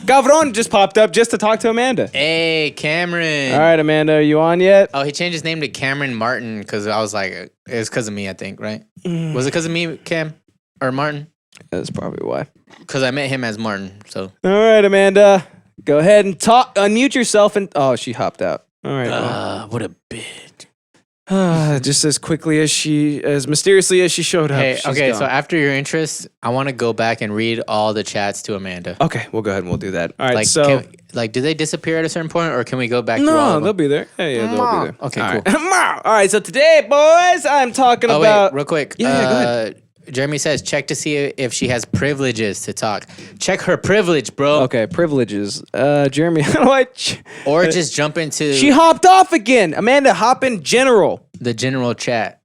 Gavron just popped up just to talk to Amanda. Hey, Cameron. All right, Amanda, are you on yet? Oh, he changed his name to Cameron Martin because I was like, it's because of me, I think, right? Was it because of me, Cam? Or Martin? That's probably why. Because I met him as Martin, so. All right, Amanda, go ahead and talk. Unmute yourself and, oh, she hopped out. All right. What a bitch. Just as quickly as mysteriously as she showed up. Hey, she's okay, gone. so after your interest, I want to go back and read all the chats to Amanda. Okay, we'll go ahead and we'll do that. All right, Like, so. do they disappear at a certain point, or can we go back through all No, of they'll them? be there. Yeah, they'll be there. Okay, All cool. right. All right, so today, boys, I'm talking Oh, about. wait, real quick. Yeah, go ahead. Jeremy says, check to see if she has privileges to talk. Check her privilege, bro. Okay, privileges. Jeremy, how do I? Or just jump into She hopped off again. Amanda, hop in general. the general chat.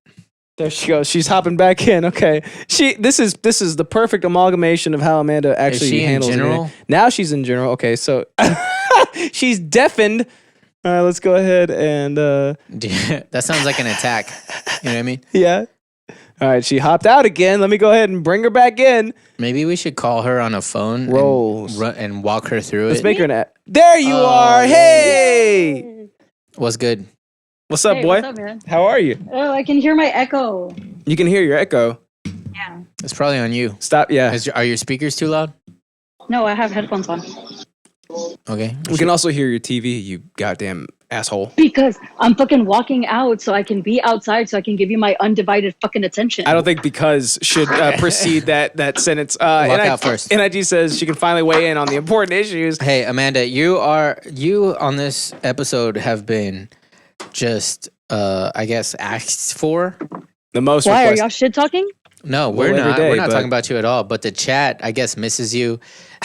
There she goes. She's hopping back in. Okay. This is the perfect amalgamation of how Amanda actually she in handles general? it. Now she's in general. Okay, so she's deafened. All right, let's go ahead and That sounds like an attack. You know what I mean? yeah. All right, she hopped out again. Let me go ahead and bring her back in. Maybe we should call her on a phone Rolls. and walk her through Let's it. make her an app. There you are. Hey. What's good? What's up, Hey, boy? what's up, man? How are you? Oh, I can hear my echo. You can hear your echo. Yeah. It's probably on you. Stop. Yeah. Are your speakers too loud? No, I have headphones on. Okay. We can also hear your TV, you goddamn asshole. Because I'm fucking walking out so I can be outside so I can give you my undivided fucking attention. I don't think because should precede that sentence. Walk out first. NIG says she can finally weigh in on the important issues. Hey, Amanda, you on this episode have been just I guess asked for. The most Why are request- y'all shit talking? No, Well, we're every not. day, We're not but- talking about you at all. But the chat, I guess, misses you.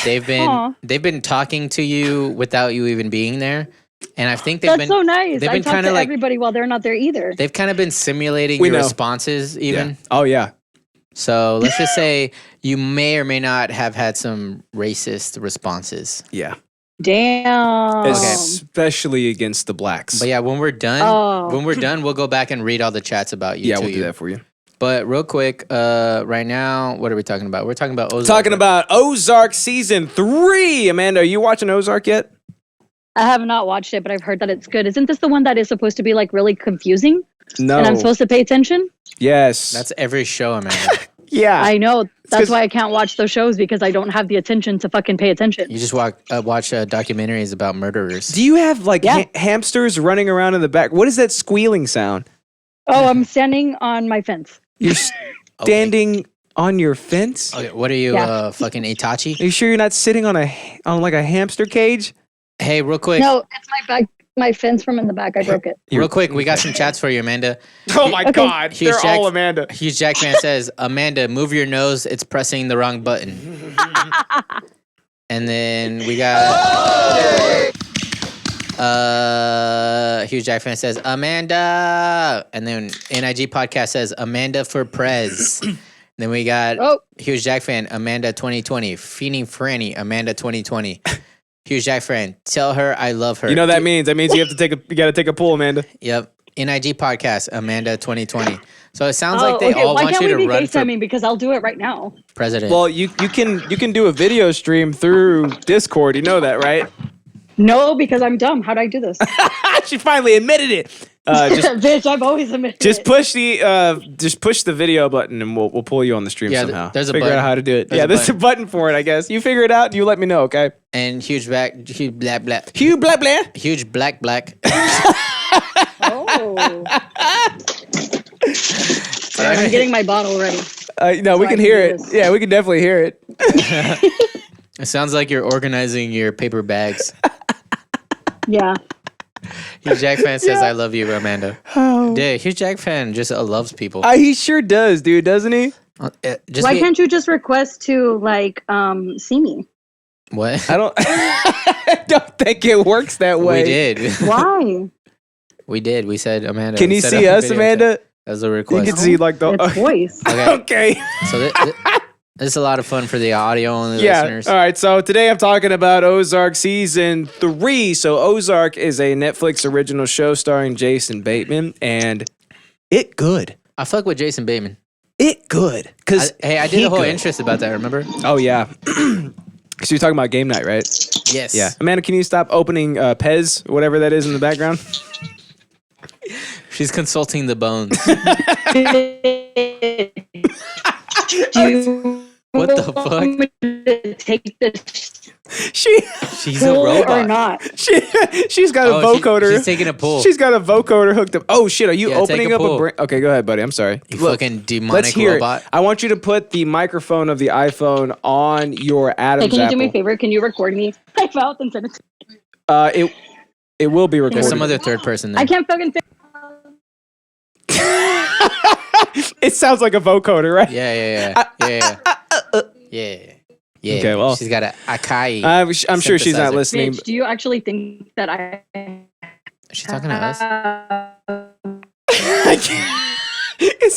They've Aw. been talking to you without you even being there, and I think they've That's been so nice. they've I been talk kinda to like- everybody while they're not there either. they've kind of been simulating We your know. responses even. Yeah. Oh yeah. So let's just say you may or may not have had some racist responses. Yeah. Damn. Especially against the blacks. But yeah, when we're done, Oh. we'll go back and read all the chats about you. Yeah, to we'll do you. that for you. But real quick, right now, what are we talking about? We're talking about Ozark. Talking about Ozark season 3. Amanda, are you watching Ozark yet? I have not watched it, but I've heard that it's good. Isn't this the one that is supposed to be like really confusing? No. And I'm supposed to pay attention? Yes. That's every show, Amanda. yeah. I know. 'cause- That's why I can't watch those shows because I don't have the attention to fucking pay attention. You just watch documentaries about murderers. Do you have like Yeah. hamsters running around in the back? What is that squealing sound? Oh, I'm standing on my fence. You're standing on your fence? Okay, what are you, Yeah. fucking Itachi? Are you sure you're not sitting on like a hamster cage? Hey, real quick. No, it's my fence from in the back. I broke it. Real quick, we got some chats for you, Amanda. Oh my God, Huge they're Jack- all Amanda. Huge Jack fan says, Amanda, move your nose. It's pressing the wrong button. And then we got Huge Jack fan says, Amanda. And then NIG podcast says, Amanda for Prez. Then we got Oh, Huge Jack fan, Amanda 2020. Feeding Franny, Amanda 2020. Huge Jack fan, tell her I love her. You know what that means? That means you got to take a pull, Amanda. Yep. NIG podcast, Amanda 2020. So it sounds like they okay. all Why want can't you we to be run for FaceTiming? Because I'll do it right now. president. Well, you can do a video stream through Discord. You know that, right? No, because I'm dumb. How do I do this? She finally admitted it. Just Bitch, I've always admitted just it. push the video button and we'll pull you on the stream somehow. There's a figure button. out how to do it. There's a button for it, I guess. You figure it out and you let me know, okay? and huge black. Hugh blah blah. Huge black. Oh. I'm getting my bottle ready. No, we I can can hear do it. this. Yeah, we can definitely hear it. It sounds like you're organizing your paper bags. Yeah. Huge Jack fan says, "I love you, Amanda." Yeah, Huge Jack fan just loves people. He sure does, dude, doesn't he? Just Why can't you just request to see me? what? I don't think it works that way. We did. Why? We did. We said Amanda. Can we you set see up a us, video Amanda? chat. As a You request. can see like the It's voice. Okay. Okay. So this is a lot of fun for the audio only Yeah. listeners. All right. So today I'm talking about Ozark season 3. So Ozark is a Netflix original show starring Jason Bateman, and it good. I fuck with Jason Bateman. It good. Cause I did he a whole good. interest about that. Remember? Oh yeah. Because you're talking about game night, right? Yes. Yeah. Amanda, can you stop opening Pez, whatever that is in the background? She's consulting the bones. What the fuck? Take this She's a pull robot. or not? She's got a vocoder. She's taking a pull. She's got a vocoder hooked up. Oh shit! Are you Yeah, take opening a up a pull. brain? Okay, go ahead, buddy. I'm sorry. You Look, fucking demonic let's hear robot. it. I want you to put the microphone of the iPhone on your Adam's Hey, can you do me a apple. favor? Can you record me? I felt and send it to It will be recorded. There's some other third person there. I can't fucking fix It sounds like a vocoder, right? Yeah. Okay, well. She's got a Akai. I'm sure she's not Synthesizer. listening. Bitch, do you actually think that I She's talking to us. I can't- it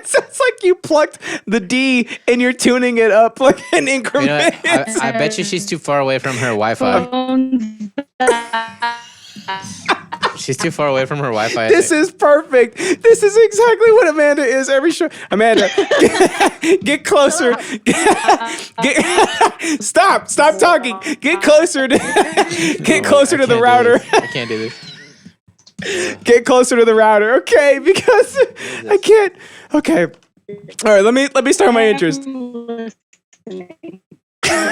sounds like you plucked the D and you're tuning it up like an You know increment. what? I bet you she's too far away from her Wi-Fi. phones She's too far away from her Wi-Fi. I This think. is perfect. This is exactly what Amanda is every show. Amanda, get closer. Stop talking. Get closer to I the can't router. do this. I can't do this. Get closer to the router, okay? Because I can't. Okay. All right. Let me start my interest.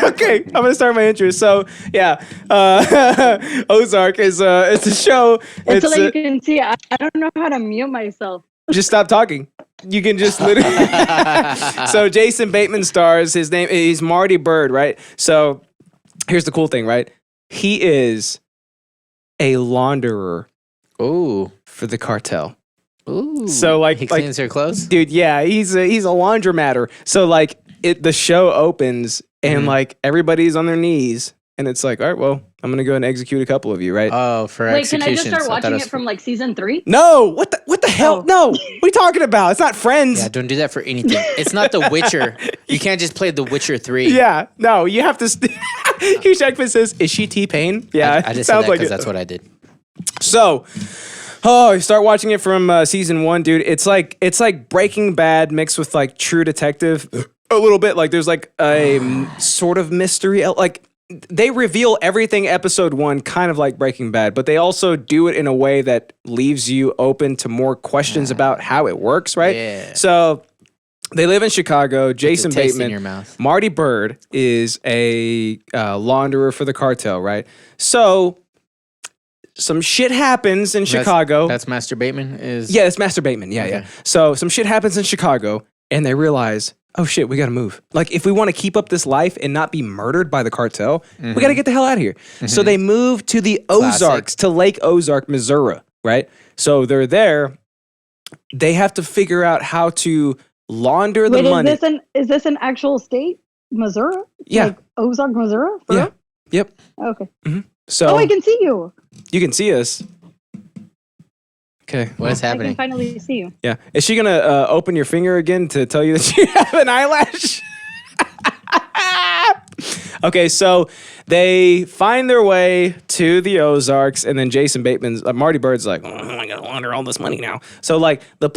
Okay, I'm gonna start my interest. So yeah, Ozark is it's a show. It's so that uh, you can see. I don't know how to mute myself. just stop talking. You can just literally. So Jason Bateman stars. His name is Marty Bird, right? So here's the cool thing, right? He is a launderer Ooh. for the cartel. Ooh. So, like- he like- cleans her clothes. Dude, yeah, he's a laundromatter. So like the show opens and like everybody's on their knees and it's like, all right, well, I'm gonna go and execute a couple of you, right? Oh, for Wait, can I just executions. start I thought watching was it from like season 3? No, what the hell? Oh. No, what are you talking about? It's not Friends. Yeah, don't do that for anything. It's not The Witcher. You can't just play The Witcher 3. Yeah, no, you have to. Hugh Jackman says, "Is she T-Pain?" Yeah, I it just said sounds that like because it. that's what I did. So, you start watching it from season 1, dude. It's like Breaking Bad mixed with like True Detective a little bit. Like there's like a sort of mystery. Like they reveal everything episode 1, kind of like Breaking Bad, but they also do it in a way that leaves you open to more questions about how it works, right? Yeah. So they live in Chicago. Jason taste in Bateman, your mouth. Marty Bird is a launderer for the cartel, right? So some shit happens in Chicago. That's Master Bateman is. Yeah, it's Master Bateman. Yeah, Okay. yeah. So some shit happens in Chicago, and they realize, oh shit, we gotta move. Like, if we want to keep up this life and not be murdered by the cartel, we gotta get the hell out of here. So they move to the Ozarks, to Lake Ozark, Missouri, right? So they're there. They have to figure out how to launder the Wait, money. is this an actual state? Missouri? Yeah. Like Ozark, Missouri? For Yeah. real? Yep. Okay. So Oh, I can see you. you can see us. Okay. What is I happening? can finally see you. Yeah. Is she gonna open your finger again to tell you that you have an eyelash? Okay, so they find their way to the Ozarks, and then Jason Bateman's Marty Bird's like, I gotta launder all this money now. So like the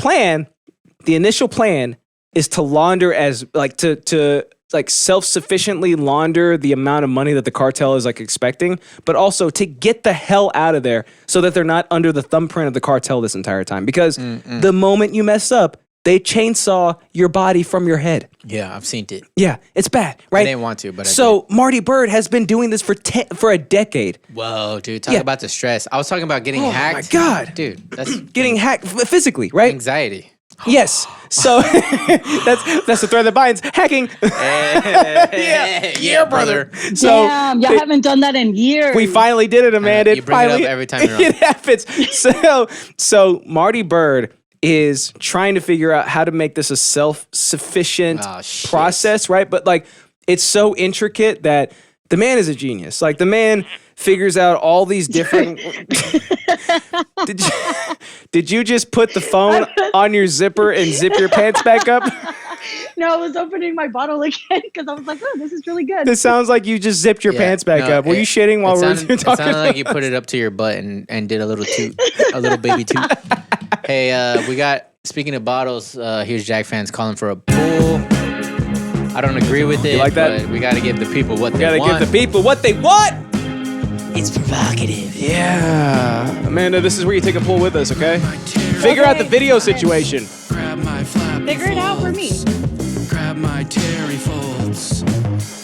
initial plan is to launder as like to like self-sufficiently launder the amount of money that the cartel is like expecting, but also to get the hell out of there so that they're not under the thumbprint of the cartel this entire time. Because the moment you mess up, they chainsaw your body from your head. Yeah, I've seen it. Yeah, it's bad, right? I didn't want to, but so Marty Bird has been doing this for a decade. Whoa, dude, talk about the stress. I was talking about getting hacked. Oh my God. Dude, that's Getting hacked physically, right? anxiety. Yes. So that's the thread that binds. Hacking. Yeah, brother. So Damn, y'all haven't done that in years. we finally did it, Amanda. You bring it up every time you're on. It happens. So Marty Bird is trying to figure out how to make this a self-sufficient process, right? But like, it's so intricate that the man is a genius. Like the man figures out all these different. Did you just put the phone on your zipper and zip your pants back up? No, I was opening my bottle again because I was like, oh, this is really good. This sounds like you just zipped your pants back up. Were you shitting while we were talking? It sounded like you put it up to your butt and did a little toot, a little baby toot. Hey, we got, speaking of bottles, here's Jack fans calling for a pool. I don't agree with it. You like that? But we got to give the people what they want. Gotta give the people what they want. It's provocative. Yeah. Amanda, this is where you take a pool with us, okay? Figure out the video situation. Grab my flap. Figure it out for me. Grab my terry folds.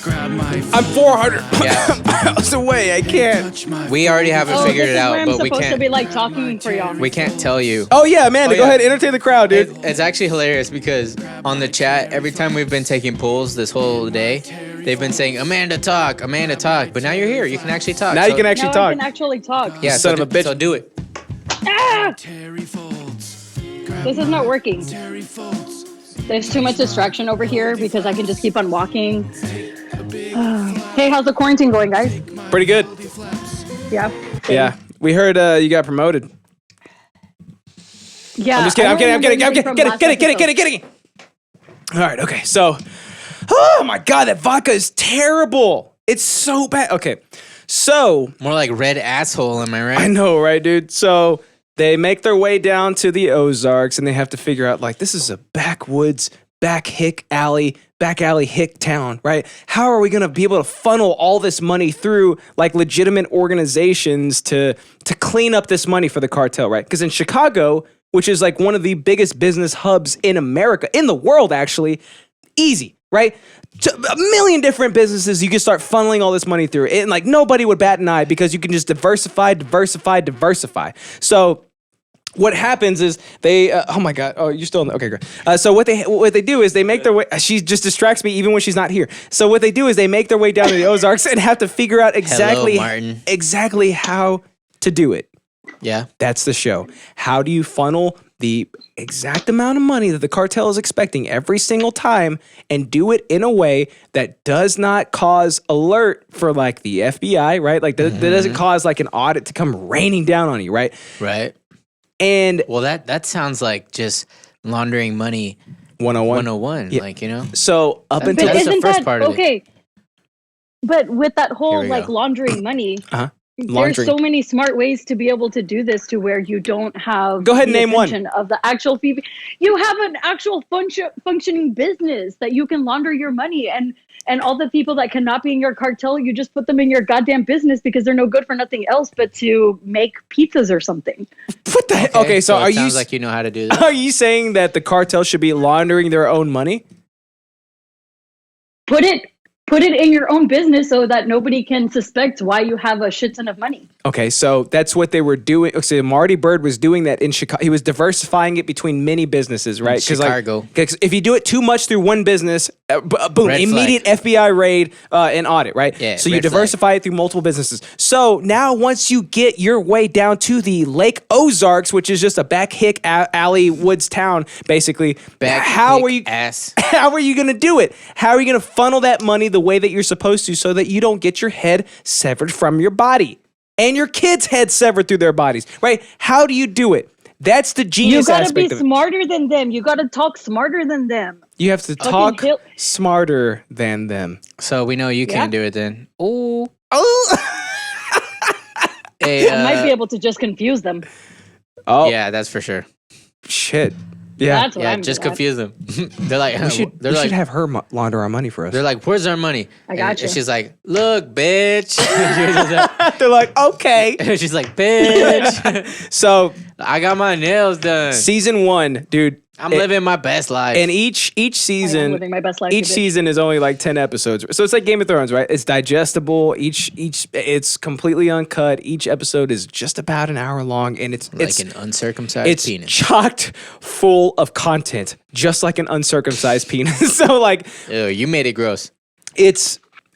Grab my. I'm 400 Yeah. miles away. I can't. Touch my. We already haven't Oh, figured this it is out, where I'm but we supposed can't. to be like talking for y'all. We can't tell you. Oh, yeah, Amanda, go yeah. ahead. Entertain the crowd, dude. It's actually hilarious because on the chat, every time we've been taking polls this whole day, they've been saying, Amanda, talk. But now you're here. You can actually talk. Now you can actually Now talk. I can actually talk. Yeah, Son so of a bitch. So do it. Ah! Terry folds. Grab This is not working. terry folds. There's too much distraction over here because I can just keep on walking. Hey, how's the quarantine going, guys? Pretty good. Yeah. Yeah. We heard you got promoted. Yeah. I'm just kidding. I'm kidding. Get it. All right. Okay. So, oh my God, that vodka is terrible. It's so bad. Okay. So, More like red asshole, am I right? I know, right, dude? So they make their way down to the Ozarks and they have to figure out, like, this is a backwoods, back alley hick town, right? How are we going to be able to funnel all this money through like legitimate organizations to clean up this money for the cartel, right? Because in Chicago, which is like one of the biggest business hubs in America, in the world actually, easy, right? A million different businesses you can start funneling all this money through. And like nobody would bat an eye because you can just diversify. So what happens is they, oh my God, oh, you're still in the, okay, great. So what they do is they make their way, she just distracts me even when she's not here. So what they do is they make their way down to the Ozarks and have to figure out exactly how to do it. Yeah. That's the show. How do you funnel the exact amount of money that the cartel is expecting every single time and do it in a way that does not cause alert for like the FBI, right? Like that doesn't cause like an audit to come raining down on you, right? Right. And Well, that sounds like just laundering money 101. 101, Yeah. like, you know? So up But until That's the isn't first that part of it. okay? But with that Here whole we like go. laundering money, there's Laundering. so many smart ways to be able to do this to where you don't have Go ahead and the name one. attention of the actual fee. You have an actual functioning business that you can launder your money, and all the people that cannot be in your cartel, you just put them in your goddamn business because they're no good for nothing else but to make pizzas or something. what the heck? Okay, so are it you sounds like you know how to do that. are you saying that the cartel should be laundering their own money? Put it in your own business so that nobody can suspect why you have a shit ton of money. Okay, so that's what they were doing. So Marty Bird was doing that in Chicago. He was diversifying it between many businesses, right? Chicago. Because if you do it too much through one business, boom, Red immediate FBI raid and audit, right? Yeah, so you red diversify it through multiple businesses. So now once you get your way down to the Lake Ozarks, which is just a back hick alley woods town, basically, how are you going to do it? How are you going to funnel that money the way that you're supposed to so that you don't get your head severed from your body and your kids' head severed through their bodies, right? How do you do it? That's the You genius gotta be aspect of it. smarter than them. You gotta talk smarter than them. You have to Fucking talk Hil- smarter than them. So we know you can't do it then. Ooh. Oh, Hey, I might be able to just confuse them. oh yeah, that's for sure. shit. Yeah. That's what Yeah, I'm just good at. confuse them. They're like, We should have her launder our money for us. they're like, where's our money? I got And you. she's like, look, bitch. They're like, okay. And she's like, bitch. So I got my nails done. season 1, dude. I'm living my best life. And each I am season, living my best life. each you bitch. season is only like 10 episodes. So it's like Game of Thrones, right? It's digestible. Each it's completely uncut. Each episode is just about an hour long, and it's like an uncircumcised it's penis. chocked full of content, just like an uncircumcised penis. So like Ew, you made it gross.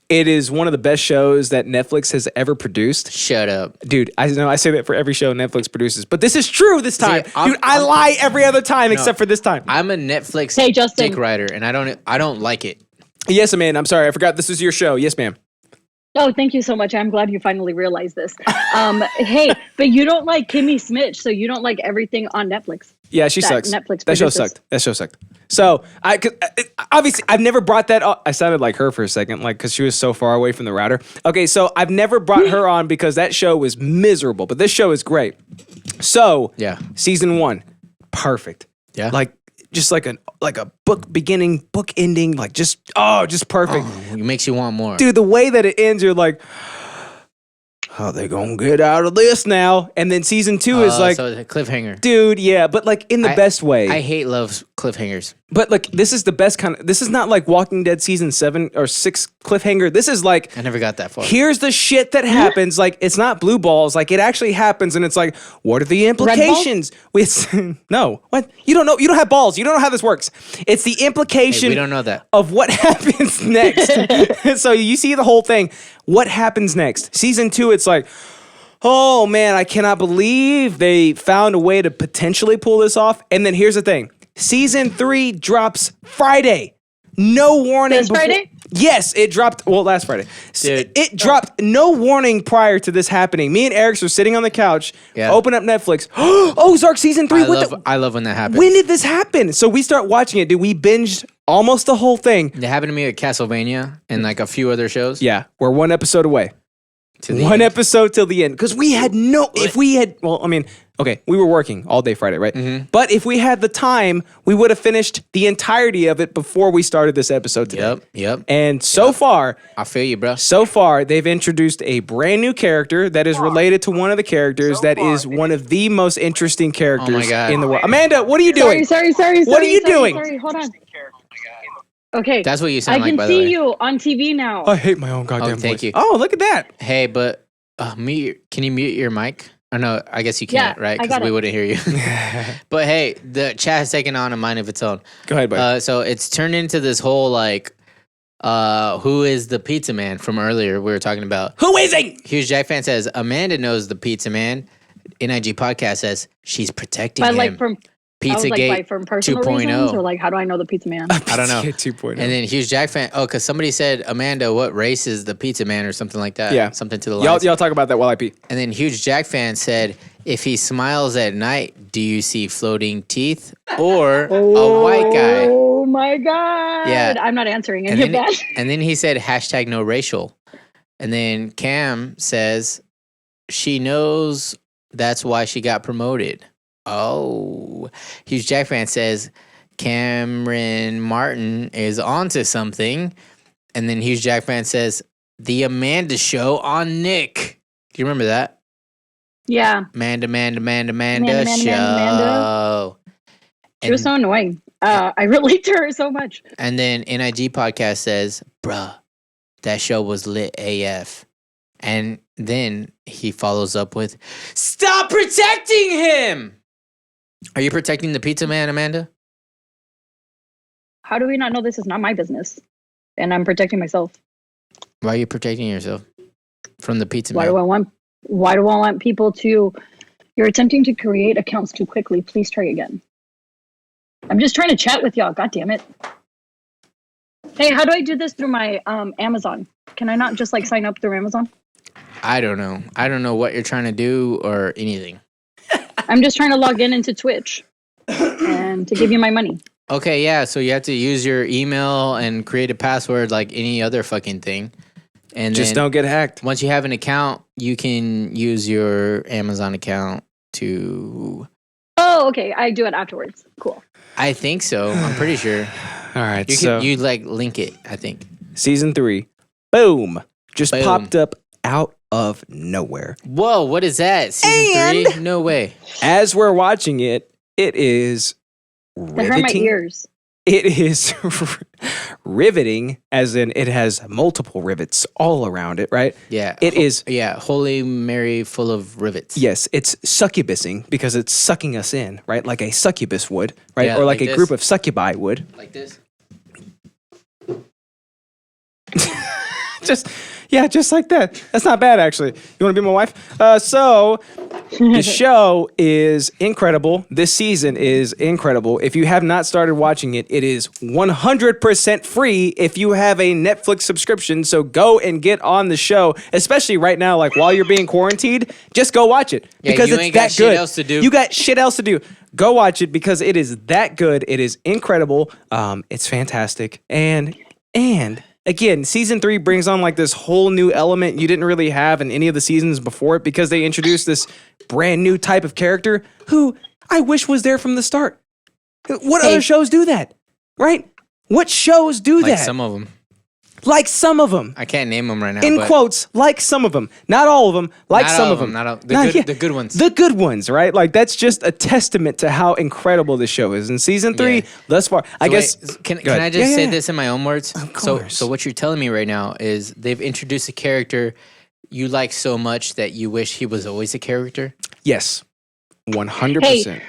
it is one of the best shows that Netflix has ever produced. Shut up. Dude, I know I say that for every show Netflix produces, but this is true this time. I'm- Dude, I lie every other time except for this time. I'm a Netflix Hey, Justyn. dick rider, and I don't like it. Yes, ma'am. I'm sorry. I forgot this is your show. Yes, ma'am. Oh, thank you so much. I'm glad you finally realized this. Hey, but you don't like Kimmy Schmidt, so you don't like everything on Netflix. Yeah, she That sucks. Netflix That show produces. sucked. That show sucked. So obviously I've never brought that up. I sounded like her for a second, like because she was so far away from the router. Okay, so I've never brought her on because that show was miserable, but this show is great. So Yeah. season 1, perfect. Yeah. Like just like a book beginning, book ending, like just perfect. It makes you want more. Dude, the way that it ends, you're like, how they gonna get out of this now? And then season 2 is like, so it's a cliffhanger. dude, yeah, but like in the best way. I hate love cliffhangers. But like this is the best kind of. This is not like Walking Dead season 7 or 6 cliffhanger. This is like, I never got that far. here's the shit that happens. Like it's not blue balls. Like it actually happens, and it's like, what are the implications? It's no, what you don't know. You don't have balls. You don't know how this works. It's the implication. Hey, we don't know that. Of what happens next. So you see the whole thing. What happens next? Season 2, it's like, oh man, I cannot believe they found a way to potentially pull this off. And then here's the thing. Season 3 drops Friday. No warning. This Friday? Yes, it dropped. Well, last Friday. Dude. It dropped no warning prior to this happening. Me and Eric were sitting on the couch, open up Netflix. Ozark season 3. I love when that happens. When did this happen? So we start watching it. Dude, we binged almost the whole thing. It happened to me at Castlevania and like a few other shows. Yeah, we're one episode away. To the One end. episode till the end. Because we had no, if we had, well, I mean, okay, we were working all day Friday, right? Mm-hmm. But if we had the time, we would have finished the entirety of it before we started this episode today. Yep. And so far, I feel you, bro. they've introduced a brand new character that is related to one of the characters that is one of the most interesting characters God. in the world. Amanda, what are you doing? Sorry. What are you doing? Sorry, hold on. Okay. That's what you sound I like, can by the see way. you on TV now. I hate my own goddamn thank voice. you. Oh, look at that. Hey, but can you mute your mic? Oh, no, I guess you can't, Yeah, right? I Because got we it. wouldn't hear you. But hey, the chat has taken on a mind of its own. Go ahead, buddy. So it's turned into this whole like, who is the pizza man from earlier we were talking about. Who is he? Huge Jack fan says, Amanda knows the pizza man. NIG podcast says, she's protecting But him. like from Pizzagate like from personal 2.0. reasons, or like how do I know the pizza man? I don't know. Pizzagate 2.0. And then Huge Jack fan. Oh, because somebody said, Amanda, what race is the pizza man or something like that? Yeah. Something to the Y'all lines. talk about that while I pee. And then Huge Jack fan said, if he smiles at night, do you see floating teeth or a white guy? Oh my god! Yeah. I'm not answering And any of then, that. and then he said, hashtag no racial. And then Cam says, she knows that's why she got promoted. Oh. Huge Jack fan says, Cameron Martin is onto something. And then Huge Jack fan says, the Amanda show on Nick. Do you remember that? Yeah, Amanda Amanda, show. she was so annoying. I relate to her so much. And then NIG podcast says, bruh, that show was lit AF. And then he follows up with, stop protecting him! Are you protecting the pizza man, Amanda? How do we not know this is not my business? And I'm protecting myself. Why are you protecting yourself from the pizza Why man? do I want people to? You're attempting to create accounts too quickly. Please try again. I'm just trying to chat with y'all. God damn it. Hey, how do I do this through my Amazon? Can I not just like sign up through Amazon? I don't know. I don't know what you're trying to do or anything. I'm just trying to log into Twitch and to give you my money. Okay, yeah. So you have to use your email and create a password like any other fucking thing. And Just then don't get hacked. once you have an account, you can use your Amazon account to. Oh, okay. I do it afterwards. Cool. I think so. I'm pretty sure. All right, You so can you like link it. I think. season 3, boom, just Boom. popped up out of nowhere. Whoa! What is that? Season 3? No way. As we're watching it, it is That hurt my riveting. ears. It is riveting, as in it has multiple rivets all around it, right? Yeah. It is. Yeah. Holy Mary, full of rivets. Yes, it's succubusing because it's sucking us in, right? Like a succubus would, right? Yeah, or like like a this. group of succubi would. Like this. Just like that. That's not bad, actually. You want to be my wife? So the show is incredible. This season is incredible. If you have not started watching it, it is 100% free if you have a Netflix subscription. So go and get on the show, especially right now, like while you're being quarantined. Just go watch it Yeah, because you it's ain't got that shit good. else to do. You got shit else to do. Go watch it because it is that good. It is incredible. It's fantastic. And again, season 3 brings on like this whole new element you didn't really have in any of the seasons before it because they introduced this brand new type of character who I wish was there from the start. What other shows do that? Right? What shows do Like that? some of them. Like some of them. I can't name them right now. In but quotes, like some of them. Not all of them, like Not some all of them. Not all, Nah, yeah. the good ones. The good ones, right? Like that's just a testament to how incredible this show is. In season 3, Yeah. thus far, I So guess. wait, can Go I ahead. just Yeah, say yeah. this in my own words? Of So course. what you're telling me right now is they've introduced a character you like so much that you wish he was always a character. Yes, 100%.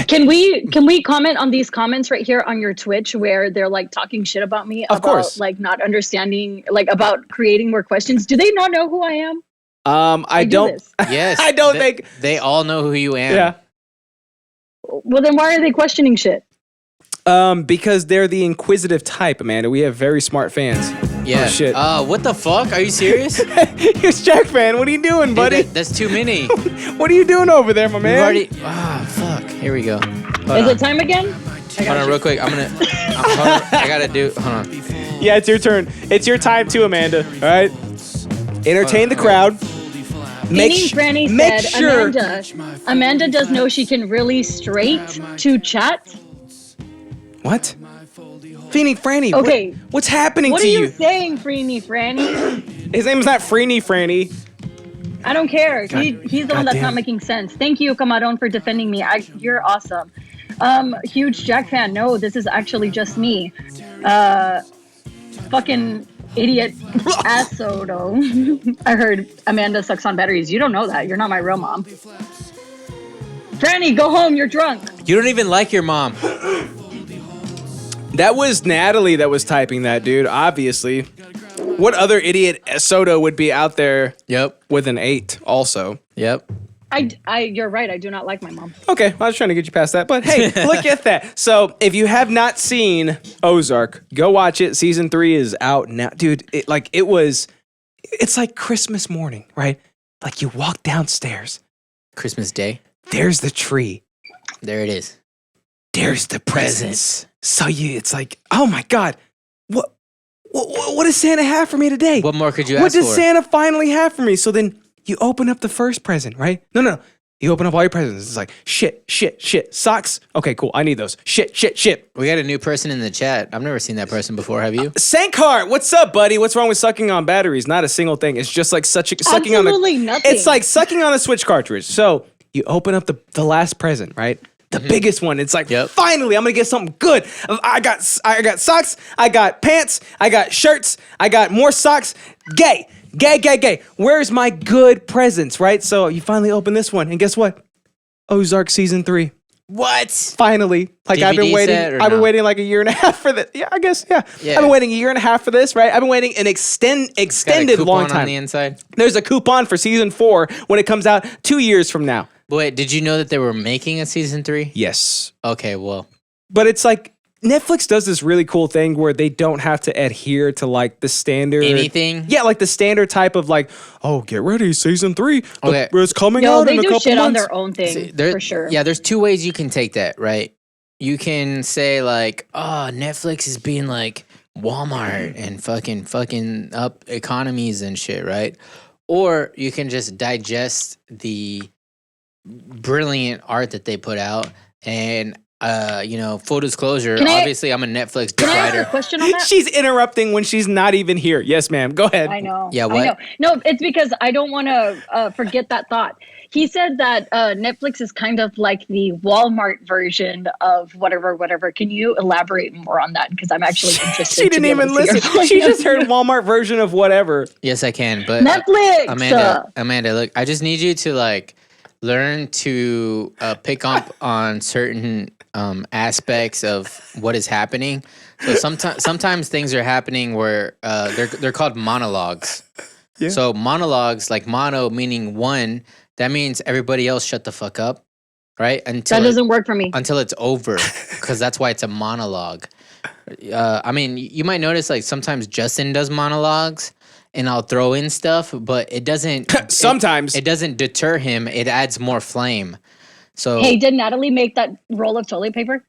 Can we comment on these comments right here on your Twitch where they're like talking shit about me Of about course. like not understanding, like about creating more questions? Do they not know who I am? I do don't. this. Yes, I don't think. they all know who you am. Yeah. Well, then why are they questioning shit? Because they're the inquisitive type, Amanda. We have very smart fans. Yeah. Oh, shit. What the fuck? Are you serious? Here's Jack fan. What are you doing, buddy? Dude, that's too many. What are you doing over there, my We've man? already. Fuck. Here we go. Hold Is on. it time again? Hold on, real quick. I'm gonna. hold on. I gotta do. Hold on. Yeah, it's your turn. It's your time too, Amanda. All right. Entertain the crowd. Feeny Franny make said, sure. Amanda does know she can really straight to chat. What? Feeny Franny. Okay. What's happening What to are you? you saying, Feeny Franny? His name is not Freeny Franny. I don't care. He's the one that's goddamn. not making sense. Thank you, Camarón, for defending me. You're awesome. Huge Jack fan. No, this is actually just me. Fucking idiot ass Ozark. I heard Amanda sucks on batteries. You don't know that. You're not my real mom. Franny, go home. You're drunk. You don't even like your mom. That was Natalie that was typing that, dude. Obviously. What other idiot Soda would be out there Yep. with an 8 also? Yep. You're right. I do not like my mom. Okay, I was trying to get you past that, but hey, look at that. So, if you have not seen Ozark, go watch it. Season 3 is out now. Dude, it's like Christmas morning, right? Like you walk downstairs, Christmas Day. there's the tree, There it is. there's the presents. So it's like, oh my God, what does Santa have for me today? What more could you What ask does for? Santa finally have for me? So then you open up the first present, right? No. You open up all your presents. It's like, shit. Socks? Okay, cool. I need those. Shit. We got a new person in the chat. I've never seen that person before. Have you? Sankar, what's up, buddy? What's wrong with sucking on batteries? Not a single thing. It's just like sucking Absolutely on nothing. It's like sucking on a Switch cartridge. So you open up the last present, right? The biggest one. It's like, Yep. finally, I'm gonna get something good. I got socks. I got pants. I got shirts. I got more socks. Gay. Where's my good presents, right? So you finally open this one, and guess what? Ozark season 3. What? Finally, like I've been DVD waiting. set or I've been no? waiting like a year and a half for this. Yeah, I guess. Yeah. Yeah. I've been waiting a year and a half for this, right? I've been waiting an Got a extended coupon long on time. the inside. There's a coupon for season 4 when it comes out 2 years from now. But wait, did you know that they were making a season 3? Yes, Okay, well, but it's like Netflix does this really cool thing where they don't have to adhere to like the standard Anything? Yeah, like the standard type of like, oh, get ready, season 3. Okay. It's coming No, out they in a do couple shit on months. their own thing See, for sure. Yeah, there's two ways you can take that, right? You can say like, oh, Netflix is being like Walmart and fucking up economies and shit, right? Or you can just digest the brilliant art that they put out and full disclosure, obviously I'm a Netflix Can I ask writer. a question on that? She's interrupting when she's not even here. Yes, ma'am. Go ahead. I know. Yeah, I what? know. No, it's because I don't want to forget that thought. He said that Netflix is kind of like the Walmart version of whatever. Can you elaborate more on that? Because I'm actually interested. She didn't even listen. She just heard Walmart version of whatever. Yes, I can, but Netflix. Amanda, look, I just need you to like learn to pick up on certain aspects of what is happening. So sometimes things are happening where they're called monologues. Yeah. So monologues, like mono meaning one, that means everybody else shut the fuck up, right? Until That doesn't work for me. until it's over, because that's why it's a monologue. I mean, you might notice like sometimes Justyn does monologues, and I'll throw in stuff, but it doesn't. Sometimes it doesn't deter him. It adds more flame. So Hey, did Natalie make that roll of toilet paper?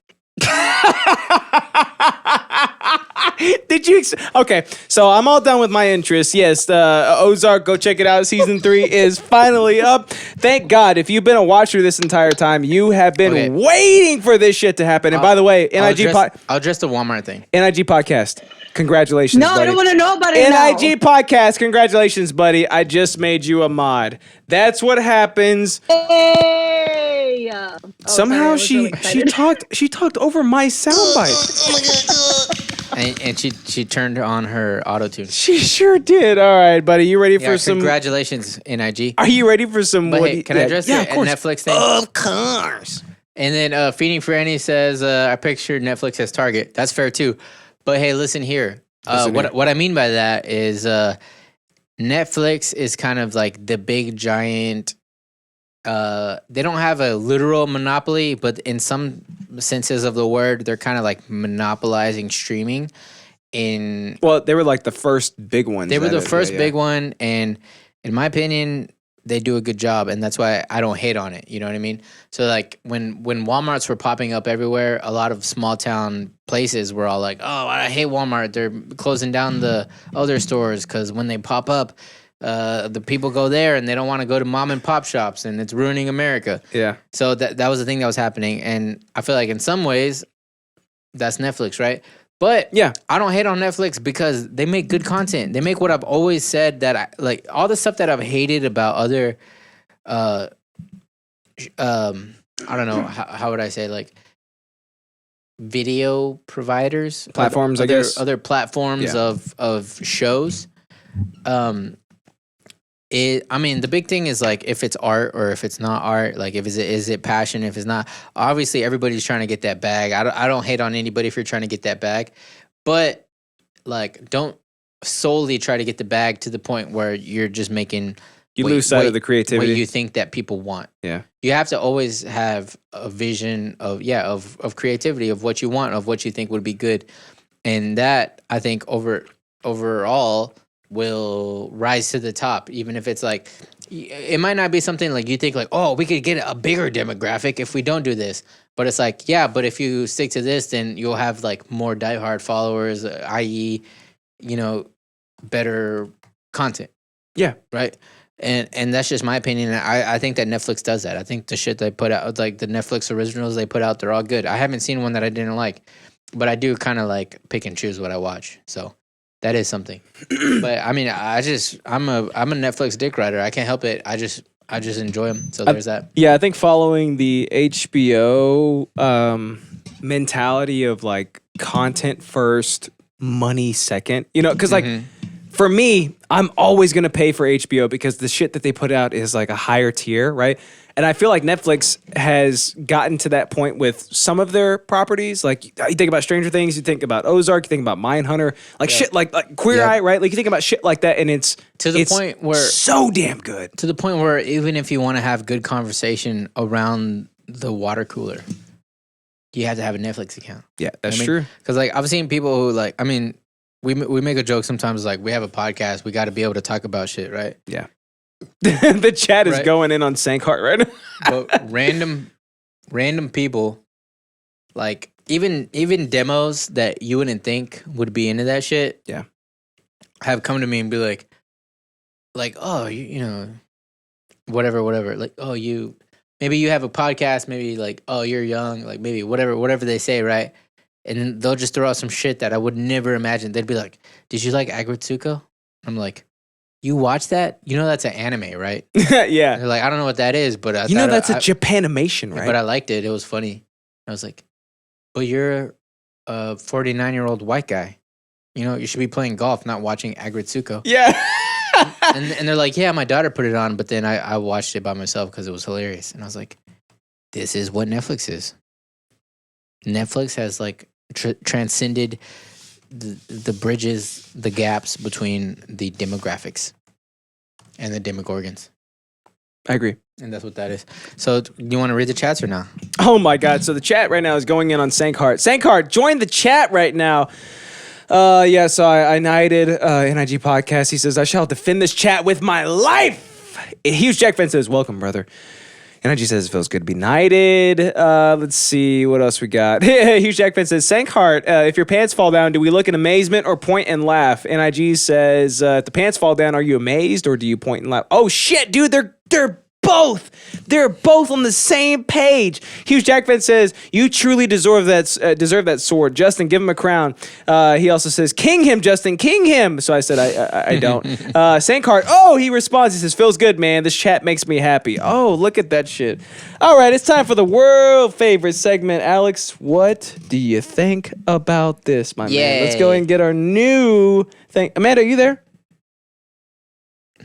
Did you? Okay, so I'm all done with my interest. Yes, Ozark, go check it out. Season 3 is finally up. Thank God. If you've been a watcher this entire time, you have been waiting for this shit to happen. And by the way, I'll address the Walmart thing. NIG podcast. Congratulations, No, buddy. I don't want to know about it now. NIG podcast. Congratulations, buddy. I just made you a mod. That's what happens. Hey. Somehow sorry, I was really she talked over my soundbite. And she turned on her auto tune. She sure did. All right, buddy. You ready for some? Congratulations, NIG. Are you ready for some? But hey, can I address the Netflix thing? Of course. And then Feeding Franny says, I pictured Netflix as Target. That's fair too. But hey, listen here. What I mean by that is Netflix is kind of like the big giant. They don't have a literal monopoly, but in some senses of the word, they're kind of like monopolizing streaming. Well, they were like the first big ones. They were the first big one, and in my opinion, they do a good job, and that's why I don't hate on it. You know what I mean? So like when Walmarts were popping up everywhere, a lot of small town places were all like, "Oh, I hate Walmart. They're closing down the other stores because when they pop up, the people go there and they don't want to go to mom and pop shops, and it's ruining America." Yeah. So that was the thing that was happening, and I feel like in some ways, that's Netflix, right? But yeah, I don't hate on Netflix because they make good content. They make what I've always said that I like, all the stuff that I've hated about other, I don't know, how would I say, like video providers, platforms, I guess, other platforms of shows. I mean, the big thing is like if it's art or if it's not art, like is it passion? If it's not, obviously everybody's trying to get that bag. I don't hate on anybody if you're trying to get that bag, but like don't solely try to get the bag to the point where you're just making lose sight of the creativity. What you think that people want. Yeah, you have to always have a vision of creativity, of what you want, of what you think would be good, and that I think overall will rise to the top, even if it's like, it might not be something like you think like, oh, we could get a bigger demographic if we don't do this. But it's like, yeah, but if you stick to this, then you'll have like more diehard followers, i.e., better content. Yeah. Right. And that's just my opinion. I think that Netflix does that. I think the shit they put out, like the Netflix originals they put out, they're all good. I haven't seen one that I didn't like, but I do kind of like pick and choose what I watch. So that is something. But I mean, I'm a Netflix dick rider. I can't help it. I just enjoy them. So there's that. Yeah, I think following the HBO mentality of like content first, money second. Because like for me, I'm always gonna pay for HBO because the shit that they put out is like a higher tier, right? And I feel like Netflix has gotten to that point with some of their properties. Like you think about Stranger Things, you think about Ozark, you think about Mindhunter, like shit like Queer Eye, right? Like you think about shit like that, and it's to the point where so damn good. To the point where even if you want to have good conversation around the water cooler, you have to have a Netflix account. Yeah, that's I mean, true. Because like I've seen people who like, I mean, we make a joke sometimes like we have a podcast, we got to be able to talk about shit, right? Yeah. The chat is Right. going in on Sankheart right now. But random people, like even demos that you wouldn't think would be into that shit, Yeah. have come to me and be like, oh, you know, whatever, like, oh, maybe you have a podcast, maybe like, oh, you're young, like maybe whatever they say, right? And then they'll just throw out some shit that I would never imagine. They'd be like, did you like Agritsuko? I'm like, you watch that? You know that's an anime, right? Yeah. They're like, I don't know what that is, but You know that's a Japanimation, right? But I liked it. It was funny. I was like, but you're a 49-year-old white guy. You know, you should be playing golf, not watching Agritsuko. Yeah. and they're like, yeah, my daughter put it on, but then I watched it by myself because it was hilarious. And I was like, this is what Netflix is. Netflix has like transcended the bridges, the gaps between the demographics and the demogorgons. I agree. And that's what that is. So, do you want to read the chats or not? Oh my God. So the chat right now is going in on Sankheart. Sankheart, join the chat right now. Yeah, so I knighted NIG podcast. He says, I shall defend this chat with my life. Huge Jack Fence says, welcome, brother. NIG says it feels good to be knighted. Let's see what else we got. Huge Jack Fence says, Sankheart, if your pants fall down, do we look in amazement or point and laugh? NIG says, if the pants fall down, are you amazed or do you point and laugh? Oh shit, dude, they're both. They're both on the same page. Huge Jack Fence says, you truly deserve that sword. Justin, give him a crown. He also says, king him, Justin, king him. So I said, I don't. Sankheart, he responds. He says, feels good, man. This chat makes me happy. Oh, look at that shit. All right, it's time for the world favorite segment. Alex, what do you think about this, my man? Let's go and get our new thing. Amanda, are you there?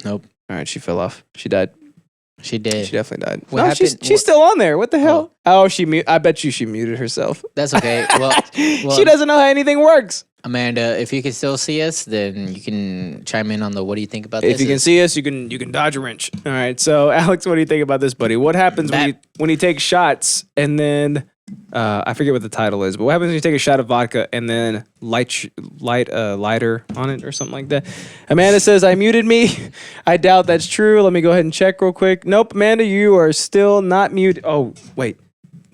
Nope. All right, she fell off. She died. She did. She definitely died. What No, happened? she's still on there. What the hell? Oh, I bet you she muted herself. That's okay. Well, She doesn't know how anything works. Amanda, if you can still see us, then you can chime in on the what do you think about this? If you can see us, you can dodge a wrench. All right. So, Alex, what do you think about this, buddy? What happens when you take shots and then I forget what the title is, but what happens when you take a shot of vodka and then light a lighter on it or something like that? Amanda says, I muted me. I doubt that's true. Let me go ahead and check real quick. Nope, Amanda, you are still not muted. Oh, wait.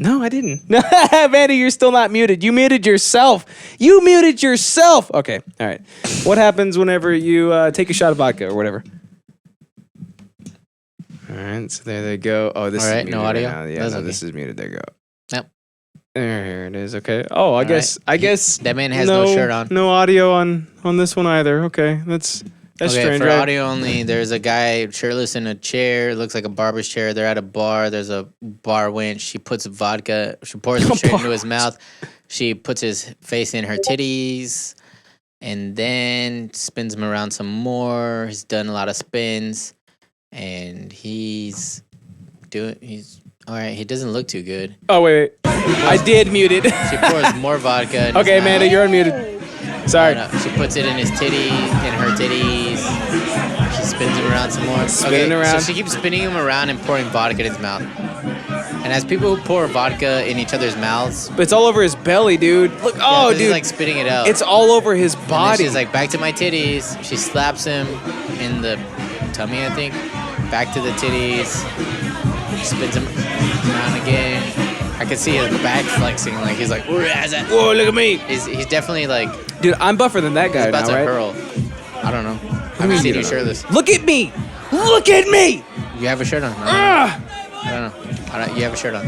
No, I didn't. Amanda, you're still not muted. You muted yourself. Okay. All right. What happens whenever you take a shot of vodka or whatever? All right. So there they go. Oh, this All right, is muted no audio? right now. Yeah, That's no, okay. this is muted. There you go. Yep. Here it is. Okay. Oh, I guess That man has no shirt on. No audio on this one either. Okay. That's Okay, strange. for Right? audio only, there's a guy shirtless in a chair. It looks like a barber's chair. They're at a bar. There's a bar wench. She puts vodka. She pours it straight into his mouth. She puts his face in her titties and then spins him around some more. He's done a lot of spins and he's all right. He doesn't look too good. Oh, wait. I did mute it. She pours more vodka. In Okay, his Amanda, mouth. you're unmuted. Sorry. No, she puts it in his titty, in her titties. She spins him around some more. Spinning around. So she keeps spinning him around and pouring vodka in his mouth. And as people who pour vodka in each other's mouths, But it's all over his belly, dude. Look. Oh, he's dude. like spitting it out. It's all over his And then body. she's like, back to my titties. She slaps him in the tummy, I think. Back to the titties. Spins him around again. I can see his back flexing. Like he's like, Whoa, look at me. He's definitely like, Dude, I'm buffer than that guy he's about now, to right? hurl. I don't know. I haven't seen you shirtless. Look at me. Look at me. You have a shirt on. Ah. I don't know. You have a shirt on.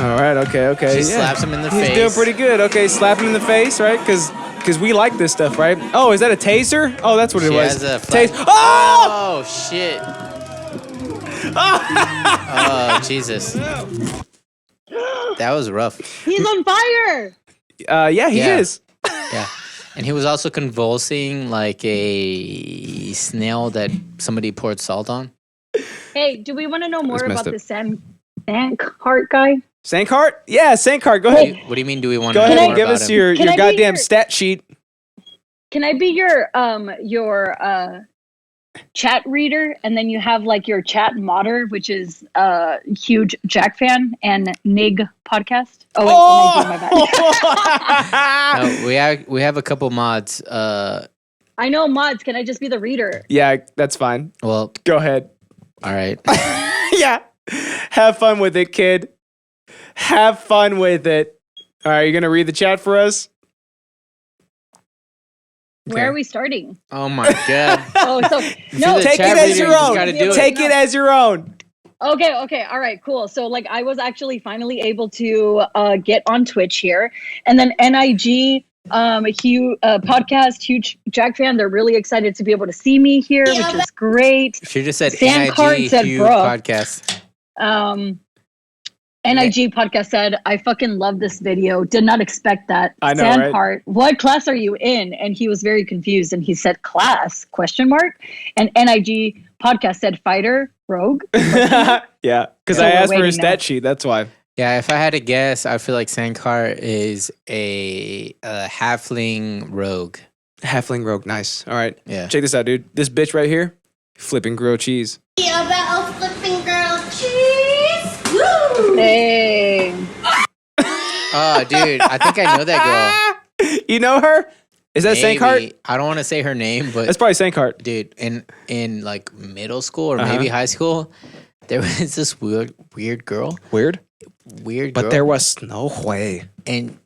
All right, okay. She slaps him in the He's face. doing pretty good. Okay, slap him in the face, right? Because we like this stuff, right? Oh, is that a taser? Oh, that's what it She was. has a Taser. flag. Oh! Oh, shit. Oh, Jesus. That was rough. He's on fire. Yeah, he Yeah. is. Yeah. And he was also convulsing like a snail that somebody poured salt on. Hey, do we want to know more That's messed about up. the Sankheart guy? Sankheart? Yeah, Sankheart. Go ahead. What do you mean? Do we want Go to know ahead more and give about us him? your Can I be goddamn your- stat sheet. Can I be your chat reader, and then you have like your chat modder, which is a huge Jack fan, and Nig podcast. Oh wait, NIG, my bad. No, we have a couple mods. I know mods. Can I just be the reader? Yeah, that's fine. Well, Go ahead. all right. Yeah. Have fun with it, kid. Have fun with it. All right, you going to read the chat for us? Where are we starting? Oh my god. Oh, so no, Take it chat as reader, your you just own. gotta do it. Take it as your own. Okay, all right, cool. So like I was actually finally able to get on Twitch here, and then NIG podcast, huge Jack fan. They're really excited to be able to see me here, which is great. She just said Sandcart NIG said, Hugh bro. podcast. NIG podcast said, I fucking love this video. Did not expect that. I know, right? Sandcart, what class are you in? And he was very confused, and he said class ? And NIG podcast said fighter rogue. Yeah, because So I we're asked for a waiting stat now. sheet. That's why. Yeah, if I had to guess, I feel like Sandcart is a halfling rogue. Halfling rogue. Nice. All right. Yeah. Check this out, dude. This bitch right here, flipping grilled cheese. About flipping grilled cheese. Woo! Dang. Oh, dude, I think I know that girl. You know her? Is that Maybe. Sandcart? I don't want to say her name, but That's probably Sandcart. dude, in like middle school or Uh-huh. maybe high school, there was this weird girl. Weird. Weird But girl. there was no way. and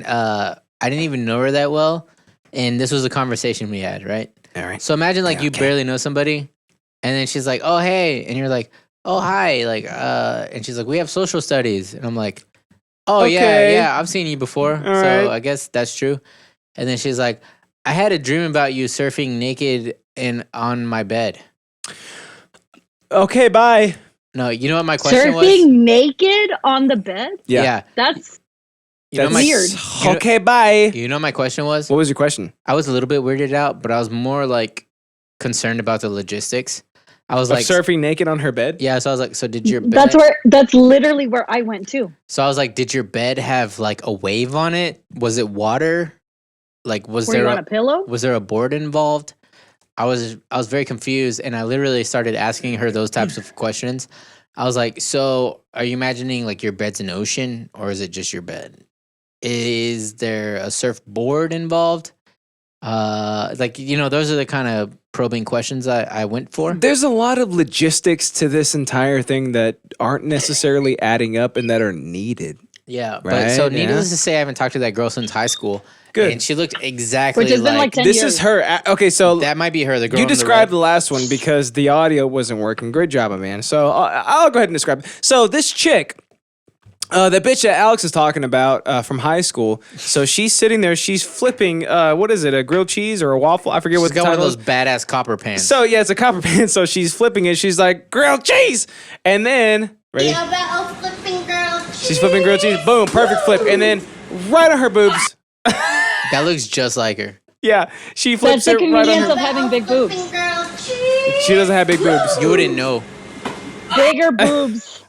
I didn't even know her that well, and this was a conversation we had, right? All right. So imagine like Yeah, you okay. barely know somebody, and then she's like, "Oh hey," and you're like, "Oh hi," like and she's like, "We have social studies," and I'm like, "Oh Okay. yeah, I've seen you before, so right. I guess that's true." And then she's like, "I had a dream about you surfing naked and on my bed." Okay, bye. No, you know what my question was? Surfing naked on the bed? Yeah. That's You know my weird. you know- Okay, bye. You know what my question was? What was your question? I was a little bit weirded out, but I was more like concerned about the logistics. I was Of like, surfing naked on her bed? yeah. So I was like, so did your bed? that's literally where I went too. So I was like, did your bed have like a wave on it? Was it water? Like, was Were there you on a pillow? was there a board involved? I was very confused, and I literally started asking her those types of questions. I was like, so are you imagining like your bed's an ocean, or is it just your bed? Is there a surfboard involved? Like, you know, those are the kind of probing questions I went for. There's a lot of logistics to this entire thing that aren't necessarily adding up and that are needed. Yeah, but Right, so needless yeah. to say, I haven't talked to that girl since high school. Good. And she looked exactly Which has been like 10 This years. is her. Okay, so that might be her, the girl. you on the described right. the last one because the audio wasn't working. Great job, my man. So I'll go ahead and describe it. So this chick, the bitch that Alex is talking about from high school. So she's sitting there. She's flipping. What is it? A grilled cheese or a waffle? I forget She's what the got one of title those is. badass copper pans. So yeah, it's a copper pan. So she's flipping it. She's like grilled cheese, and then ready? About flipping grilled cheese. She's flipping grilled cheese. Boom, perfect flip, and then right on her boobs. That looks just like her. Yeah, she That's flips the it right on convenience her. of having big boobs. Flipping grilled cheese. She doesn't have big boobs. You wouldn't know. Bigger boobs,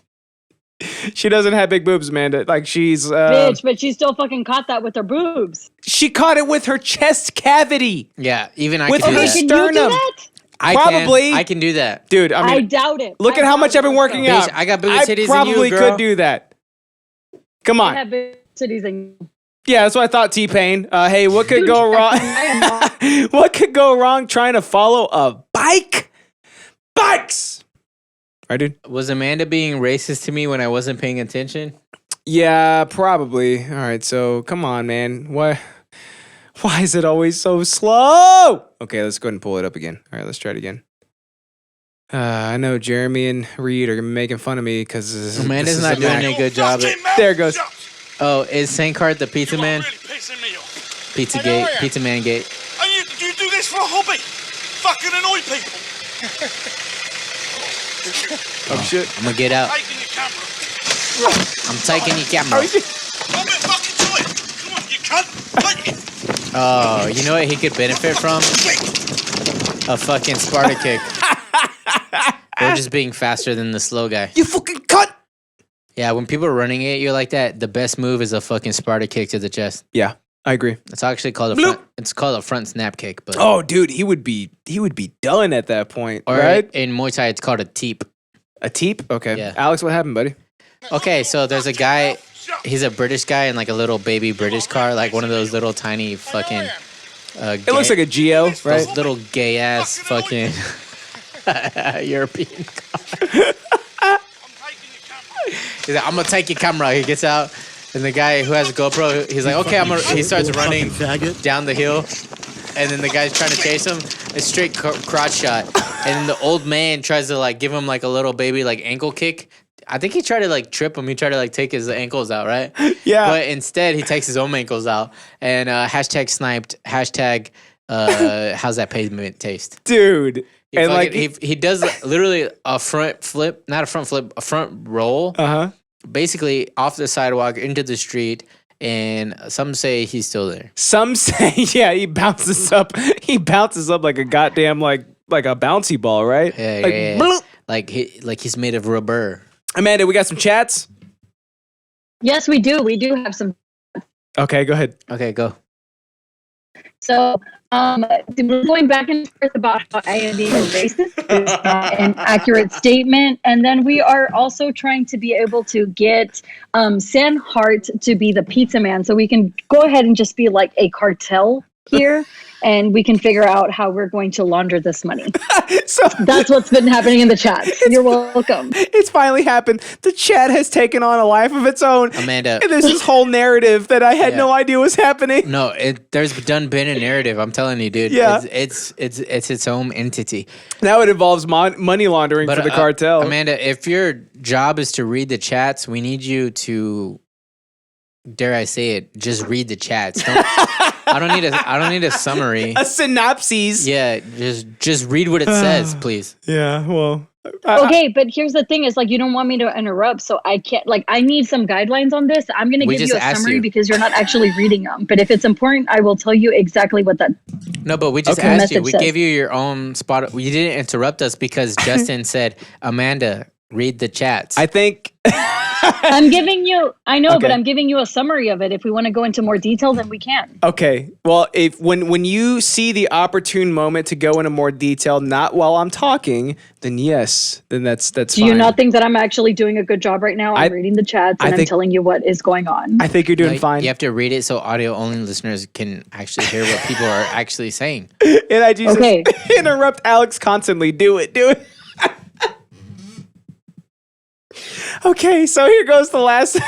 She doesn't have big boobs, Amanda. Like she's. bitch, but she still fucking caught that with her boobs. She caught it with her chest cavity, Yeah, even I With can do her that. Can you do sternum. that? I probably- I can do that. dude. I I mean, doubt it. look I at how doubt much it I've been working also. Bitch, out. I got bigger I titties probably than you, girl. could do that. Come I on. have big titties and Yeah, that's what I thought. T-Pain. Hey, what could go wrong? I am not. What could go wrong trying to follow a bike? Bikes. Right, dude. Was Amanda being racist to me when I wasn't paying attention? Yeah, probably. All right, so come on, man. Why is it always so slow? Okay, let's go ahead and pull it up again. All right, let's try it again. I know Jeremy and Reed are making fun of me because Amanda's not doing a good job. There it goes. Oh, is Sandcart the pizza You man? are really pissing me off. Pizza I know I gate, am. pizza man gate. And you do this for a hobby? Fucking annoy people. Oh shit. I'm gonna get out. Taking your camera. I'm taking your camera. I'm a fucking to it. Come on, you cunt. Take it. Oh, you know what he could benefit from? A fucking Sparta kick. Or just being faster than the slow guy. You fucking cut. Yeah, when people are running at you like that, the best move is a fucking Sparta kick to the chest. Yeah. I agree. It's actually called a front. It's called a front snap kick. But Oh, dude, he would be done at that point, or right? in Muay Thai, it's called a teep. A teep? Okay. Yeah. Alex, what happened, buddy? Okay, so there's a guy. He's a British guy in like a little baby British car, like one of those little tiny fucking. It looks like a Geo, right? Those little gay ass fucking European car. He's like, I'm gonna take your camera. He gets out, and the guy who has a GoPro, he's like, okay, he starts running down the hill, and then the guy's trying to chase him. A straight crotch shot, and then the old man tries to like give him like a little baby like ankle kick. I think he tried to like trip him. He tried to like take his ankles out, right? Yeah. But instead, he takes his own ankles out. And hashtag sniped. Hashtag how's that pavement taste? Dude. And like he does literally a front flip, not a front flip, a front roll. Basically off the sidewalk into the street. And some say he's still there. Some say, yeah, he bounces up. He bounces up like a goddamn like a bouncy ball, right? Yeah, like, yeah. Like he's made of rubber. Amanda, we got some chats? Yes, we do. We do have some. Okay, go ahead. Okay, go. So, we're going back and forth about how I am being racist is not an accurate statement. And then we are also trying to be able to get San Hart to be the pizza man. So we can go ahead and just be like a cartel here. And we can figure out how we're going to launder this money. So that's what's been happening in the chat. You're welcome. It's finally happened. The chat has taken on a life of its own. Amanda. And there's this whole narrative that I had no idea was happening. No, there's been a narrative. I'm telling you, dude. Yeah. It's its own entity. Now it involves money laundering for the cartel. Amanda, if your job is to read the chats, we need you to, dare I say it, just read the chats. I don't need a summary. A synopsis. Yeah, just read what it says, please. Yeah, well. Okay, but here's the thing: is like you don't want me to interrupt, so I can't. Like, I need some guidelines on this. I'm going to give you a summary because you're not actually reading them. But if it's important, I will tell you exactly what that. No, but we just asked you. We gave you your own spot. You didn't interrupt us because Justyn said, "Amanda, read the chats." I think. I'm giving you. I know, but I'm giving you a summary of it. If we want to go into more detail, then we can. Okay. Well, if when you see the opportune moment to go into more detail, not while I'm talking, then yes, then that's Do fine. you not think that I'm actually doing a good job right now? I'm reading the chats and I'm telling you what is going on. I think you're doing fine. You have to read it so audio only listeners can actually hear what people are actually saying. And I just interrupt Alex constantly. Do it. Okay, so here goes the last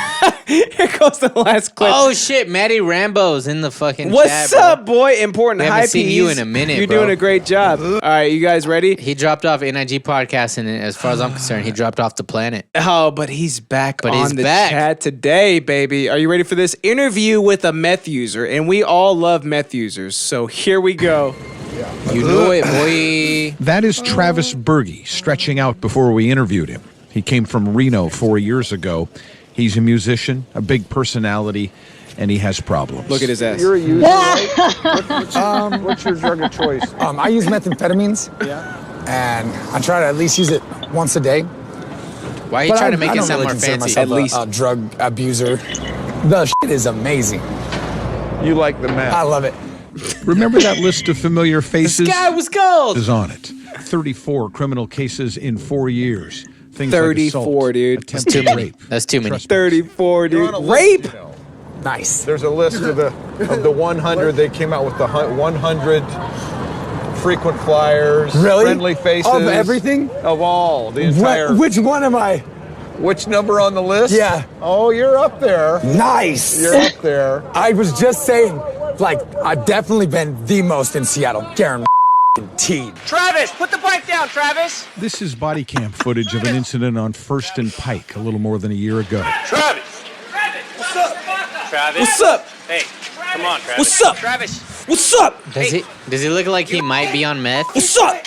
clip. Oh shit, Maddie Rambo's in the fucking chat. What's up, boy? Important. We haven't seen you in a minute. You're doing a great job. All right, you guys ready? He dropped off NIG podcast, and as far as I'm concerned, he dropped off the planet. Oh, but he's back on the chat today, baby. Are you ready for this interview with a meth user? And we all love meth users, so here we go. You know it, boy. That is Travis Berge stretching out before we interviewed him. He came from Reno 4 years ago. He's a musician, a big personality, and he has problems. Look at his ass. You're a user, right? What's your drug of choice? I use methamphetamines. Yeah. And I try to at least use it once a day. Why are you trying to make it sound more fancy? At least a drug abuser. The shit is amazing. You like the meth? I love it. Remember that list of familiar faces? The sky was gold. Is on it. 34 criminal cases in 4 years. Things 34, like assault, dude. attempted rape. That's too many. 34, dude. Rape? Nice. There's a list of the 100. They came out with the 100 frequent flyers, Really? friendly faces. Of everything? Of all. The entire. Which one am I? Which number on the list? Yeah. Oh, you're up there. Nice. You're up there. I was just saying, like, I've definitely been the most in Seattle. Guaranteed. Travis, put the bike down, Travis. This is body cam footage of an incident on First and Pike a little more than a year ago. Travis. What's up? Travis. What's up? Hey, come on, Travis. What's up? Travis. What's up? Does he look like he might be on meth? What's up?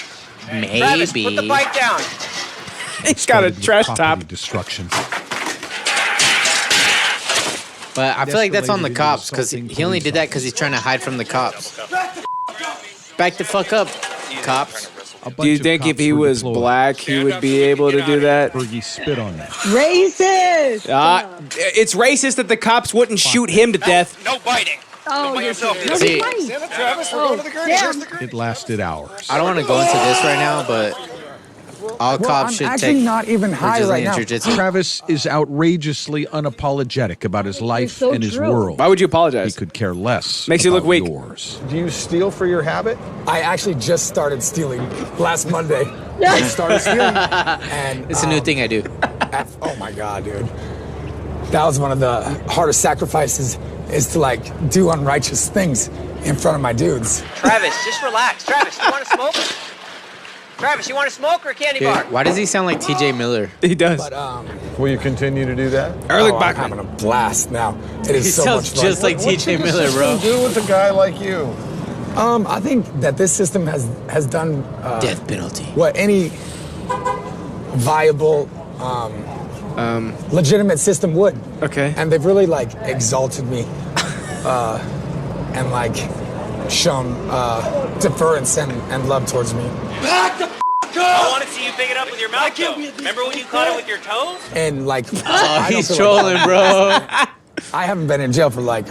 Maybe. Travis, put the bike down. He's got a trash top. Destruction. But I feel like that's on the cops because he only did that because he's trying to hide from the cops. Back the fuck up, cops. Do you think if he was black, he would be able to do that? Berge spit on that. Racist! It's racist that the cops wouldn't shoot him to death. No biting. Oh, by yes, yourself, it is. See, No, he's Stand fine. up, Travis. We're Oh, going to the gurney. damn. Here's the gurney. It lasted hours. I don't want to go into this right now, but all Well, cops I'm should actually take not even high right Brazilian now. jiu-jitsu. Travis is outrageously unapologetic about his life so and his true. world. Why would you He apologize? could care less. Makes you look about weak. Yours. Do you steal for your habit? I actually just started stealing last Monday. I started stealing, and It's a new thing I do. oh my god, dude, that was one of the hardest sacrifices. Is to like do unrighteous things in front of my dudes. Travis, just relax. Travis, you want to smoke? Travis, you want to smoke or a candy Dude, bar? why does he sound like TJ Miller? He does. But Will you continue to do that? Ehrlich I'm Bachman. having a blast now. It is He so sounds much fun. just like TJ Miller, bro. Do with a guy like you. I think that this system has done Death penalty. what any viable, legitimate system would. Okay. And they've really like exalted me, and like shown deference and love towards me. I want to see you pick it up with your mouth, though. Remember when you caught it with your toes? And like, Oh, I don't he's feel like- trolling, bro. I haven't been in jail for like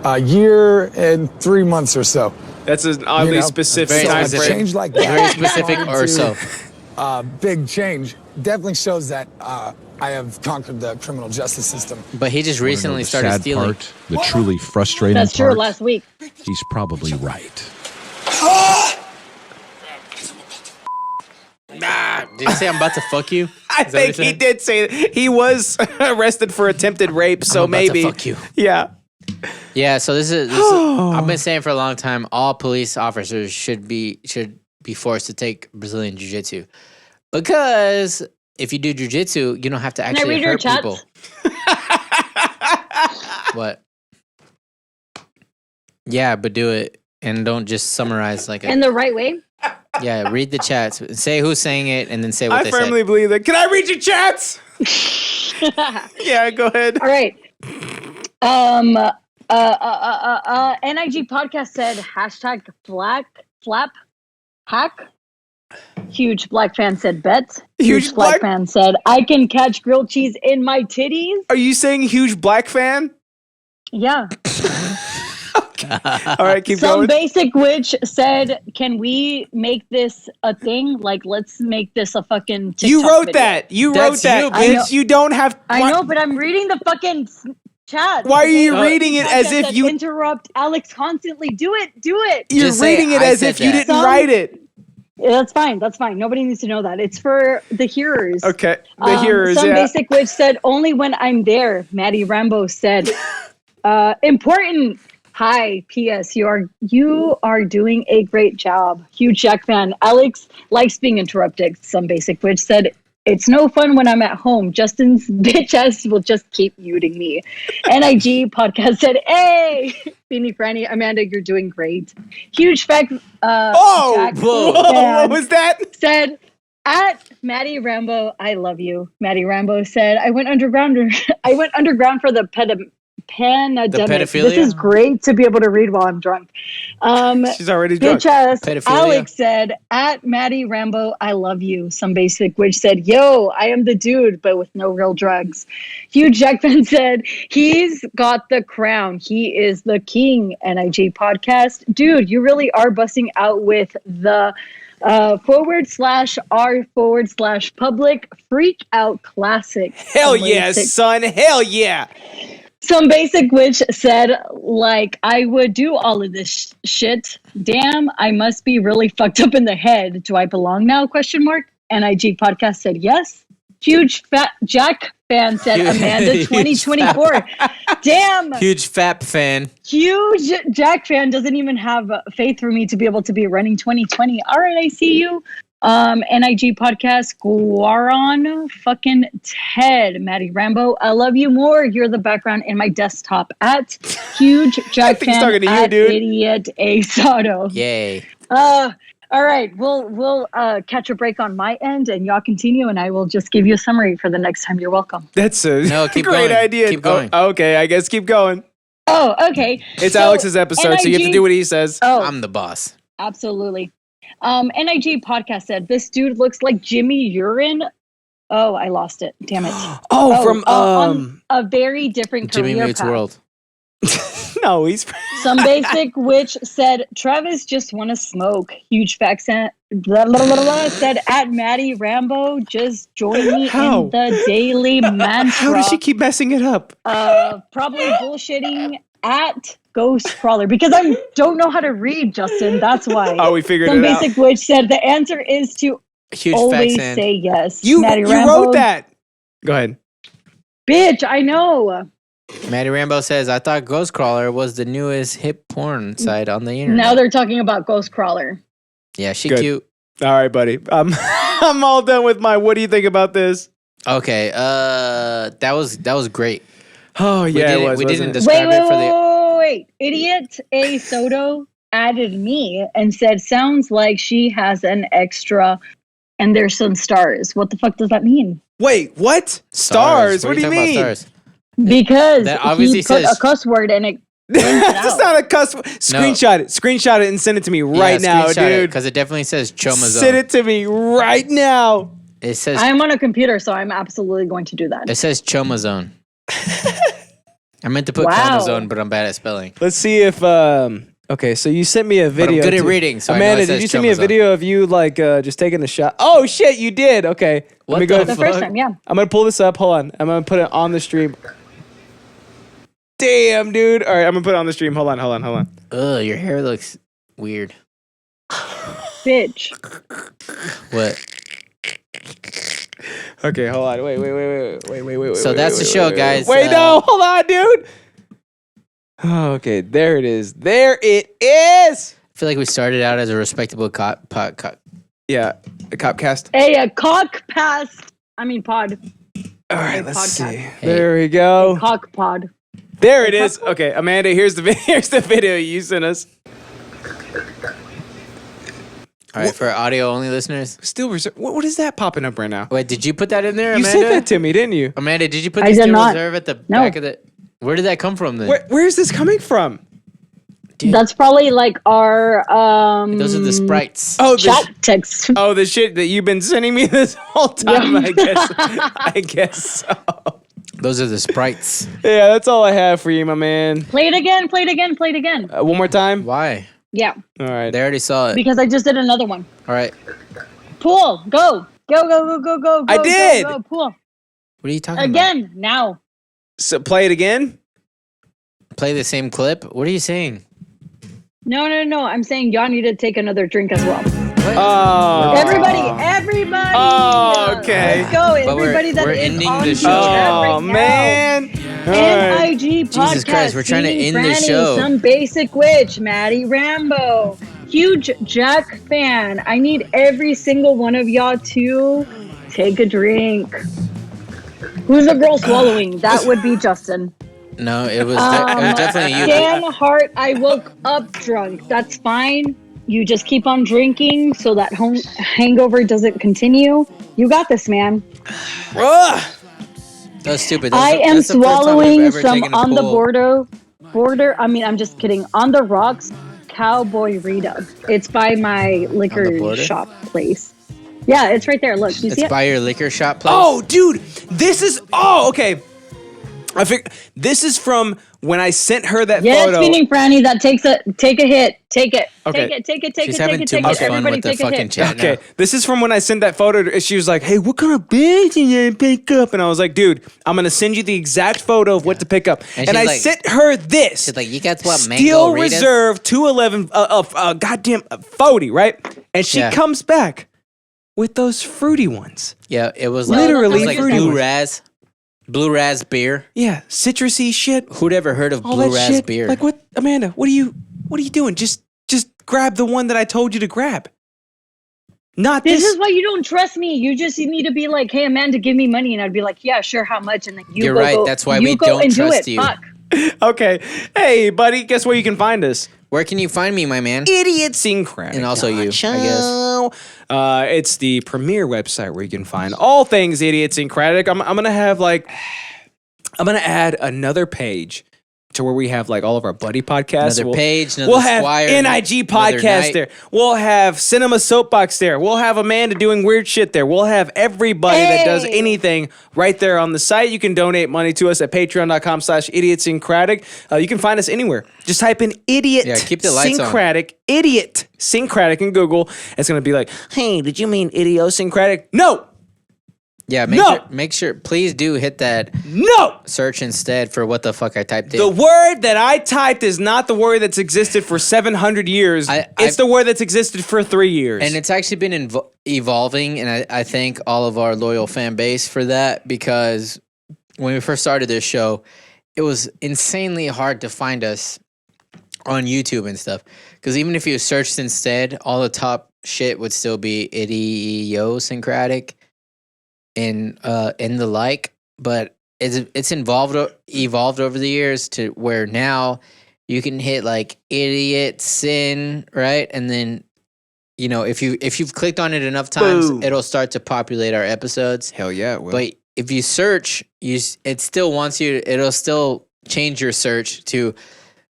a year and 3 months or so. That's an oddly You know, specific very time specific. frame. Change like that. Very specific or so. Big change definitely shows that I have conquered the criminal justice system. But he just Wanna know recently the started sad stealing. part, the truly frustrating That's true. part. Last week. He's probably right. Did he say I'm about to fuck you? I Is that what think he said? did say that. He was arrested for attempted rape, so I'm about maybe. to fuck you. Yeah. Yeah, so this is I've been saying for a long time all police officers should be forced to take Brazilian jiu-jitsu. Because if you do jiu-jitsu, you don't have to I actually read your hurt chats? people. What? Yeah, but do it and don't just summarize like In the right way. yeah, read the chats. Say who's saying it and then say what I they firmly said. believe that. Can I read your chats? Yeah, go ahead. All right. NIG podcast said hashtag flap hack. Huge black fan said bet. Huge black black- fan said I can catch grilled cheese in my titties. Are you saying huge black fan? Yeah. All right, keep Some going. basic witch said, "Can we make this a thing? Like, let's make this a fucking TikTok You wrote video." that. You That's wrote that, you, bitch. bitch. You don't have. I know, but I'm reading the fucking chat. Why are you Okay? reading it as if Podcast you- said, interrupt Alex constantly? Do it. You're Just say, reading it "I as said if you that." didn't write it. Yeah, that's fine. That's fine. Nobody needs to know that. It's for the hearers. Okay, the hearers. Some Yeah. basic witch said, "Only when I'm there." Maddie Rambo said, "Important." Hi, P.S. You are doing a great job. Huge Jack fan. Alex likes being interrupted. Some basic witch said, "It's no fun when I'm at home. Justin's bitch ass will just keep muting me." NIG podcast said, "Hey, Beanie Franny, Amanda, you're doing great." Huge fact. Oh, Jack whoa! fan What was that? said, at Maddie Rambo, I love you. Maddie Rambo said, I went underground for the pandemic. This pedophilia? is great to be able to read while I'm drunk. She's already drunk. Bitch ass Pedophilia? Alex said, at Maddie Rambo, I love you. Some basic witch said, yo, I am the dude, but with no real drugs. Huge Jack fan said, he's got the crown. He is the king. NIG podcast. Dude, you really are busting out with the /r/public freak out classic. Hell Some yeah, basic- son. Hell yeah. Some basic witch said, like, I would do all of this shit. Damn, I must be really fucked up in the head. Do I belong now? ? NIG podcast said yes. Huge fat Jack fan said Amanda Huge 2024. Damn. Huge FAP fan. Huge Jack fan doesn't even have faith for me to be able to be running 2020. All right, I see you. NIG podcast, Guaron fucking Ted, Maddie Rambo. I love you more. You're the background in my desktop. At huge Jack think he's fan. talking to you, at dude. Idiot A Soto. Yay. All right, we'll catch a break on my end, and y'all continue, and I will just give you a summary for the next time. You're welcome. That's a No, keep great going. idea. Keep going. Oh, okay, I guess keep going. Oh, okay. It's So, Alex's episode, so you have to NIG do what he says. Oh, I'm the boss. absolutely. NIG podcast said this dude looks like Jimmy Urine. Oh, I lost it. Damn it. Oh, from on a very different Jimmy career Mutes path. no, World. No, he's. Some basic witch said, Travis just want to smoke. Huge facts said, at Maddie Rambo, just join me How? in the daily mantra. How does she keep messing it up? Probably bullshitting at Ghost Crawler because I don't know how to read, Justin. That's why. Oh, we figured Some it out. basic witch said the answer is to Huge always facts, say yes. You Maddie Rambo, wrote that. Go ahead. bitch. I know. Maddie Rambo says, I thought Ghost Crawler was the newest hip porn site on the internet. Now they're talking about Ghost Crawler. Yeah, she Good. cute. All right, buddy. I'm all done with my. What do you think about this? Okay, that was great. Oh yeah, it was. We didn't wasn't it? describe it for the. Wait. Idiot A Soto added me and said, sounds like she has an extra and there's some stars. What the fuck does that mean? Wait, what? Stars? What do you talking mean? about stars? Because That obviously he put says- a cuss word and it That's not a cuss. Screenshot it, and send it to me right now, dude. Because it definitely says Choma Zone. Send it to me right now. It says I'm on a computer, so I'm absolutely going to do that. it says Choma Zone. I meant to put Wow. Coma Zone, but I'm bad at spelling. Let's see if. Okay, so you sent me a video. I'm good at too. reading, so I know Amanda, it did says you send me a Choma Zone. video of you like just taking a shot? Oh shit, you did. Okay, What let me go. the The first time, yeah. I'm gonna pull this up. Hold on. I'm gonna put it on the stream. Damn, dude. All right, I'm gonna put it on the stream. Hold on. Ugh, your hair looks weird. Bitch. What? Okay, hold on. Wait. So that's the show, guys. Wait, no, hold on, dude. Okay, there it is. There it is. I feel like we started out as a respectable Yeah, the Copcast. Hey, a cock past. I mean, pod. All right, A let's podcast. see. There we go. Cock pod. There it is. Okay, Amanda, here's the video you sent us. All right, for audio only listeners. Still reserve. What is that popping up right now? Wait, did you put that in there, You Amanda? sent that to me, didn't you? Amanda, did you put I this did to not. reserve at the No. back of the? Where did that come from then? Where is this coming from? Dude, That's probably like our those are the sprites. Oh, chat text. Oh, the shit that you've been sending me this whole time. Yeah. I guess so. Those are the sprites. Yeah, that's all I have for you, my man. Play it again. One more time. Why? Yeah, All right. They already saw it. because I just did another one. All right. Pool, go. Go. I did. Go, pool. What are you talking Again, now. So play it again. about? Play the same clip? What are you saying? No. I'm saying y'all need to take another drink as well. Oh. Everybody. Oh, okay. Let's go. But Everybody that we're is ending on the the show. chat Oh, right now. man. All right. NIG podcast. Jesus Christ, we're trying to Team end the Franny, show. Some basic witch, Maddie Rambo, huge Jack fan. I need every single one of y'all to take a drink. Who's the girl swallowing? That would be Justin. No, it was definitely you. Dan Hart, I woke up drunk. That's fine. You just keep on drinking so that hangover doesn't continue. You got this, man. Ugh. That's stupid. I am that's the first time we've swallowing ever some taken a on the pool. border. I mean, I'm just kidding. On the rocks, Cowboy Rita. It's by my liquor border? shop place. Yeah, it's right there. Look, you It's see it? by your liquor shop place. Oh, dude, this is. Oh, okay. I figured this is from when I sent her that Yes, photo. meaning Franny that take a hit. Take it. Okay. Take it. She's having too much fun Everybody with the take a fucking hit. chat Okay, now. this is from when I sent that photo. She was like, "Hey, what kind of bag did you pick up?" And I was like, "Dude, I'm gonna send you the exact photo of what to pick up." And And I she's like- sent her this. She's like, you got what, mango Steel Ritas? Reserve 211, goddamn 40, right? And she Yeah. comes back with those fruity ones. Yeah, it was No, like, Literally it was like fruity blue ones. raz. Blue raz beer. Yeah, citrusy shit. Who'd ever heard of All blue that raz shit. beer? Like what, Amanda? What are you doing? Just grab the one that I told you to grab. Not This this. is why you don't trust me. You just need to be like, "Hey, Amanda, give me money," and I'd be like, "Yeah, sure, how much?" And then You're right. That's why we go don't and do trust it. you. Fuck. Okay. Hey, buddy, guess where you can find us? Where can you find me, my man? IDIOTSYNCRATIC. And also you, I guess. It's the premier website where you can find all things IDIOTSYNCRATIC. I'm gonna add another page to where we have like all of our buddy podcasts. Another page, another we'll have Squire, NIG another podcast night. there. We'll have Cinema Soapbox there. We'll have Amanda doing weird shit there. We'll have everybody that does anything right there on the site. You can donate money to us at patreon.com/IDIOTSYNCRATIC. You can find us anywhere. Just type in keep the lights on. Syncratic in Google. It's going to be like, hey, did you mean idiosyncratic? No. Yeah, make sure. Please do hit that search instead for what the fuck I typed in. The word that I typed is not the word that's existed for 700 years. It's the word that's existed for 3 years. And it's actually been evolving, and I thank all of our loyal fan base for that, because when we first started this show, it was insanely hard to find us on YouTube and stuff. Because even if you searched instead, all the top shit would still be idiosyncratic. And the like, but it's evolved over the years to where now you can hit like idiot sin, right? And then, you know, if you've clicked on it enough times, it'll start to populate our episodes. Hell yeah, it will. But if you search, it still wants you. It'll still change your search to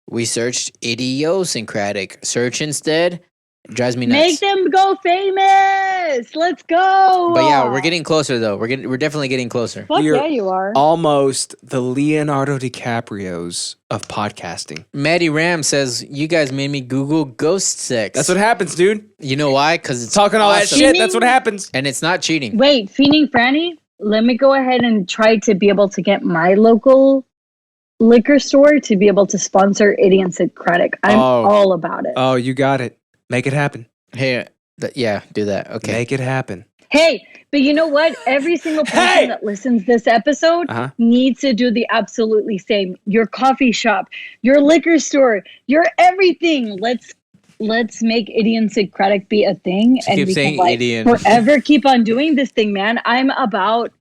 we searched idiosyncratic. Search instead. It drives me nuts. Make them go famous. Let's go. But yeah, we're getting closer though. We're definitely getting closer. Fuck yeah, you are. Almost the Leonardo DiCaprios of podcasting. Maddie Ram says, you guys made me Google ghost sex. That's what happens, dude. You know why? Because it's talking all that awesome. shit. That's what happens. And it's not cheating. Wait, Fiending Franny, let me go ahead and try to be able to get my local liquor store to be able to sponsor Idiosyncratic. I'm all about it. Oh, you got it. Make it happen. Hey, yeah, do that. Okay. Make it happen. Hey, but you know what? Every single person that listens this episode needs to do the absolutely same. Your coffee shop, your liquor store, your everything. Let's make Idiosyncratic be a thing, and we can forever keep on doing this thing, man. I'm about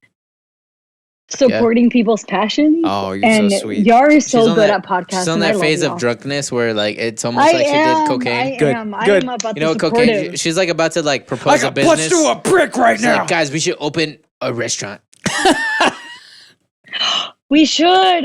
supporting people's passions. Oh, you're so sweet. Y'all are so good at podcasting. She's on that phase of drunkenness where like it's almost like she did cocaine. I am about you know, cocaine. She's like about to like propose a business. Punched through a brick right She's now. Like, guys, we should open a restaurant. We should.